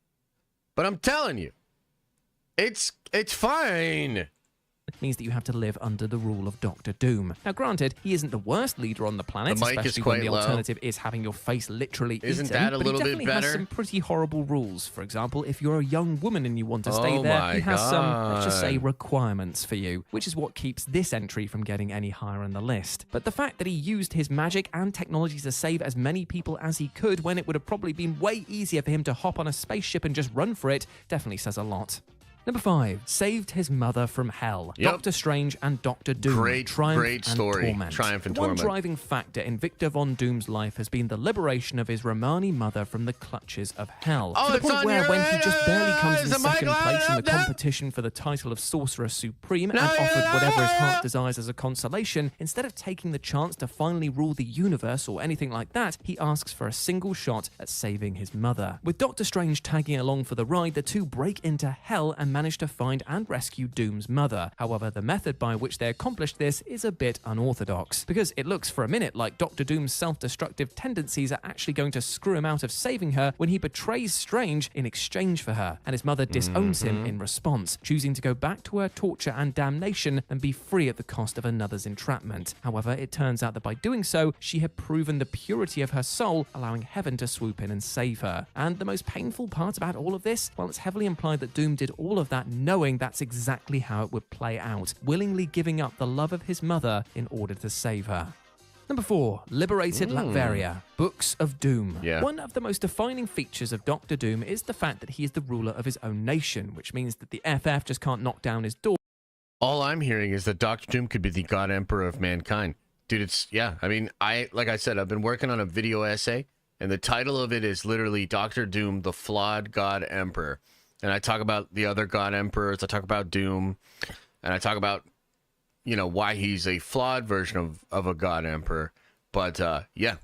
[SPEAKER 1] But I'm telling you, it's fine.
[SPEAKER 10] means that you have to live under the rule of Doctor Doom. Now, granted, he isn't the worst leader on the planet,
[SPEAKER 1] The mic is
[SPEAKER 10] especially
[SPEAKER 1] quite
[SPEAKER 10] when the
[SPEAKER 1] low.
[SPEAKER 10] alternative is having your face literally
[SPEAKER 1] Isn't
[SPEAKER 10] eaten,
[SPEAKER 1] that a
[SPEAKER 10] but
[SPEAKER 1] little
[SPEAKER 10] he
[SPEAKER 1] bit
[SPEAKER 10] definitely
[SPEAKER 1] better?
[SPEAKER 10] has some pretty horrible rules. For example, if you're a young woman and you want to stay
[SPEAKER 1] Oh
[SPEAKER 10] there,
[SPEAKER 1] my
[SPEAKER 10] he has some, let's just say,
[SPEAKER 1] God.
[SPEAKER 10] requirements for you, which is what keeps this entry from getting any higher on the list. But the fact that he used his magic and technology to save as many people as he could when it would have probably been way easier for him to hop on a spaceship and just run for it definitely says a lot. Number 5, saved his mother from hell.
[SPEAKER 1] Yep.
[SPEAKER 10] Doctor Strange and Doctor Doom. Triumph
[SPEAKER 1] great story.
[SPEAKER 10] And torment.
[SPEAKER 1] Triumph and
[SPEAKER 10] The one
[SPEAKER 1] torment.
[SPEAKER 10] driving factor in Victor Von Doom's life has been the liberation of his Romani mother from the clutches of hell.
[SPEAKER 1] Oh,
[SPEAKER 10] to the
[SPEAKER 1] it's
[SPEAKER 10] point
[SPEAKER 1] on
[SPEAKER 10] where
[SPEAKER 1] your
[SPEAKER 10] when he
[SPEAKER 1] head.
[SPEAKER 10] just barely comes
[SPEAKER 1] Is
[SPEAKER 10] in
[SPEAKER 1] the mic
[SPEAKER 10] second
[SPEAKER 1] loud
[SPEAKER 10] place in the
[SPEAKER 1] enough now?
[SPEAKER 10] competition for the title of Sorcerer Supreme
[SPEAKER 1] No,
[SPEAKER 10] and offered
[SPEAKER 1] no,
[SPEAKER 10] whatever his
[SPEAKER 1] no.
[SPEAKER 10] heart desires as a consolation, instead of taking the chance to finally rule the universe or anything like that, he asks for a single shot at saving his mother. With Doctor Strange tagging along for the ride, the two break into hell and manage to find and rescue Doom's mother. However, the method by which they accomplished this is a bit unorthodox, because it looks for a minute like Doctor Doom's self-destructive tendencies are actually going to screw him out of saving her when he betrays Strange in exchange for her, and his mother disowns him in response, choosing to go back to her torture and damnation and be free at the cost of another's entrapment. However, it turns out that by doing so, she had proven the purity of her soul, allowing heaven to swoop in and save her. And the most painful part about all of this, well, it's heavily implied that Doom did all of that knowing that's exactly how it would play out, willingly giving up the love of his mother in order to save her. Number 4, liberated Latveria. Books of Doom.
[SPEAKER 1] Yeah.
[SPEAKER 10] One of the most defining features of Doctor Doom is the fact that he is the ruler of his own nation, which means that the FF just can't knock down his door.
[SPEAKER 1] All I'm hearing is that Doctor Doom could be the God Emperor of mankind. Dude, I mean, like I said, I've been working on a video essay, and the title of it is literally Doctor Doom, the Flawed God Emperor. And I talk about the other God Emperors, I talk about Doom, and I talk about, why he's a flawed version of a God Emperor. But, yeah.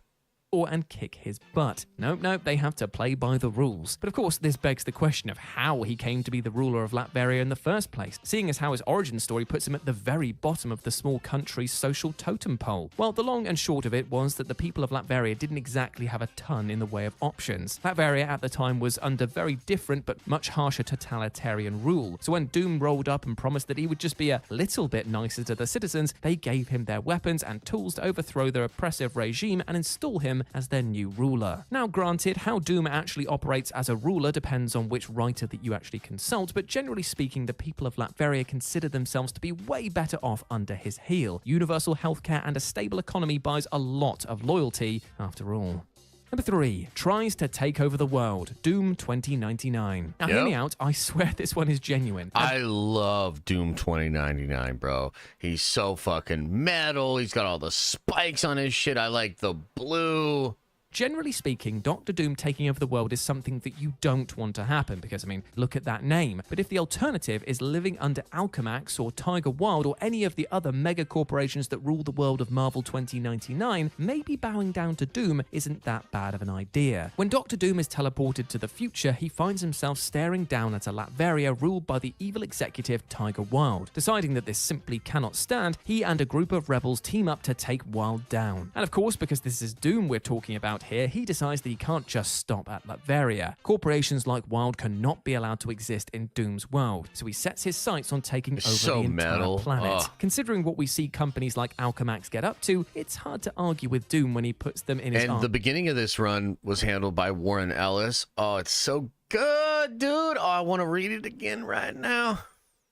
[SPEAKER 10] And kick his butt. Nope, they have to play by the rules. But of course, this begs the question of how he came to be the ruler of Latveria in the first place, seeing as how his origin story puts him at the very bottom of the small country's social totem pole. Well, the long and short of it was that the people of Latveria didn't exactly have a ton in the way of options. Latveria at the time was under very different but much harsher totalitarian rule. So when Doom rolled up and promised that he would just be a little bit nicer to the citizens, they gave him their weapons and tools to overthrow their oppressive regime and install him as their new ruler. Now, granted, how Doom actually operates as a ruler depends on which writer that you actually consult, but generally speaking, the people of Latveria consider themselves to be way better off under his heel. Universal healthcare and a stable economy buys a lot of loyalty, after all. Number 3, tries to take over the world. Doom 2099. Now, hear me out. I swear this one is genuine.
[SPEAKER 1] I love Doom 2099, bro. He's so fucking metal. He's got all the spikes on his shit. I like the blue.
[SPEAKER 10] Generally speaking, Doctor Doom taking over the world is something that you don't want to happen because, I mean, look at that name. But if the alternative is living under Alchemax or Tiger Wild or any of the other mega corporations that rule the world of Marvel 2099, maybe bowing down to Doom isn't that bad of an idea. When Doctor Doom is teleported to the future, he finds himself staring down at a Latveria ruled by the evil executive Tiger Wild. Deciding that this simply cannot stand, he and a group of rebels team up to take Wild down. And of course, because this is Doom we're talking about here, he decides that he can't just stop at Latveria. Corporations like Wild cannot be allowed to exist in Doom's world, so he sets his sights on taking over the entire planet. Considering what we see companies like Alchemax get up to, it's hard to argue with Doom when he puts them in his arms.
[SPEAKER 1] The beginning of this run was handled by Warren Ellis. Oh, it's so good, dude. Oh, I want to read it again right now.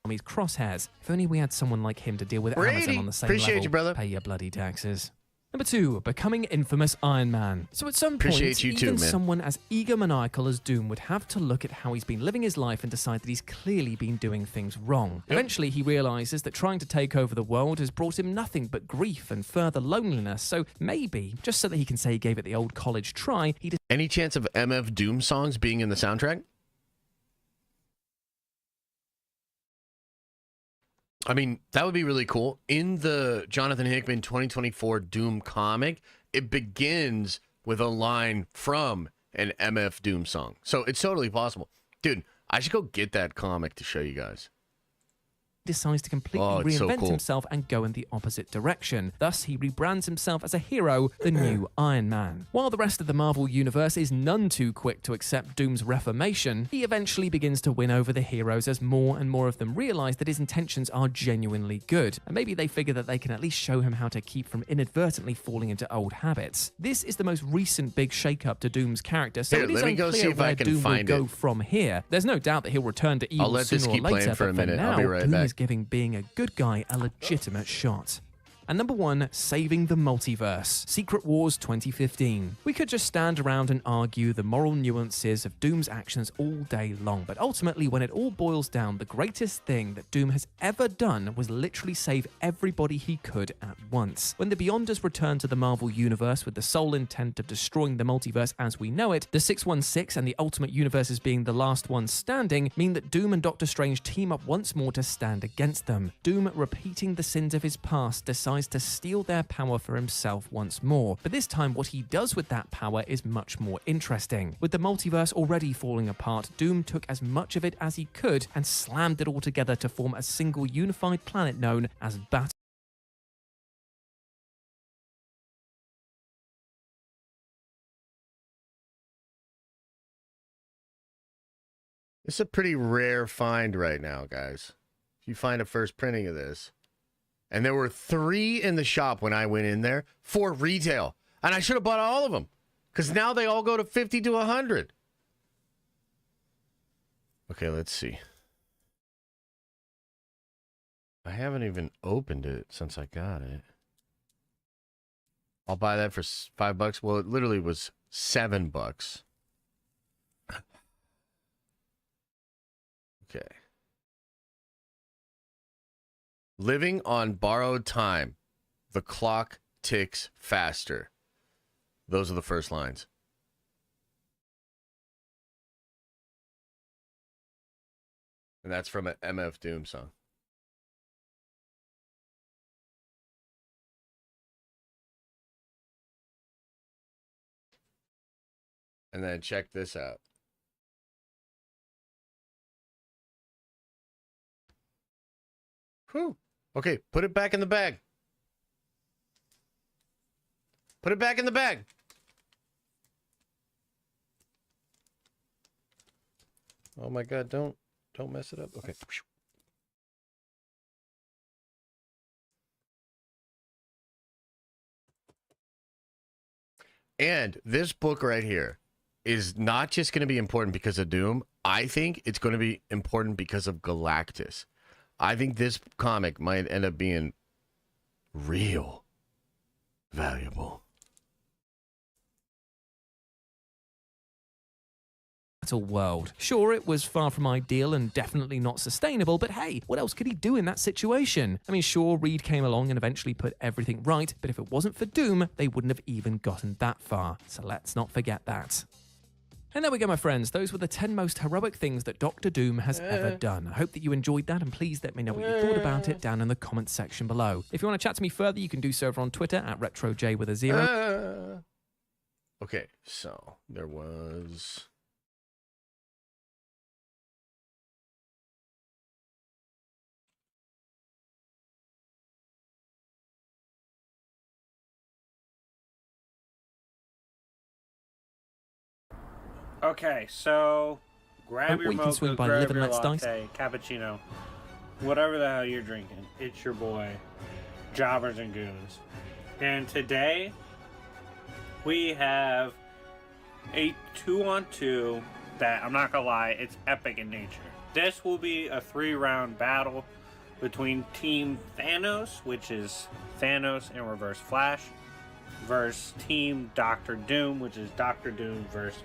[SPEAKER 10] His crosshairs. If only we had someone like him to deal with Amazon on the same level.
[SPEAKER 1] Appreciate you, brother.
[SPEAKER 10] Pay your bloody taxes. Number 2, becoming infamous Iron Man. So at some point, even someone as egomaniacal as Doom would have to look at how he's been living his life and decide that he's clearly been doing things wrong. Eventually, he realizes that trying to take over the world has brought him nothing but grief and further loneliness. So maybe, just so that he can say he gave it the old college try, he...
[SPEAKER 1] Any chance of MF Doom songs being in the soundtrack? I mean, that would be really cool. In the Jonathan Hickman 2024 Doom comic, it begins with a line from an MF Doom song. So it's totally possible. Dude, I should go get that comic to show you guys.
[SPEAKER 10] Decides to completely reinvent himself and go in the opposite direction. Thus, he rebrands himself as a hero, the new Iron Man. While the rest of the Marvel universe is none too quick to accept Doom's reformation, he eventually begins to win over the heroes as more and more of them realize that his intentions are genuinely good, and maybe they figure that they can at least show him how to keep from inadvertently falling into old habits. This is the most recent big shakeup to Doom's character, so it is unclear where Doom will go from here. There's no doubt that he'll return to evil sooner or later, but for now, Doom is giving being a good guy a legitimate shot. And number 1, saving the multiverse. Secret Wars 2015. We could just stand around and argue the moral nuances of Doom's actions all day long, but ultimately when it all boils down, the greatest thing that Doom has ever done was literally save everybody he could at once. When the Beyonders returned to the Marvel Universe with the sole intent of destroying the multiverse as we know it, the 616 and the Ultimate Universes being the last ones standing mean that Doom and Doctor Strange team up once more to stand against them. Doom, repeating the sins of his past, decides to steal their power for himself once more. But this time, what he does with that power is much more interesting. With the multiverse already falling apart, Doom took as much of it as he could and slammed it all together to form a single unified planet known as Battle.
[SPEAKER 1] It's a pretty rare find right now, guys. If you find a first printing of this. And there were 3 in the shop when I went in there for retail. And I should have bought all of them. Because now they all go to 50 to 100. Okay, let's see. I haven't even opened it since I got it. I'll buy that for $5. Well, it literally was $7. Okay. Living on borrowed time. The clock ticks faster. Those are the first lines. And that's from an MF Doom song. And then check this out. Whew. Okay, put it back in the bag. Put it back in the bag. Oh my God, don't mess it up. Okay. And this book right here is not just going to be important because of Doom. I think it's going to be important because of Galactus. I think this comic might end up being real valuable.
[SPEAKER 10] world. Sure, it was far from ideal and definitely not sustainable, but hey, what else could he do in that situation? I mean, sure, Reed came along and eventually put everything right, but if it wasn't for Doom, they wouldn't have even gotten that far. So let's not forget that. And there we go, my friends. Those were the 10 most heroic things that Dr. Doom has ever done. I hope that you enjoyed that, and please let me know what you thought about it down in the comments section below. If you want to chat to me further, you can do so over on Twitter at RetroJ with a 0.
[SPEAKER 1] Okay, so there was...
[SPEAKER 11] Okay, so grab your mocha,
[SPEAKER 10] swing by
[SPEAKER 11] grab
[SPEAKER 10] Live and
[SPEAKER 11] your
[SPEAKER 10] Let's Dice.
[SPEAKER 11] latte, cappuccino, whatever the hell you're drinking. It's your boy, Jobbers and Goons. And today, we have a 2-on-2 that, I'm not gonna lie, it's epic in nature. This will be a 3-round battle between Team Thanos, which is Thanos and Reverse Flash, versus Team Doctor Doom, which is Doctor Doom versus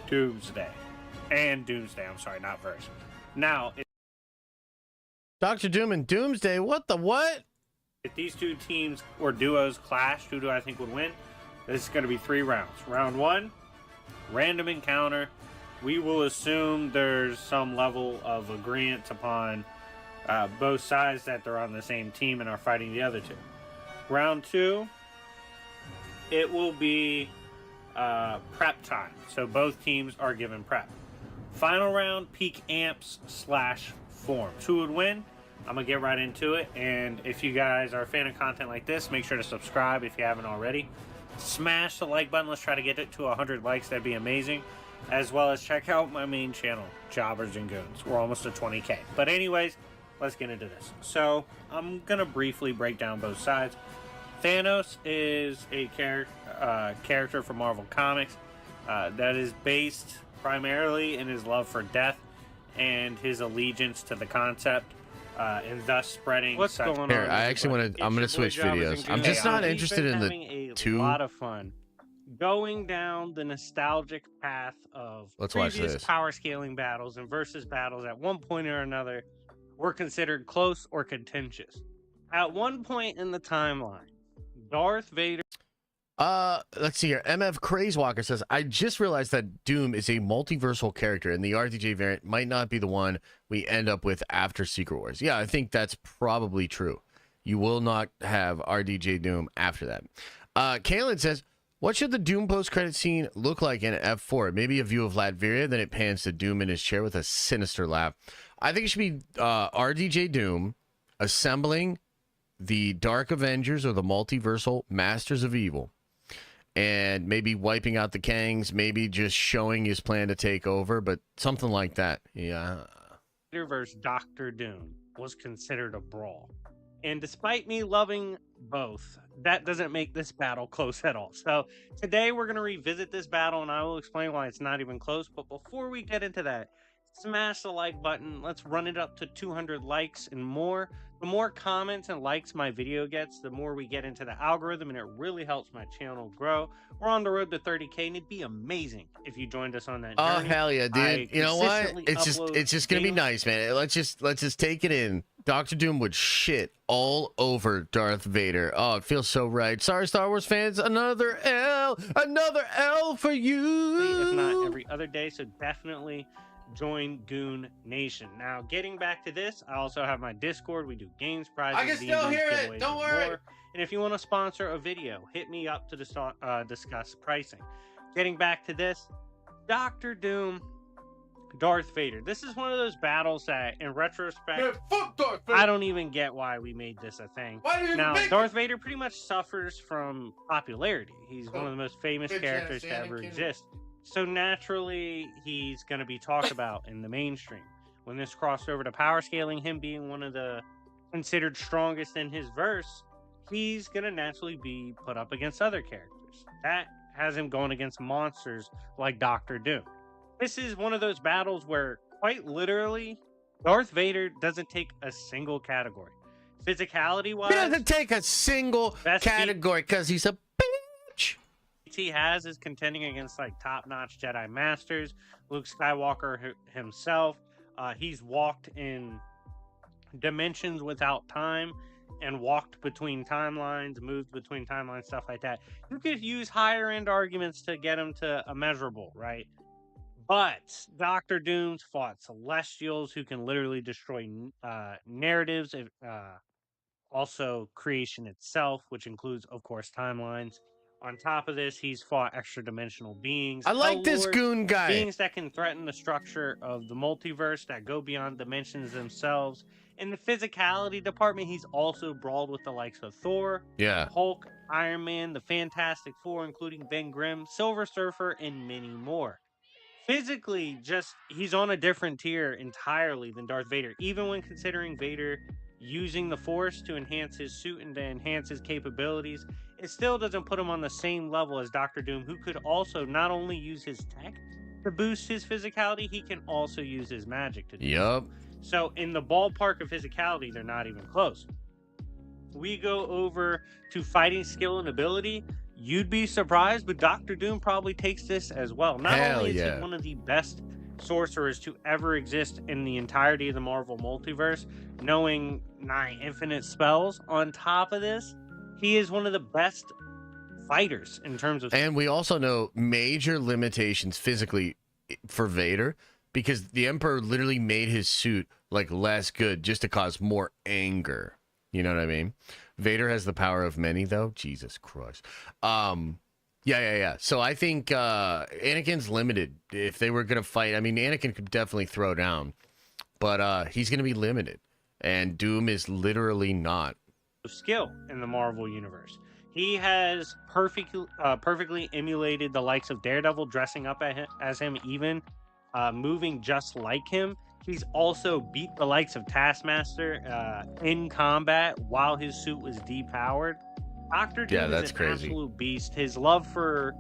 [SPEAKER 11] Doomsday. And Doomsday, I'm sorry, not verse. Now,
[SPEAKER 1] Doctor Doom and Doomsday, what the what?
[SPEAKER 11] If these two teams or duos clash, who do I think would win? This is going to be 3 rounds. Round 1, random encounter. We will assume there's some level of agreement upon both sides that they're on the same team and are fighting the other two. Round 2, it will be prep time. So both teams are given prep. Final round, peak amps / forms. Who would win? I'm going to get right into it. And if you guys are a fan of content like this, make sure to subscribe if you haven't already. Smash the like button. Let's try to get it to 100 likes. That'd be amazing. As well as check out my main channel, Jobbers and Goons. We're almost at 20K. But anyways, let's get into this. So I'm going to briefly break down both sides. Thanos is a character from Marvel Comics that is based primarily in his love for death and his allegiance to the concept, and thus spreading. What's going on?
[SPEAKER 1] Here, I actually want to. I'm going to switch videos. I'm just not interested in the two.
[SPEAKER 11] A lot of fun going down the nostalgic path of previous power scaling battles and versus battles at one point or another were considered close or contentious. At one point in the timeline, Darth Vader.
[SPEAKER 1] Let's see here. MF Crazewalker says, I just realized that Doom is a multiversal character, and the RDJ variant might not be the one we end up with after Secret Wars. Yeah, I think that's probably true. You will not have RDJ Doom after that. Kalen says, what should the Doom post-credit scene look like in F4? Maybe a view of Latveria, then it pans to Doom in his chair with a sinister laugh. I think it should be RDJ Doom assembling the Dark Avengers or the multiversal Masters of Evil, and maybe wiping out the Kangs, maybe just showing his plan to take over, but something like that. Yeah.
[SPEAKER 11] Vader versus Doctor Doom was considered a brawl. And despite me loving both, that doesn't make this battle close at all. So today we're going to revisit this battle, and I will explain why it's not even close. But before we get into that, smash the like button. Let's run it up to 200 likes and more. The more comments and likes my video gets, the more we get into the algorithm, and it really helps my channel grow. We're on the road to 30K, and it'd be amazing if you joined us on that journey.
[SPEAKER 1] Oh, hell yeah, dude. You know what? It's just going to be nice, man. Let's just take it in. Dr. Doom would shit all over Darth Vader. Oh, it feels so right. Sorry, Star Wars fans. Another L for you.
[SPEAKER 11] If not every other day, so definitely join Goon Nation. Now, getting back to this, I also have my Discord. We do games, prizes,
[SPEAKER 1] I can still hear it. Don't worry.
[SPEAKER 11] More. And if you want to sponsor a video, hit me up to discuss pricing. Getting back to this, Dr. Doom, Darth Vader. This is one of those battles that, in retrospect,
[SPEAKER 1] fuck Darth Vader.
[SPEAKER 11] I don't even get why we made this a thing. Now, Darth Vader pretty much suffers from popularity. He's one of the most famous characters to ever exist. So naturally, he's going to be talked about in the mainstream. When this crossed over to power scaling, him being one of the considered strongest in his verse, he's going to naturally be put up against other characters. That has him going against monsters like Doctor Doom. This is one of those battles where, quite literally, Darth Vader doesn't take a single category. Physicality-wise...
[SPEAKER 1] He doesn't take a single category because he's a bitch.
[SPEAKER 11] he has is contending against like top-notch Jedi Masters, Luke Skywalker himself. He's walked in dimensions without time and walked between timelines, moved between timelines, stuff like that. You could use higher end arguments to get him to immeasurable, right? But Doctor Doom's fought Celestials who can literally destroy narratives, also creation itself, which includes, of course, timelines. On top of this, he's fought extra-dimensional beings.
[SPEAKER 1] I like this
[SPEAKER 11] Hell-Lords,
[SPEAKER 1] goon guy.
[SPEAKER 11] Beings that can threaten the structure of the multiverse, that go beyond dimensions themselves. In the physicality department, he's also brawled with the likes of Thor,
[SPEAKER 1] Yeah.
[SPEAKER 11] Hulk, Iron Man, the Fantastic Four, including Ben Grimm, Silver Surfer, and many more. Physically, he's on a different tier entirely than Darth Vader, even when considering Vader using the Force to enhance his suit and to enhance his capabilities. It still doesn't put him on the same level as Doctor Doom, who could also not only use his tech to boost his physicality, he can also use his magic to do so. So in the ballpark of physicality, they're not even close. We go over to fighting skill and ability. You'd be surprised, but Doctor Doom probably takes this as well. Not only is he one of the best sorcerers to ever exist in the entirety of the Marvel multiverse, knowing 9 infinite spells, on top of this, he is one of the best fighters in terms of...
[SPEAKER 1] And we also know major limitations physically for Vader, because the Emperor literally made his suit like less good just to cause more anger. You know what I mean? Vader has the power of many, though. Jesus Christ. Yeah. So I think Anakin's limited. If they were going to fight, I mean, Anakin could definitely throw down, but he's going to be limited. And Doom is literally not.
[SPEAKER 11] Skill in the Marvel universe. He has perfectly emulated the likes of Daredevil, dressing up as him, even moving just like him. He's also beat the likes of Taskmaster in combat while his suit was depowered. Doctor Doom is an absolute beast. His love for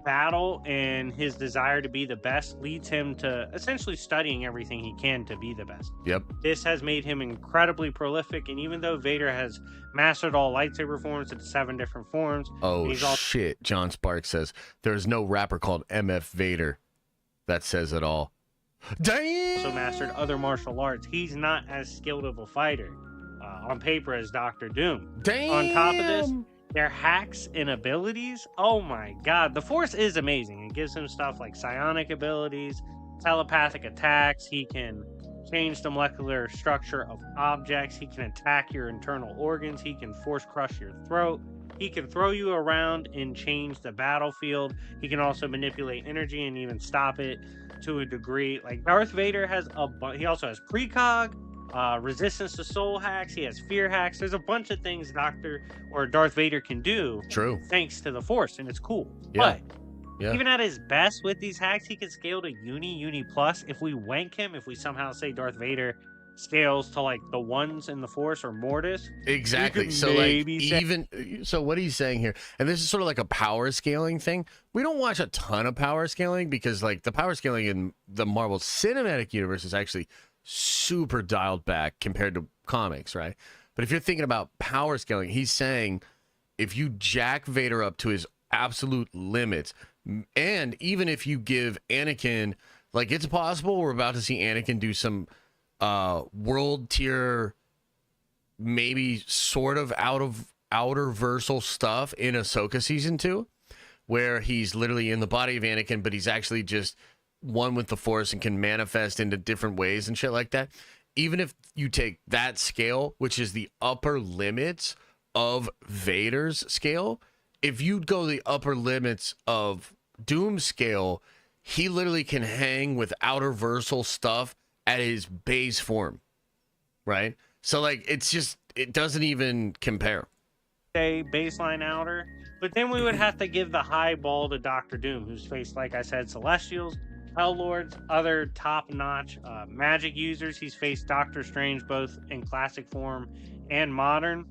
[SPEAKER 11] battle and his desire to be the best leads him to essentially studying everything he can to be the best.
[SPEAKER 1] Yep.
[SPEAKER 11] This has made him incredibly prolific, and even though Vader has mastered all lightsaber forms in 7 different forms...
[SPEAKER 1] Oh, shit. John Sparks says, there's no rapper called MF Vader. That says it all. Damn!
[SPEAKER 11] Also mastered other martial arts. He's not as skilled of a fighter on paper as Doctor Doom.
[SPEAKER 1] Damn!
[SPEAKER 11] On top of this, their hacks and abilities, oh my god, the Force is amazing. It gives him stuff like psionic abilities, telepathic attacks. He can change the molecular structure of objects. He can attack your internal organs. He can force crush your throat. He can throw you around and change the battlefield. He can also manipulate energy and even stop it to a degree. Like Darth Vader has he also has precog, resistance to soul hacks. He has fear hacks. There's a bunch of things Darth Vader can do.
[SPEAKER 1] True.
[SPEAKER 11] Thanks to the Force, and it's cool.
[SPEAKER 1] Yeah.
[SPEAKER 11] But even at his best with these hacks, he can scale to Uni plus. If we wank him, if we somehow say Darth Vader scales to like the ones in the Force or Mortis.
[SPEAKER 1] Exactly. So so what he's saying here, and this is sort of like a power scaling thing. We don't watch a ton of power scaling because like the power scaling in the Marvel Cinematic Universe is actually super dialed back compared to comics, right? But if you're thinking about power scaling, he's saying if you jack Vader up to his absolute limits, and even if you give Anakin, like it's possible we're about to see Anakin do some world tier, maybe sort of outer versal stuff in Ahsoka season 2, where he's literally in the body of Anakin, but he's actually just one with the Force and can manifest into different ways and shit like that. Even if you take that scale, which is the upper limits of Vader's scale, if you go the upper limits of Doom's scale, he literally can hang with outer versal stuff at his base form, right? So like it doesn't even compare.
[SPEAKER 11] Baseline outer, but then we would have to give the high ball to Doctor Doom, who's faced, like I said, Celestials, Hell-Lords, other top-notch magic users. He's faced Doctor Strange both in classic form and modern,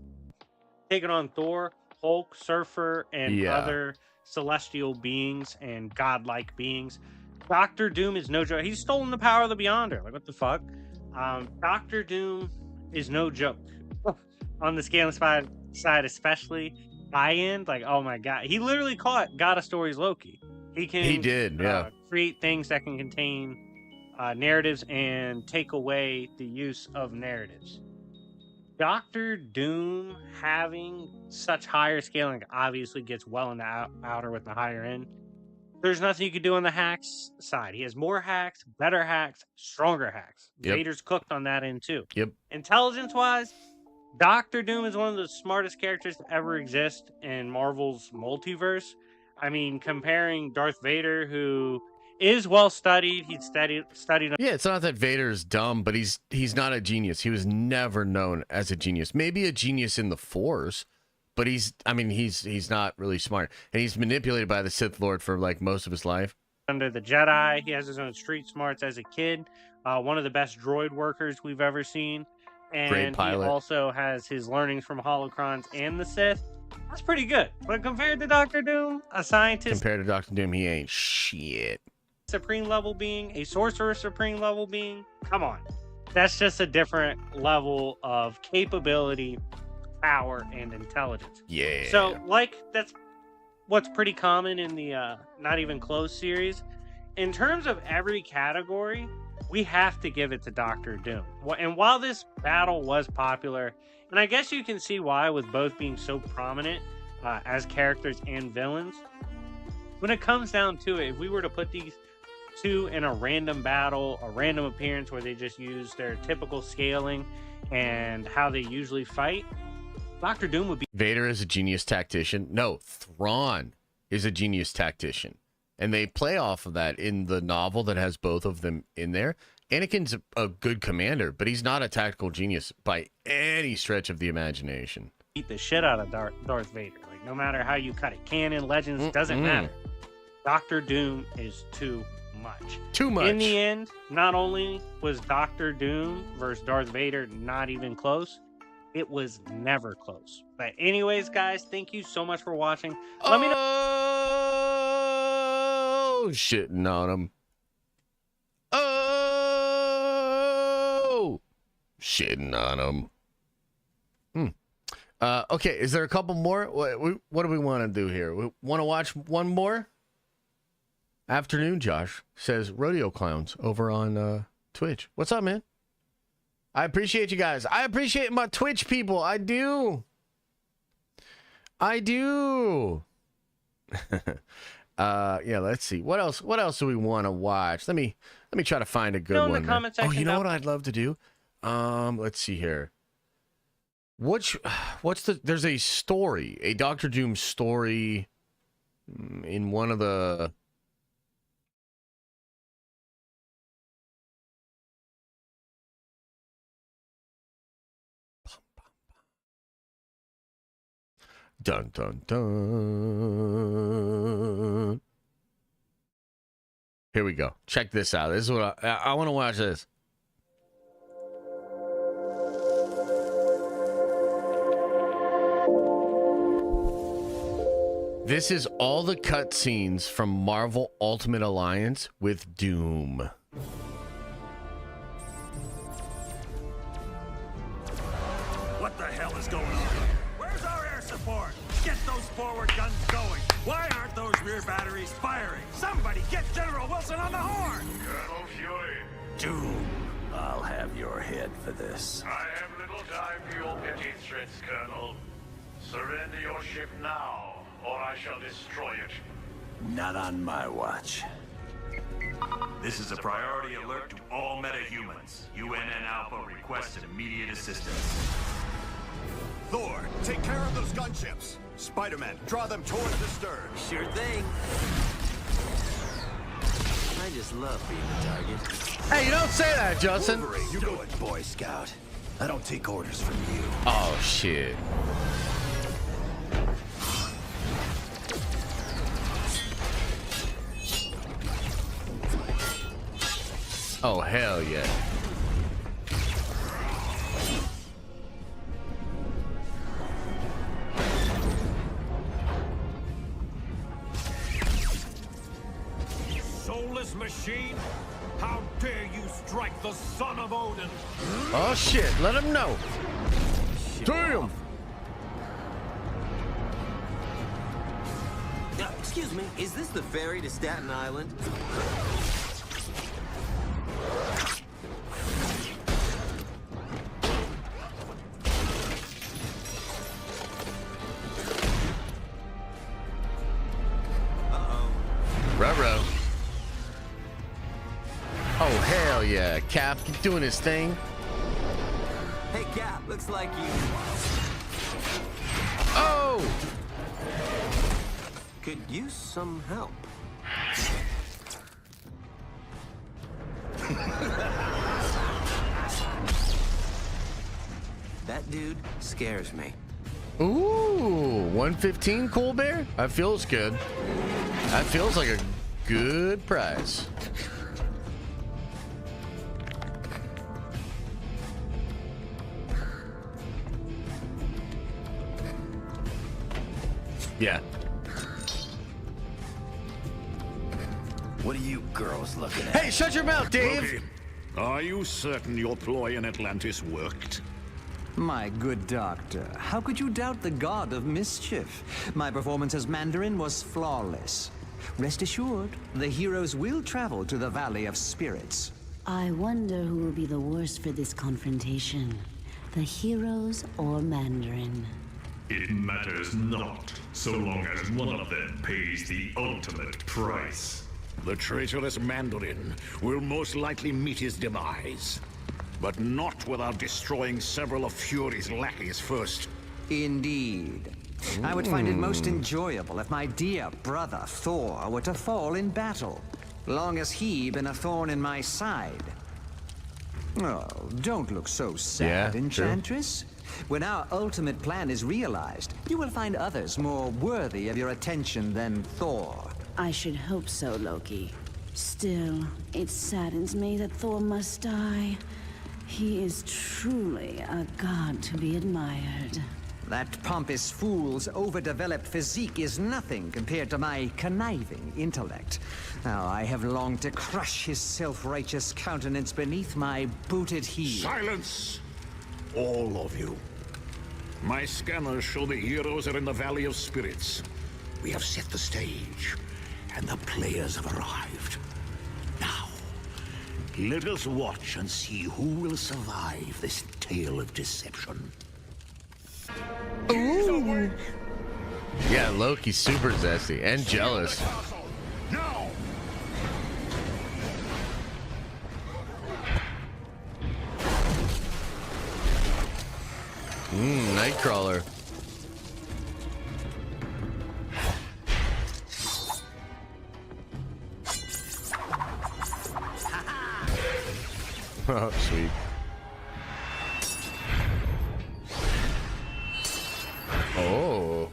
[SPEAKER 11] taking on Thor, Hulk, Surfer, and other celestial beings and godlike beings. Doctor Doom is no joke. He's stolen the power of the Beyonder. Like, what the fuck? Doctor Doom is no joke. On the scaling side especially, high-end, like, oh my god. He literally got a story's Loki. He
[SPEAKER 1] did, yeah.
[SPEAKER 11] Create things that can contain narratives and take away the use of narratives. Doctor Doom having such higher scaling obviously gets well in the outer with the higher end. There's nothing you can do on the hacks side. He has more hacks, better hacks, stronger hacks.
[SPEAKER 1] Yep.
[SPEAKER 11] Vader's cooked on that end too.
[SPEAKER 1] Yep.
[SPEAKER 11] Intelligence-wise, Doctor Doom is one of the smartest characters to ever exist in Marvel's multiverse. I mean, comparing Darth Vader, who is well studied, he's studied.
[SPEAKER 1] Yeah, it's not that Vader's dumb, but he's not a genius. He was never known as a genius. Maybe a genius in the Force, but he's not really smart, and he's manipulated by the Sith Lord for like most of his life.
[SPEAKER 11] Under the Jedi, he has his own street smarts as a kid. One of the best droid workers we've ever seen. And
[SPEAKER 1] Great pilot.
[SPEAKER 11] He also has his learnings from holocrons and the Sith. That's pretty good. But compared to Doctor Doom, a scientist...
[SPEAKER 1] Compared to Doctor Doom, he ain't shit.
[SPEAKER 11] Supreme level being, a sorcerer supreme level being, come on. That's just a different level of capability, power, and intelligence.
[SPEAKER 1] Yeah.
[SPEAKER 11] So, that's what's pretty common in the Not Even Close series. In terms of every category, we have to give it to Doctor Doom. And while this battle was popular, and I guess you can see why with both being so prominent as characters and villains, when it comes down to it, if we were to put these two in a random battle, a random appearance where they just use their typical scaling and how they usually fight, Doctor Doom would be...
[SPEAKER 1] Vader is a genius tactician. No, Thrawn is a genius tactician. And they play off of that in the novel that has both of them in there. Anakin's a good commander, but he's not a tactical genius by any stretch of the imagination.
[SPEAKER 11] Beat the shit out of Darth Vader. Like, no matter how you cut it. Canon, Legends, doesn't matter. Doctor Doom is too much.
[SPEAKER 1] Too much.
[SPEAKER 11] In the end, not only was Doctor Doom versus Darth Vader not even close, it was never close. But anyways, guys, thank you so much for watching. Let me know...
[SPEAKER 1] Shitting on him. Oh, shitting on him. Okay, is there a couple more? What do we want to do here? We want to watch one more? Afternoon, Josh says Rodeo Clowns over on Twitch. What's up, man? I appreciate you guys. I appreciate my Twitch people. I do. Yeah, let's see. What else do we want to watch? Let me try to find a good one. Oh, you know what I'd love to do? Let's see here. There's a story, a Doctor Doom story in one of the dun dun dun. Here we go. Check this out. This is what I want to watch this. This is all the cutscenes from Marvel Ultimate Alliance with Doom.
[SPEAKER 12] What the hell is going on? Where's our air support? Get those forward guns going. Why aren't those rear batteries firing? Somebody get General Wilson on the horn!
[SPEAKER 13] Colonel Fury.
[SPEAKER 12] Doom, I'll have your head for this.
[SPEAKER 13] I have little time for your petty threats, Colonel. Surrender your ship now, or I shall destroy it.
[SPEAKER 12] Not on my watch. This is a priority alert to all metahumans. UNN Alpha requests immediate assistance.
[SPEAKER 14] Thor, take care of those gunships. Spider-Man, draw them towards the stern.
[SPEAKER 12] Sure thing. I just love being the target.
[SPEAKER 1] Hey, you don't say that, Justin.
[SPEAKER 14] Wolverine, you do it, Boy Scout. I don't take orders from you.
[SPEAKER 1] Oh, shit. Oh, hell yeah.
[SPEAKER 12] Soulless machine? How dare you strike the son of Odin?
[SPEAKER 1] Oh, shit. Let him know. Damn.
[SPEAKER 15] Excuse me, is this the ferry to Staten Island?
[SPEAKER 1] Ruh-roh. Oh, hell yeah. Cap doing his thing.
[SPEAKER 15] Hey, Cap, looks like you...
[SPEAKER 1] Oh!
[SPEAKER 15] Could use some help. That dude scares me.
[SPEAKER 1] Ooh, 115, Cool Bear? That feels good. That feels like a good price. Yeah.
[SPEAKER 14] What are you girls looking at?
[SPEAKER 1] Hey, shut your mouth, Dave!
[SPEAKER 16] Loki, are you certain your ploy in Atlantis worked?
[SPEAKER 17] My good doctor, how could you doubt the god of mischief? My performance as Mandarin was flawless. Rest assured, the heroes will travel to the Valley of Spirits.
[SPEAKER 18] I wonder who will be the worst for this confrontation. The heroes or Mandarin?
[SPEAKER 13] It matters not, so long as one of them pays the ultimate price.
[SPEAKER 16] The traitorous Mandarin will most likely meet his demise. But not without destroying several of Fury's lackeys first.
[SPEAKER 17] Indeed. I would find it most enjoyable if my dear brother Thor were to fall in battle, long as he been a thorn in my side. Oh, don't look so sad,
[SPEAKER 1] Yeah,
[SPEAKER 17] Enchantress. When our ultimate plan is realized, you will find others more worthy of your attention than Thor.
[SPEAKER 18] I should hope so, Loki. Still, it saddens me that Thor must die. He is truly a god to be admired.
[SPEAKER 17] That pompous fool's overdeveloped physique is nothing compared to my conniving intellect. Now, I have longed to crush his self-righteous countenance beneath my booted heel.
[SPEAKER 16] Silence! All of you. My scanners show the heroes are in the Valley of Spirits. We have set the stage, and the players have arrived. Now, let us watch and see who will survive this tale of deception.
[SPEAKER 1] Ooh. Yeah, Loki's super zesty and jealous.
[SPEAKER 16] Now!
[SPEAKER 1] Nightcrawler. Oh, sweet. Oh.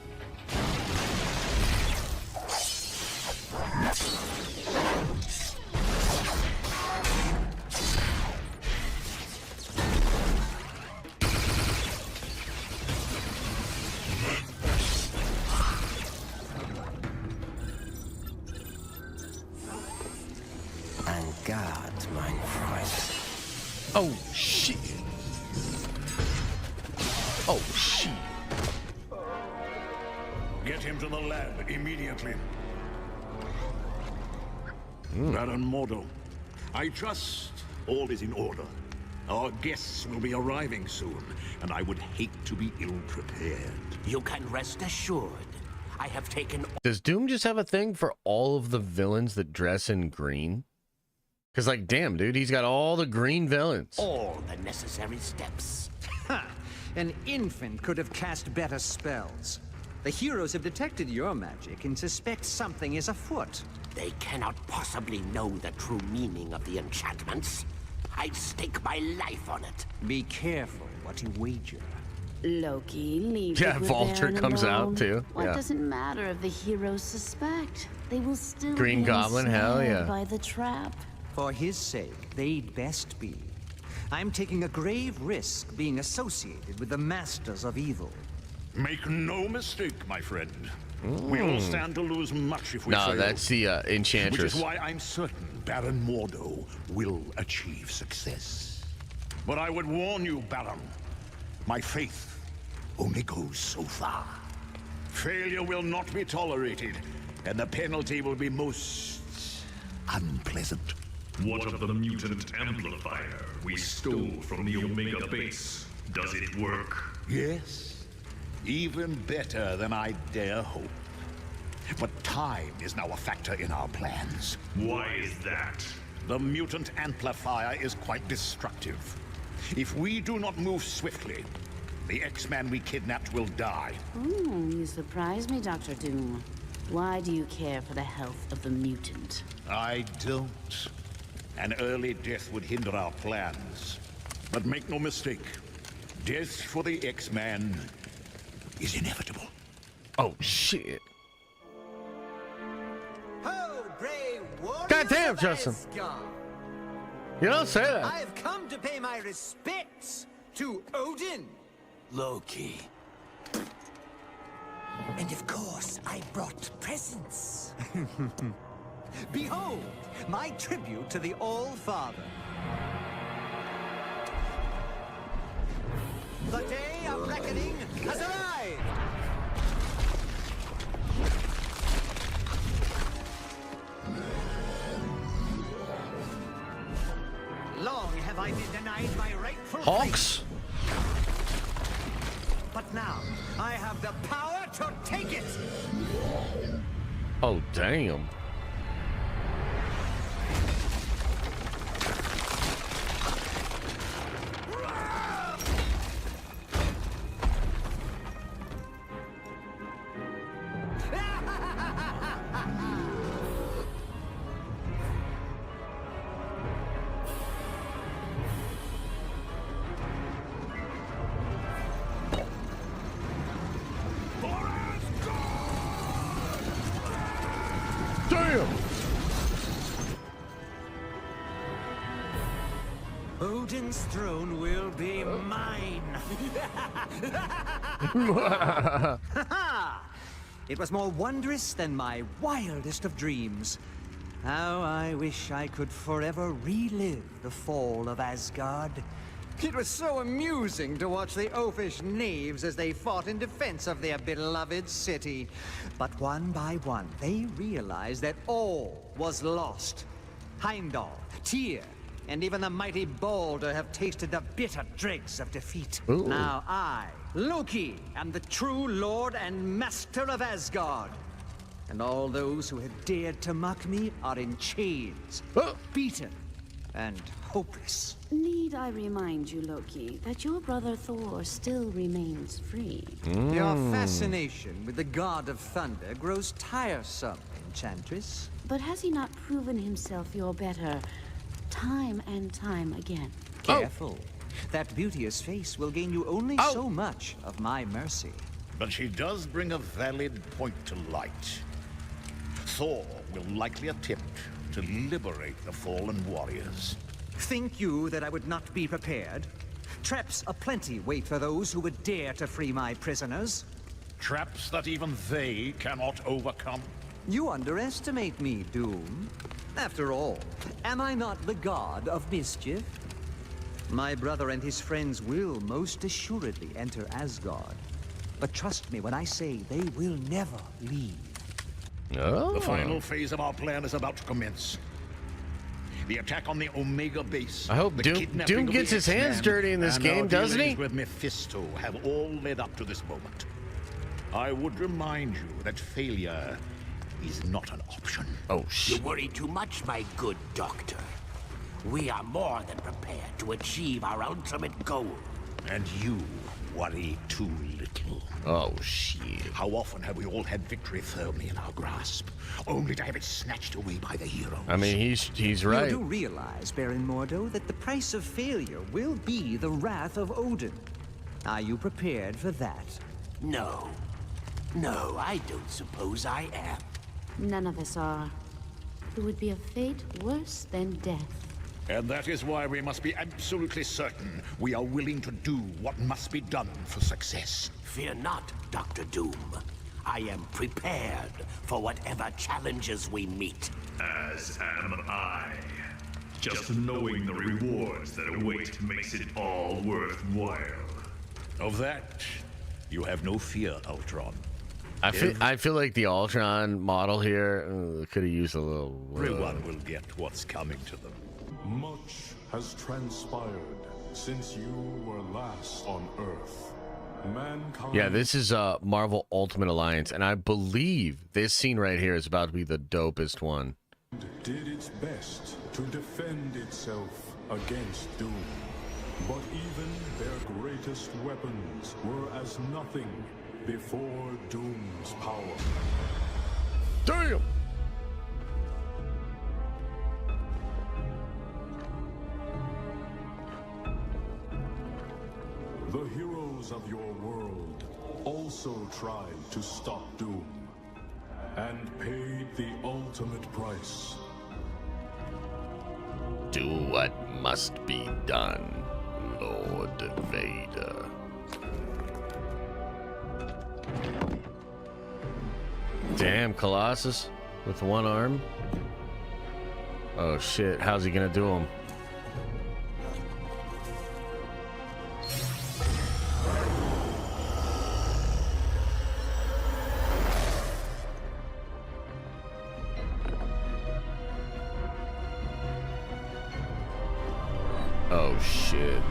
[SPEAKER 15] And God, mein Freund.
[SPEAKER 1] Oh, shit. Oh, shit.
[SPEAKER 16] Get him to the lab immediately. Baron Mordo, I trust all is in order. Our guests will be arriving soon, and I would hate to be ill-prepared.
[SPEAKER 15] You can rest assured. I have taken...
[SPEAKER 1] Does Doom just have a thing for all of the villains that dress in green? Because, like, damn, dude, he's got all the green villains.
[SPEAKER 15] all the necessary steps.
[SPEAKER 17] Ha! An infant could have cast better spells. The heroes have detected your magic and suspect something is afoot.
[SPEAKER 15] They cannot possibly know the true meaning of the enchantments. I'd stake my life on it.
[SPEAKER 17] Be careful what you wager.
[SPEAKER 18] Loki, leave
[SPEAKER 1] Yeah,
[SPEAKER 18] it with
[SPEAKER 1] Vulture
[SPEAKER 18] Baron
[SPEAKER 1] comes
[SPEAKER 18] alone.
[SPEAKER 1] out, too.
[SPEAKER 18] What
[SPEAKER 1] Yeah.
[SPEAKER 18] doesn't matter if the heroes suspect? They will still
[SPEAKER 1] Green
[SPEAKER 18] be
[SPEAKER 1] Goblin, hell
[SPEAKER 18] ensnared
[SPEAKER 1] yeah.
[SPEAKER 18] by the trap.
[SPEAKER 17] For his sake, they'd best be. I'm taking a grave risk being associated with the masters of evil.
[SPEAKER 16] Make no mistake, my friend. We all stand to lose much if we fail.
[SPEAKER 1] No, that's the Enchantress.
[SPEAKER 16] Which is why I'm certain Baron Mordo will achieve success. But I would warn you, Baron, my faith only goes so far. Failure will not be tolerated, and the penalty will be most unpleasant.
[SPEAKER 13] What of the mutant amplifier we stole from the Omega base? Does it work?
[SPEAKER 16] Yes, even better than I dare hope. But time is now a factor in our plans.
[SPEAKER 13] Why is that?
[SPEAKER 16] The mutant amplifier is quite destructive. If we do not move swiftly, the X-Man we kidnapped will die.
[SPEAKER 18] You surprise me, Dr. Doom. Why do you care for the health of the mutant?
[SPEAKER 16] I don't. An early death would hinder our plans. But make no mistake, death for the X-Man is inevitable.
[SPEAKER 1] Oh, shit.
[SPEAKER 17] Ho, brave warriors
[SPEAKER 1] God damn,
[SPEAKER 17] of
[SPEAKER 1] Justin.
[SPEAKER 17] Asgard.
[SPEAKER 1] You don't say that.
[SPEAKER 17] I have come to pay my respects to Odin. Loki. And of course, I brought presents. Behold, my tribute to the All-Father. The day of reckoning has arrived! Long have I been denied my rightful
[SPEAKER 1] Hawks?
[SPEAKER 17] place. But now, I have the power to take it!
[SPEAKER 1] Oh, damn.
[SPEAKER 17] Odin's throne will be mine. It was more wondrous than my wildest of dreams. How I wish I could forever relive the fall of Asgard. It was so amusing to watch the oafish knaves as they fought in defense of their beloved city. But one by one, they realized that all was lost. Heimdall, Tyr, and even the mighty Balder have tasted the bitter dregs of defeat.
[SPEAKER 1] Ooh.
[SPEAKER 17] Now I, Loki, am the true lord and master of Asgard. And all those who had dared to mock me are in chains, beaten, and hopeless.
[SPEAKER 18] Need I remind you, Loki, that your brother Thor still remains free?
[SPEAKER 17] Your fascination with the god of thunder grows tiresome, Enchantress.
[SPEAKER 18] But has he not proven himself your better time and time again?
[SPEAKER 17] Careful. That beauteous face will gain you only so much of my mercy.
[SPEAKER 16] But she does bring a valid point to light. Thor will likely attempt to liberate the fallen warriors.
[SPEAKER 17] Think you that I would not be prepared? Traps aplenty wait for those who would dare to free my prisoners.
[SPEAKER 16] Traps that even they cannot overcome.
[SPEAKER 17] You underestimate me, Doom. After all, am I not the god of mischief? My brother and his friends will most assuredly enter Asgard. But trust me when I say they will never leave.
[SPEAKER 16] The final phase of our plan is about to commence. The attack on the Omega base.
[SPEAKER 1] I hope Doom gets his hands dirty in this game, doesn't he?
[SPEAKER 16] With Mephisto have all led up to this moment. I would remind you that failure is not an option.
[SPEAKER 1] Oh, shit.
[SPEAKER 15] You worry too much, my good doctor. We are more than prepared to achieve our ultimate goal.
[SPEAKER 16] And you worry too little.
[SPEAKER 1] Oh, shit.
[SPEAKER 16] How often have we all had victory firmly in our grasp, only to have it snatched away by the heroes?
[SPEAKER 1] I mean, he's right.
[SPEAKER 17] You do realize, Baron Mordo, that the price of failure will be the wrath of Odin. Are you prepared for that?
[SPEAKER 15] No. No, I don't suppose I am.
[SPEAKER 18] None of us are. It would be a fate worse than death.
[SPEAKER 16] And that is why we must be absolutely certain we are willing to do what must be done for success.
[SPEAKER 15] Fear not, Dr. Doom. I am prepared for whatever challenges we meet.
[SPEAKER 13] As am I. Just knowing the rewards that await makes it all worthwhile.
[SPEAKER 16] Of that, you have no fear, Ultron.
[SPEAKER 1] I feel like the Ultron model here could have used a little.
[SPEAKER 16] Everyone will get what's coming to them.
[SPEAKER 19] Much has transpired since you were last on Earth. Mankind.
[SPEAKER 1] Yeah, this is Marvel Ultimate Alliance, and I believe this scene right here is about to be the dopest one.
[SPEAKER 19] Did its best to defend itself against Doom. But even their greatest weapons were as nothing before Doom's power.
[SPEAKER 1] Damn!
[SPEAKER 19] The heroes of your world also tried to stop Doom and paid the ultimate price.
[SPEAKER 1] Do what must be done, Lord Vader. Damn, Colossus with one arm. Oh shit, how's he gonna do him? Oh shit.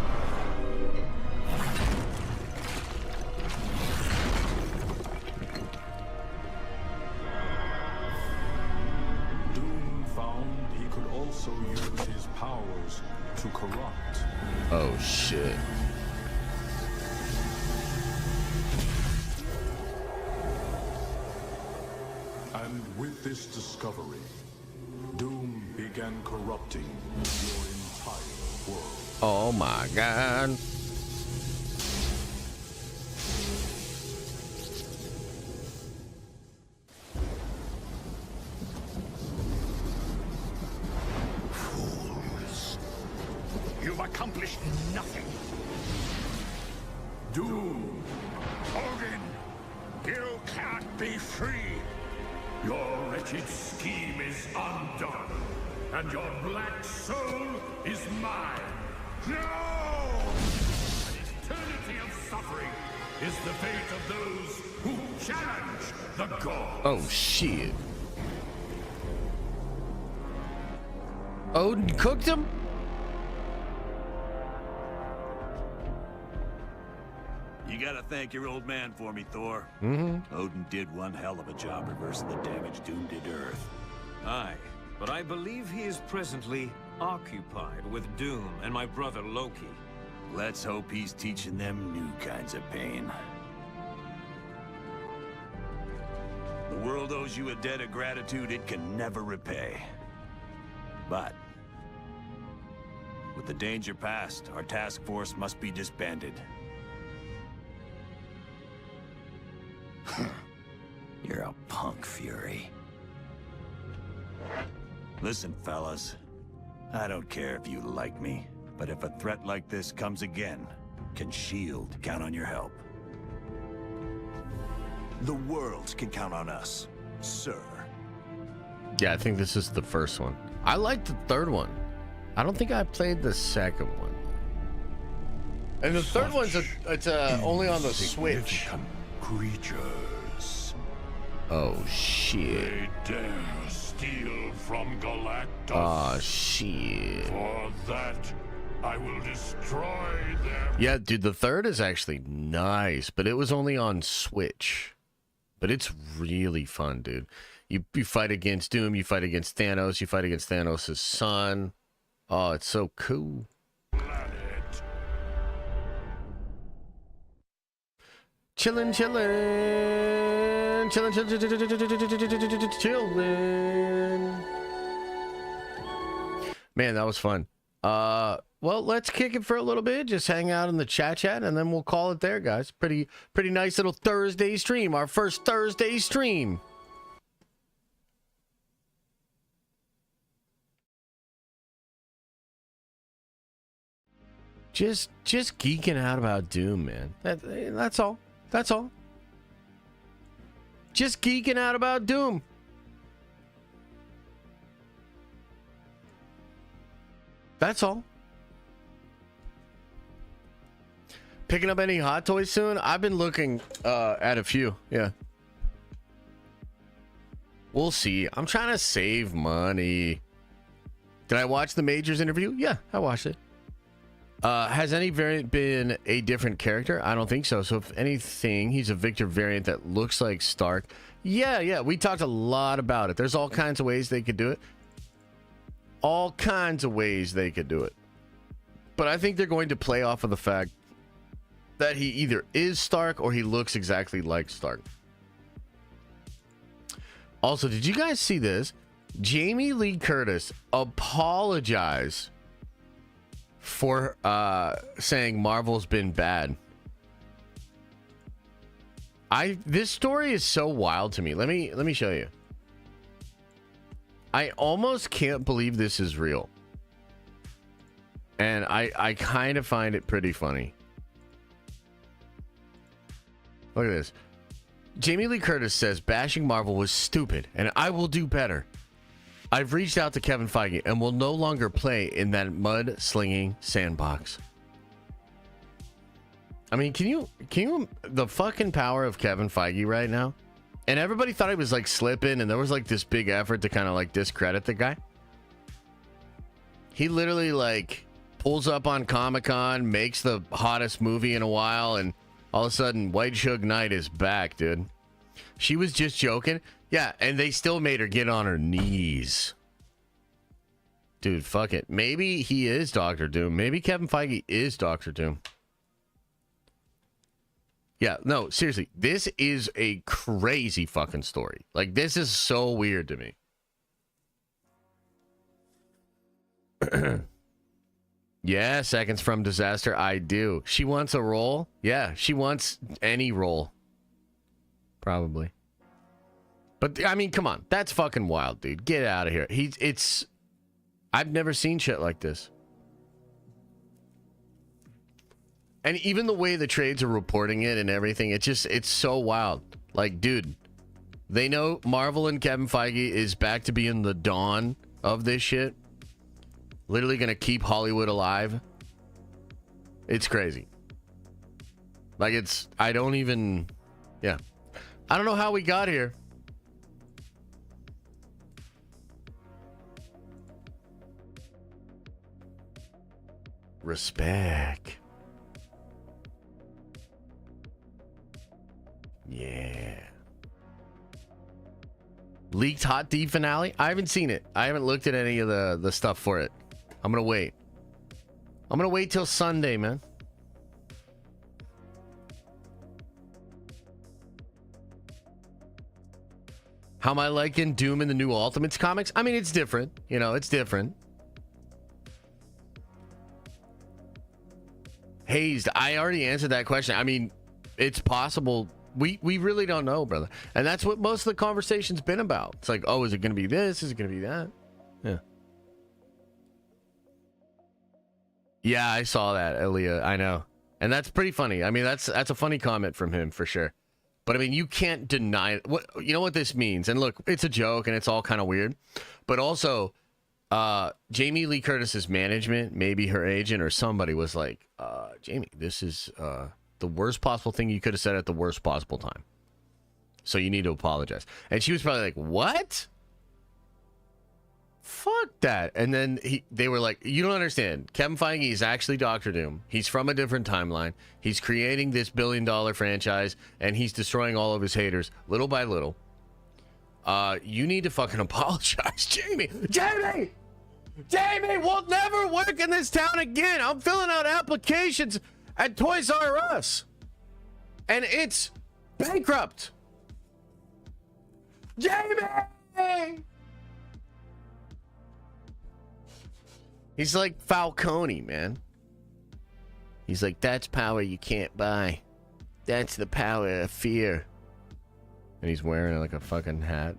[SPEAKER 19] Doom found he could also use his powers to corrupt.
[SPEAKER 1] Oh shit.
[SPEAKER 19] And with this discovery, Doom began corrupting your entire world.
[SPEAKER 1] Oh my god.
[SPEAKER 16] Fools. You've accomplished nothing.
[SPEAKER 19] Doom!
[SPEAKER 16] Odin, you can't be free.
[SPEAKER 12] Your wretched scheme is undone, and your black soul is mine.
[SPEAKER 16] No!
[SPEAKER 12] An eternity of suffering is the fate of those who challenge the gods.
[SPEAKER 1] Oh shit. Odin cooked him?
[SPEAKER 20] You gotta thank your old man for me, Thor.
[SPEAKER 1] Mm-hmm.
[SPEAKER 20] Odin did one hell of a job reversing the damage Doom did to Earth.
[SPEAKER 21] Aye, but I believe he is presently occupied with Doom and my brother Loki.
[SPEAKER 20] Let's hope he's teaching them new kinds of pain. The world owes you a debt of gratitude it can never repay. But with the danger past, our task force must be disbanded. You're a punk, Fury. Listen, fellas. I don't care if you like me, but if a threat like this comes again, can S.H.I.E.L.D. count on your help?
[SPEAKER 14] The world can count on us, sir.
[SPEAKER 1] Yeah, I think this is the first one. I like the third one. I don't think I played the second one. And the third one's only on the Switch.
[SPEAKER 12] Creatures.
[SPEAKER 1] Oh shit.
[SPEAKER 12] They dare steal from Galactus.
[SPEAKER 1] Oh shit.
[SPEAKER 12] For that, I will destroy their...
[SPEAKER 1] Yeah, dude, the third is actually nice, but it was only on Switch. But it's really fun, dude. You fight against Doom, you fight against Thanos, you fight against Thanos' son. Oh, it's so cool. Chillin'. Man, that was fun. Well, let's kick it for a little bit. Just hang out in the chat, and then we'll call it there, guys. Pretty nice little Thursday stream. Our first Thursday stream. Just geeking out about Doom, man. That's all. That's all. Just geeking out about Doom. That's all. Picking up any hot toys soon? I've been looking at a few. Yeah. We'll see. I'm trying to save money. Did I watch the Majors interview? Yeah, I watched it. Has any variant been a different character? I don't think so. So if anything, he's a Victor variant that looks like Stark. Yeah. We talked a lot about it. There's all kinds of ways they could do it. All kinds of ways they could do it. But I think they're going to play off of the fact that he either is Stark or he looks exactly like Stark. Also, did you guys see this? Jamie Lee Curtis apologized for saying Marvel's been bad. This story is so wild to me. Let me show you. I almost can't believe this is real. And I kind of find it pretty funny. Look at this. Jamie Lee Curtis says bashing Marvel was stupid and I will do better. I've reached out to Kevin Feige and will no longer play in that mud-slinging sandbox. I mean, can you the fucking power of Kevin Feige right now? And everybody thought he was like slipping and there was like this big effort to kind of like discredit the guy. He literally like pulls up on Comic-Con, makes the hottest movie in a while, and all of a sudden White Suge Knight is back, dude. She was just joking. Yeah, and they still made her get on her knees. Dude, fuck it. Maybe he is Doctor Doom. Maybe Kevin Feige is Doctor Doom. Yeah, no, seriously. This is a crazy fucking story. Like, this is so weird to me. Yeah, Seconds from Disaster, I do. She wants a role? Yeah, she wants any role. Probably. But, I mean, come on. That's fucking wild, dude. Get out of here. I've never seen shit like this. And even the way the trades are reporting it and everything, it's so wild. Like, dude, they know Marvel and Kevin Feige is back to being the dawn of this shit. Literally gonna keep Hollywood alive. It's crazy. Like, I don't know how we got here. Respect. Yeah. Leaked Hot D finale? I haven't seen it. I haven't looked at any of the stuff for it. I'm gonna wait. I'm gonna wait till Sunday, man. How am I liking Doom in the new Ultimates comics? I mean, it's different. You know, it's different. Hazed, I already answered that question. I mean, it's possible. We really don't know, brother. And that's what most of the conversation's been about. It's like, oh, is it going to be this? Is it going to be that? Yeah. Yeah, I saw that, Aaliyah. I know. And that's pretty funny. I mean, that's a funny comment from him for sure. But I mean, you can't deny it. You know what this means? And look, it's a joke and it's all kind of weird. But also, Jamie Lee Curtis's management, maybe her agent or somebody was like, Jamie, this is the worst possible thing you could have said at the worst possible time. So you need to apologize. And she was probably like, what? Fuck that. And then they were like, you don't understand. Kevin Feige is actually Doctor Doom. He's from a different timeline. He's creating this billion-dollar franchise, and he's destroying all of his haters little by little. You need to fucking apologize, Jamie. Jamie! Jamie will never work in this town again. I'm filling out applications at Toys R Us, and it's bankrupt. Jamie! He's like Falcone, man. He's like, that's power you can't buy. That's the power of fear. And he's wearing like a fucking hat.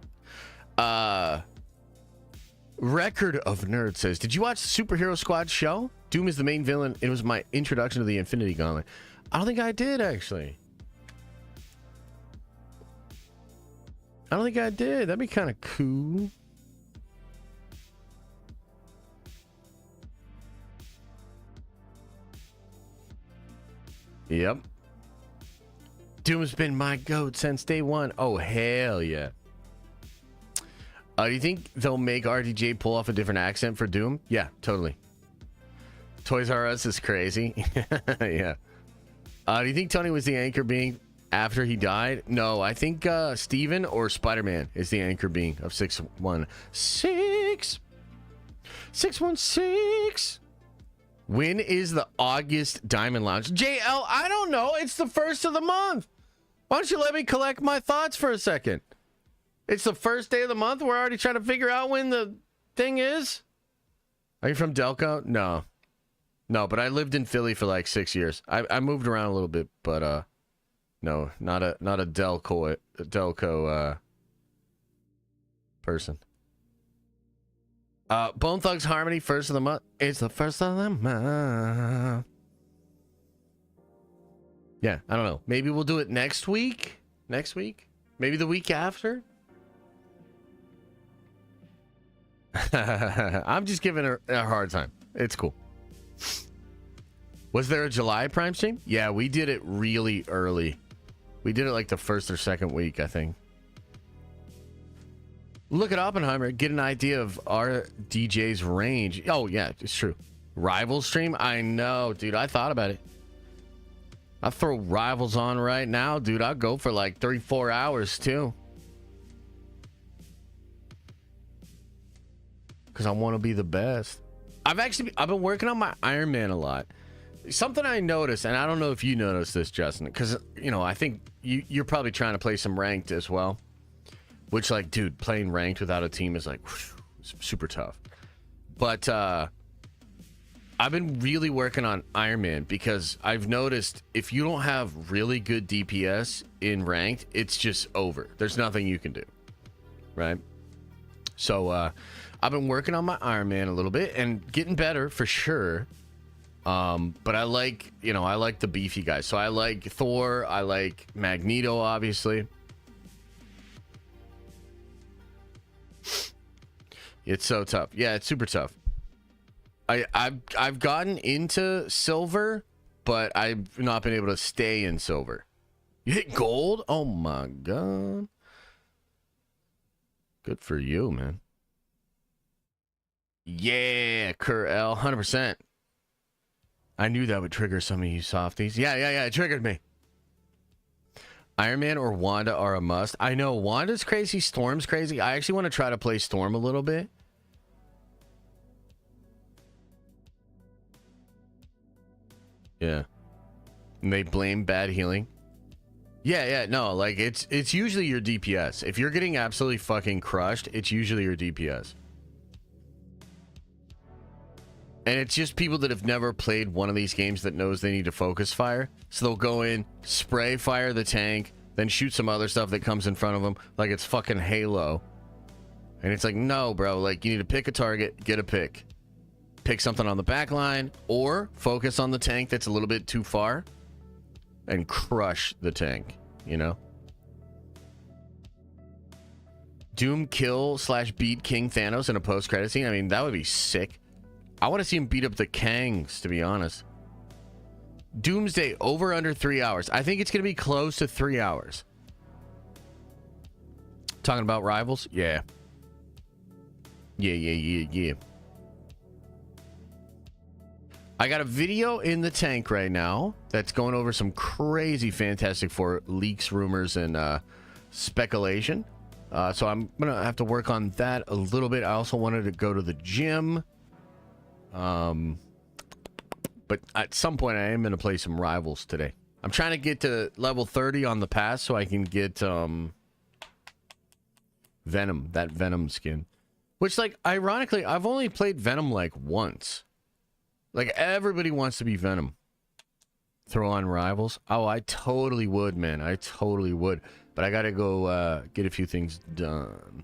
[SPEAKER 1] Record of Nerd says, did you watch the Superhero Squad show? Doom is the main villain. It was my introduction to the Infinity Gauntlet. I don't think I did, actually. I don't think I did. That'd be kind of cool. Yep. Doom's been my goat since day one. Oh, hell yeah. Do you think they'll make RDJ pull off a different accent for Doom? Yeah, totally. Toys R Us is crazy. Yeah. Do you think Tony was the anchor being after he died? No, I think Steven or Spider-Man is the anchor being of 616. 616. When is the August Diamond Lounge? JL, I don't know. It's the first of the month. Why don't you let me collect my thoughts for a second? It's the first day of the month. We're already trying to figure out when the thing is. Are you from Delco? No. No, but I lived in Philly for like 6 years. I moved around a little bit, but no, not a Delco person. Bone Thugs Harmony, first of the month. It's the first of the month. Yeah, I don't know. Maybe we'll do it next week. Next week? Maybe the week after? I'm just giving her a hard time. It's cool. Was there a July Prime stream? Yeah, we did it really early. We did it like the first or second week, I think. Look at Oppenheimer. Get an idea of our DJ's range. Oh, yeah, it's true. Rival stream? I know, dude. I thought about it. I throw Rivals on right now, dude. I'll go for like 3-4 hours, too. Because I want to be the best. I've been working on my Iron Man a lot. Something I noticed, and I don't know if you noticed this, Justin, because, you know, I think you're probably trying to play some ranked as well. Which, like, dude, playing ranked without a team is, like, whew, super tough. But I've been really working on Iron Man because I've noticed if you don't have really good DPS in ranked, it's just over. There's nothing you can do, right? So I've been working on my Iron Man a little bit and getting better for sure. But I like the beefy guys. So I like Thor. I like Magneto, obviously. It's so tough. Yeah, it's super tough. I've gotten into silver, but I've not been able to stay in silver. You hit gold? Oh my god. Good for you, man. Yeah, Kerr L, 100%. I knew that would trigger some of you softies. Yeah, it triggered me. Iron Man or Wanda are a must. I know Wanda's crazy, Storm's crazy. I actually want to try to play Storm a little bit. Yeah. And they blame bad healing. Yeah, no, like it's usually your DPS. If you're getting absolutely fucking crushed, it's usually your DPS. And it's just people that have never played one of these games that knows they need to focus fire. So they'll go in, spray fire the tank, then shoot some other stuff that comes in front of them like it's fucking Halo. And it's like, no, bro, like you need to pick a target, get a pick. Pick something on the back line or focus on the tank that's a little bit too far and crush the tank, you know? Doom kill / beat King Thanos in a post-credit scene. I mean, that would be sick. I want to see him beat up the Kangs, to be honest. Doomsday, over under 3 hours. I think it's going to be close to 3 hours. Talking about Rivals? Yeah. Yeah. I got a video in the tank right now that's going over some crazy Fantastic Four leaks, rumors, and speculation. So I'm going to have to work on that a little bit. I also wanted to go to the gym. But at some point I am going to play some Rivals today. I'm trying to get to level 30 on the pass so I can get Venom, that Venom skin. Which, like, ironically, I've only played Venom like once. Like, everybody wants to be Venom. Throw on Rivals. Oh, I totally would, man. I totally would. But I gotta go get a few things done.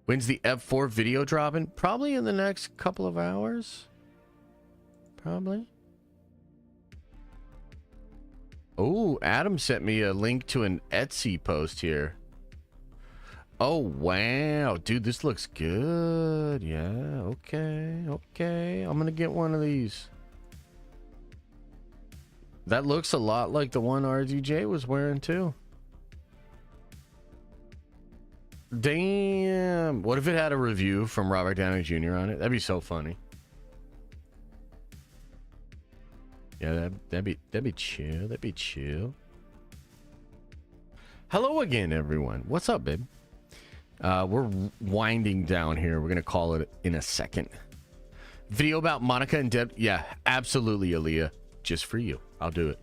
[SPEAKER 1] When's the F4 video dropping? Probably in the next couple of hours. Probably. Oh, Adam sent me a link to an Etsy post here. Oh, wow. Dude, this looks good. Yeah, okay. I'm gonna get one of these. That looks a lot like the one RDJ was wearing, too. Damn. What if it had a review from Robert Downey Jr. on it? That'd be so funny. Yeah, that'd be chill. That'd be chill. Hello again, everyone. What's up, babe? We're winding down here. We're gonna call it in a second. Video about Monica and Deb. Yeah, absolutely, Aaliyah. Just for you. I'll do it.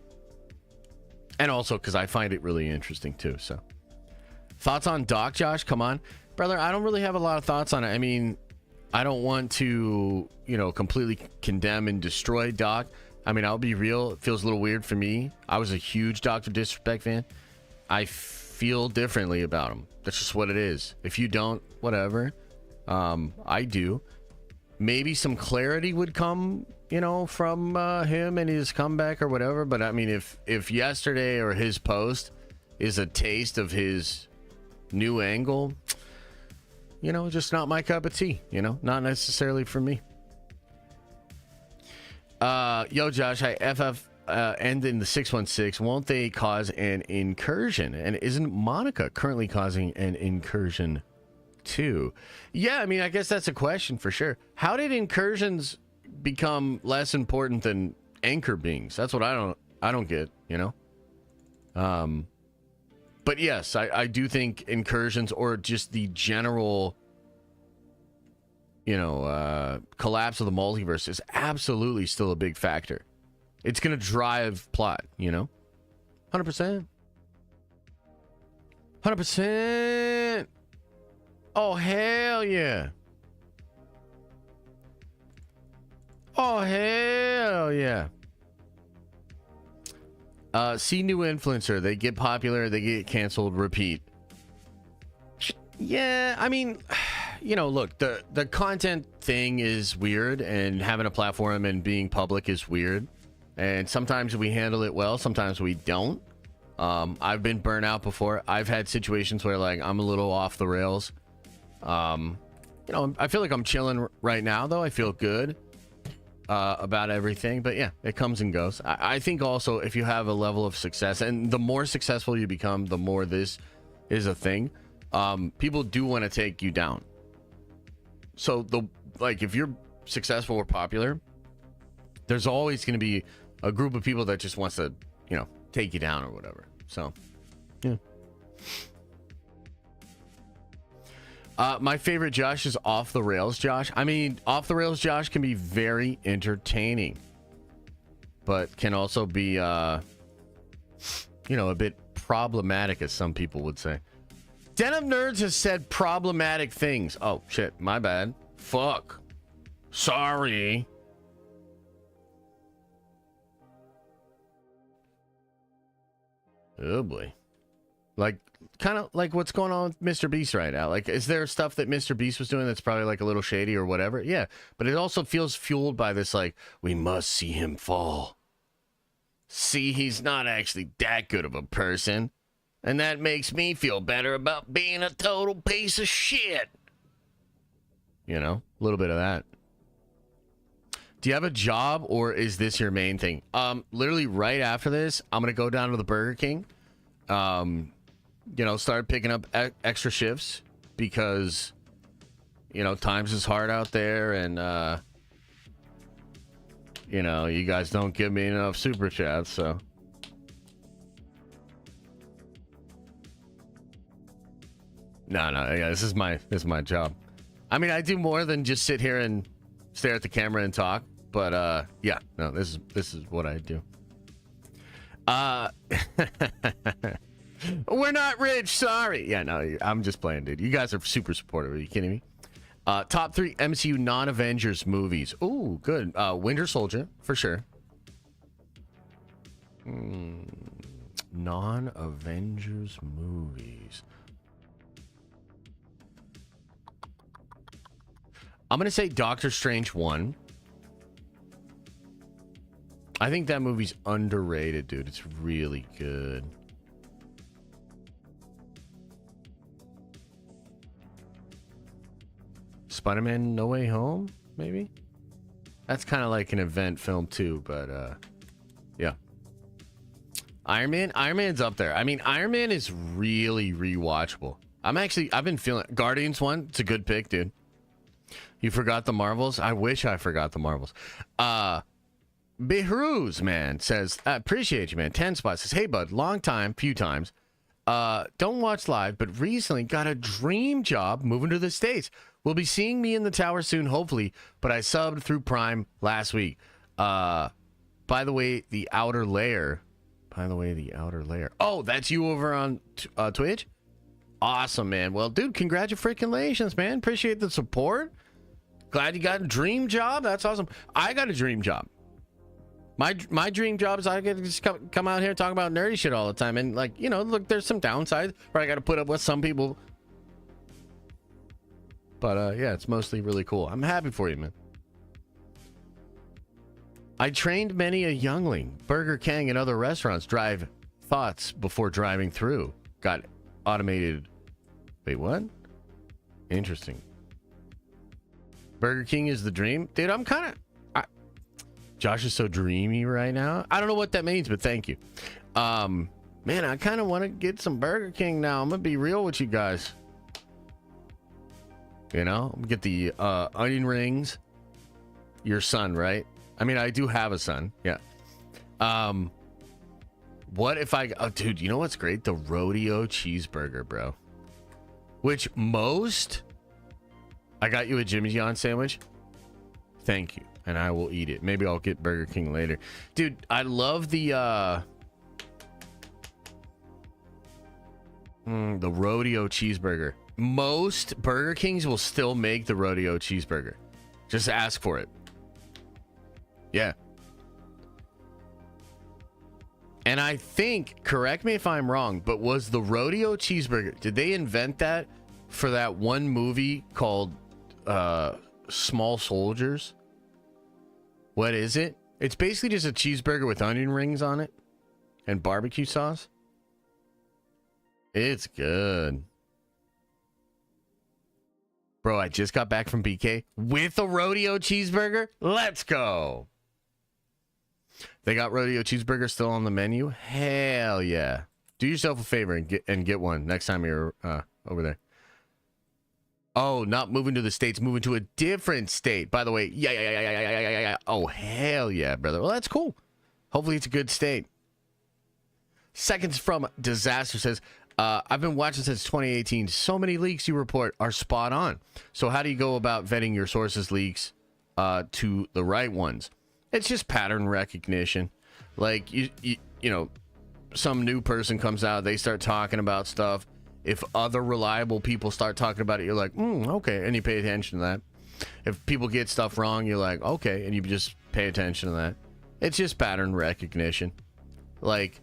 [SPEAKER 1] And also because I find it really interesting too. So, thoughts on Doc, Josh? Come on, brother. I don't really have a lot of thoughts on it. I mean, I don't want to, completely condemn and destroy Doc. I mean, I'll be real. It feels a little weird for me. I was a huge Dr. Disrespect fan. I feel differently about him. That's just what it is. If you don't, whatever. I do. Maybe some clarity would come, from him and his comeback or whatever. But I mean, if yesterday or his post is a taste of his new angle, just not my cup of tea. Not necessarily for me. Yo, Josh, I FF end in the 616. Won't they cause an incursion? And isn't Monica currently causing an incursion too? Yeah, I mean, I guess that's a question for sure. How did incursions become less important than anchor beings? That's what I don't get, But yes, I do think incursions, or just the general collapse of the multiverse, is absolutely still a big factor. It's going to drive plot, 100%. 100%. Oh, hell yeah. Oh, hell yeah. See new influencer. They get popular, they get canceled, repeat. Yeah, I mean, look, the content thing is weird, and having a platform and being public is weird. And sometimes we handle it well, sometimes we don't. I've been burnt out before. I've had situations where, like, I'm a little off the rails. I feel like I'm chilling right now, though. I feel good about everything. But yeah, it comes and goes. I think also if you have a level of success, and the more successful you become, the more this is a thing. People do want to take you down. So if you're successful or popular, there's always going to be a group of people that just wants to, take you down or whatever. So, yeah. My favorite Josh is Off the Rails Josh. I mean, Off the Rails Josh can be very entertaining, but can also be, a bit problematic, as some people would say. Denim Nerds has said problematic things. Oh, shit. My bad. Fuck. Sorry. Oh, boy. Like, kind of like what's going on with Mr. Beast right now. Like, is there stuff that Mr. Beast was doing that's probably, like, a little shady or whatever? Yeah. But it also feels fueled by this, like, we must see him fall. See, he's not actually that good of a person. And that makes me feel better about being a total piece of shit. A little bit of that. Do you have a job, or is this your main thing? Literally right after this, I'm going to go down to the Burger King. Start picking up extra shifts because, times is hard out there, and, you guys don't give me enough super chats, so. No, yeah, this is my job. I mean, I do more than just sit here and stare at the camera and talk, but yeah, no, this is what I do. We're not rich, sorry. Yeah, no, I'm just playing, dude. You guys are super supportive. Are you kidding me? Top 3 MCU non-Avengers movies. Ooh, good. Winter Soldier, for sure. Non-Avengers movies. I'm going to say Doctor Strange 1. I think that movie's underrated, dude. It's really good. Spider-Man No Way Home, maybe? That's kind of like an event film too, but yeah. Iron Man's up there. I mean, Iron Man is really rewatchable. I've been feeling Guardians one. It's a good pick, dude. You forgot the Marvels? I wish I forgot the Marvels. Behruz, man, says, I appreciate you, man. 10 spots. Says, hey, bud, long time, few times. Don't watch live, but recently got a dream job moving to the States. Will be seeing me in the tower soon, hopefully, but I subbed through Prime last week. By the way, the outer layer. Oh, that's you over on Twitch? Awesome, man. Well, dude, congratulations, man. Appreciate the support. Glad you got a dream job. That's awesome. I got a dream job. My dream job is I get to just come out here and talk about nerdy shit all the time. And, like, you know, look, there's some downsides where I got to put up with some people. But, yeah, it's mostly really cool. I'm happy for you, man. I trained many a youngling. Burger King and other restaurants drive thoughts before driving through. Got automated. Wait, what? Interesting. Burger King is the dream? Dude, I'm kind of... Josh is so dreamy right now. I don't know what that means, but thank you. Man, I kind of want to get some Burger King now. I'm going to be real with you guys. You know? I'm gonna get the onion rings. Your son, right? I mean, I do have a son. Yeah. What if I... Oh, dude, you know what's great? The rodeo cheeseburger, bro. Which most... I got you a Jimmy John sandwich. Thank you. And I will eat it. Maybe I'll get Burger King later. Dude, I love the rodeo cheeseburger. Most Burger Kings will still make the rodeo cheeseburger. Just ask for it. Yeah. And I think, correct me if I'm wrong, but was the rodeo cheeseburger, did they invent that for that one movie called Small Soldiers? What is it? It's basically just a cheeseburger with onion rings on it and barbecue sauce. It's good. Bro, I just got back from BK with a rodeo cheeseburger. Let's go. They got rodeo cheeseburger still on the menu? Hell yeah. Do yourself a favor and get one next time you're over there. Oh, not moving to the States, moving to a different state. By the way, yeah. Oh, hell yeah, brother. Well, that's cool. Hopefully it's a good state. Seconds from Disaster says, I've been watching since 2018. So many leaks you report are spot on. So how do you go about vetting your sources' leaks to the right ones? It's just pattern recognition. Like, you know, some new person comes out, they start talking about stuff. If other reliable people start talking about it, you're like, okay, and you pay attention to that. If people get stuff wrong, you're like, okay, and you just pay attention to that. It's just pattern recognition. Like,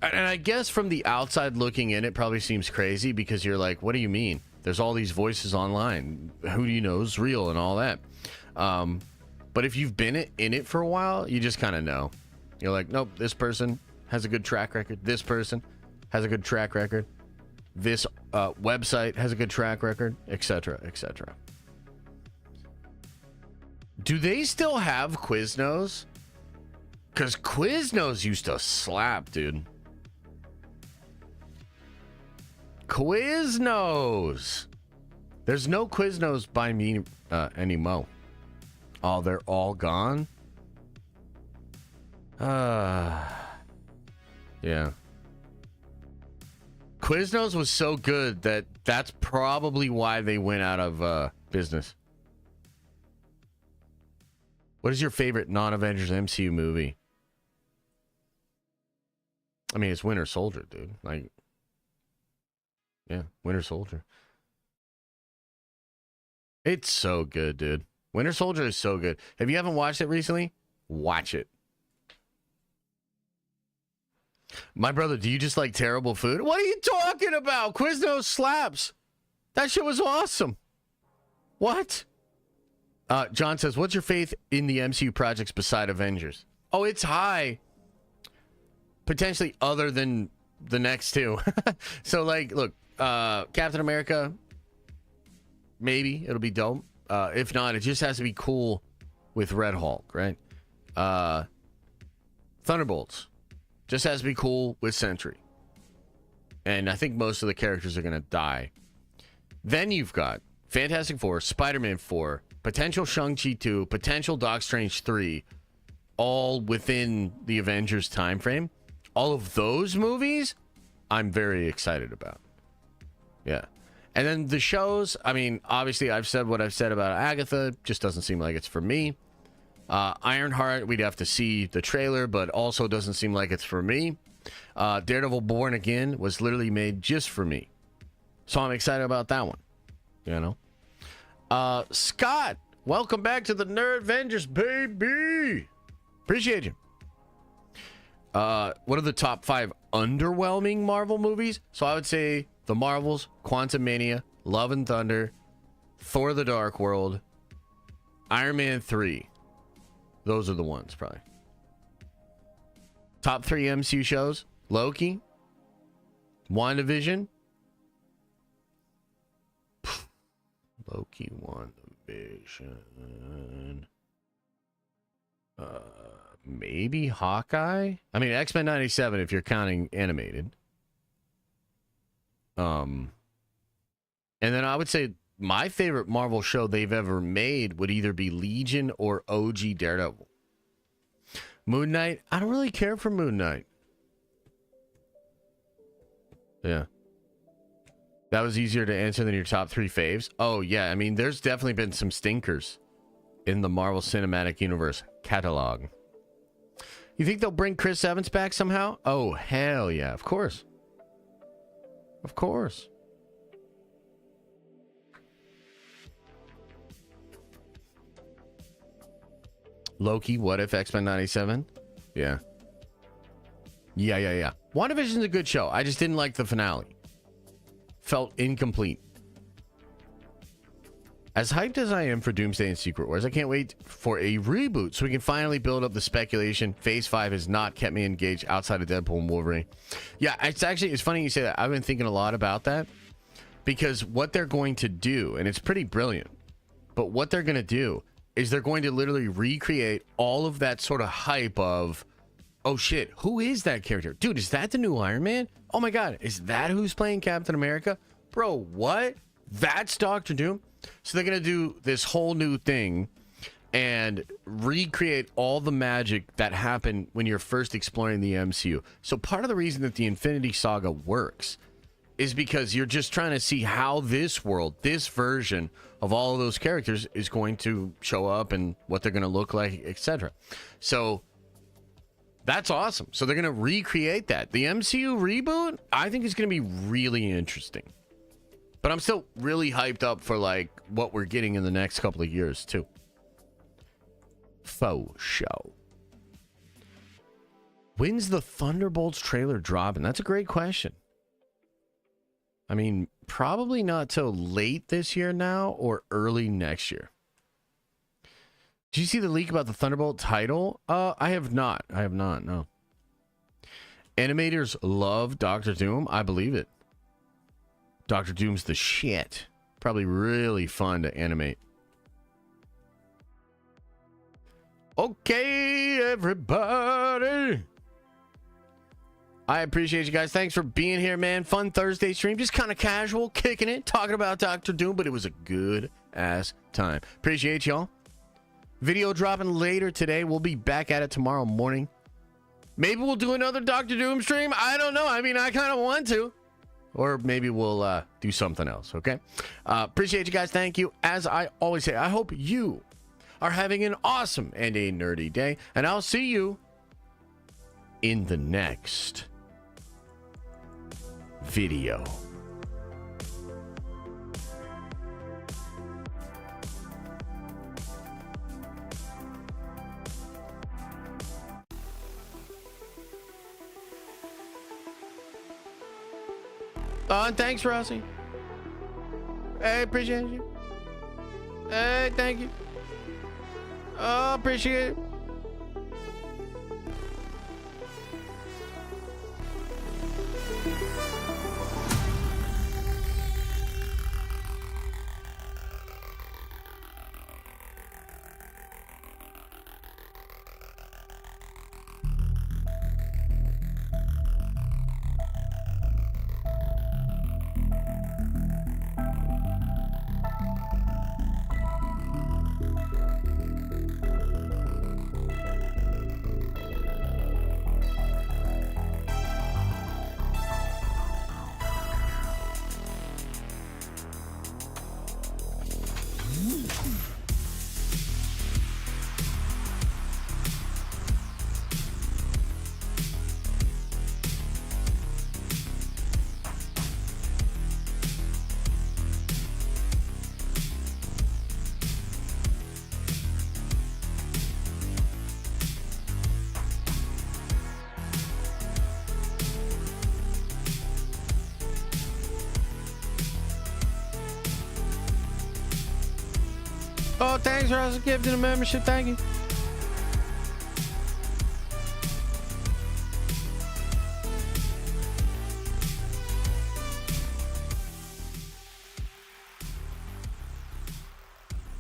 [SPEAKER 1] and I guess from the outside looking in, it probably seems crazy because you're like, what do you mean? There's all these voices online. Who do you know is real and all that? But if you've been in it for a while, you just kind of know. You're like, nope, this person has a good track record. This person has a good track record. This website has a good track record, etc., etc. Do they still have Quiznos? Because Quiznos used to slap, dude. Quiznos. There's no Quiznos by me anymore. Oh, they're all gone? Yeah. Quiznos was so good that's probably why they went out of business. What is your favorite non-Avengers MCU movie? I mean, it's Winter Soldier, dude. Like, yeah, Winter Soldier. It's so good, dude. Winter Soldier is so good. If you haven't watched it recently, watch it. My brother, do you just like terrible food? What are you talking about? Quiznos slaps. That shit was awesome. What? John says, what's your faith in the MCU projects beside Avengers? Oh, it's high. Potentially other than the next two. So, like, look, Captain America, maybe it'll be dope. If not, it just has to be cool with Red Hulk, right? Thunderbolts just has to be cool with Sentry. And I think most of the characters are going to die. Then you've got Fantastic Four, Spider-Man 4, potential Shang-Chi 2, potential Doctor Strange 3, all within the Avengers timeframe. All of those movies, I'm very excited about. Yeah. And then the shows, I mean, obviously I've said what I've said about Agatha. Just doesn't seem like it's for me. Ironheart, we'd have to see the trailer, but also doesn't seem like it's for me. Daredevil Born Again was literally made just for me. So I'm excited about that one. You know? Scott, welcome back to the Nerd Avengers, baby. Appreciate you. What are the top 5 underwhelming Marvel movies? So I would say The Marvels, Quantumania, Love and Thunder, Thor the Dark World, Iron Man 3. Those are the ones, probably. Top 3 MCU shows: Loki, WandaVision. Loki, WandaVision. Maybe Hawkeye? I mean, X-Men 97 if you're counting animated. And then I would say my favorite Marvel show they've ever made would either be Legion or OG Daredevil. Moon Knight, I don't really care for Moon Knight. Yeah. That was easier to answer than your top 3 faves. Oh, yeah. I mean, there's definitely been some stinkers in the Marvel Cinematic Universe catalog. You think they'll bring Chris Evans back somehow? Oh, hell yeah. Of course. Of course. Loki, What If, X-Men 97? Yeah. Yeah. WandaVision's a good show. I just didn't like the finale. Felt incomplete. As hyped as I am for Doomsday and Secret Wars, I can't wait for a reboot so we can finally build up the speculation. Phase 5 has not kept me engaged outside of Deadpool and Wolverine. Yeah, it's funny you say that. I've been thinking a lot about that because what they're going to do, and it's pretty brilliant, but what they're going to do is they're going to literally recreate all of that sort of hype of, oh shit, who is that character? Dude, is that the new Iron Man? Oh my God, is that who's playing Captain America? Bro, what? That's Doctor Doom? So they're going to do this whole new thing and recreate all the magic that happened when you're first exploring the MCU. So part of the reason that the Infinity Saga works is because you're just trying to see how this world, this version of all of those characters is going to show up and what they're going to look like, etc. So that's awesome. So they're going to recreate that. The MCU reboot, I think is going to be really interesting. But I'm still really hyped up for like what we're getting in the next couple of years too. Faux show. When's the Thunderbolts trailer dropping? That's a great question. I mean, probably not till late this year now or early next year. Did you see the leak about the Thunderbolt title? I have not. No. Animators love Doctor Doom. I believe it. Doctor Doom's the shit. Probably really fun to animate. Okay, everybody. I appreciate you guys. Thanks for being here, man. Fun Thursday stream. Just kind of casual, kicking it, talking about Doctor Doom, but it was a good ass time. Appreciate y'all. Video dropping later today. We'll be back at it tomorrow morning. Maybe we'll do another Doctor Doom stream. I don't know. I mean, I kind of want to. Or maybe we'll do something else, okay? Appreciate you guys. Thank you. As I always say, I hope you are having an awesome and a nerdy day. And I'll see you in the next video. Thanks, Rossi. Hey, appreciate you. Hey, thank you. Oh, appreciate it. Oh, thanks, Russell. Gifting a membership. Thank you.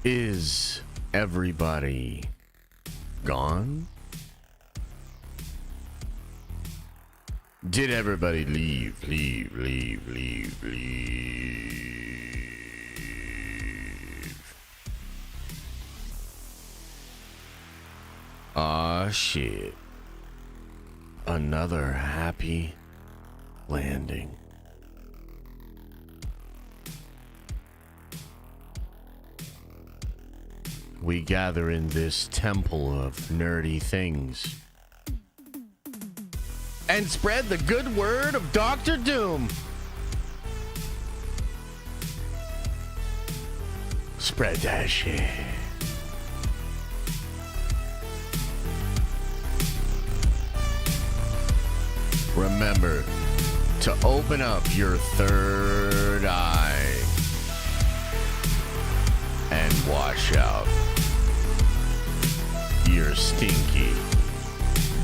[SPEAKER 1] Is everybody gone? Did everybody leave? Aw, shit. Another happy landing. We gather in this temple of nerdy things and spread the good word of Dr. Doom. Spread that shit. Remember to open up your third eye and wash out your stinky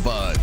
[SPEAKER 1] butt.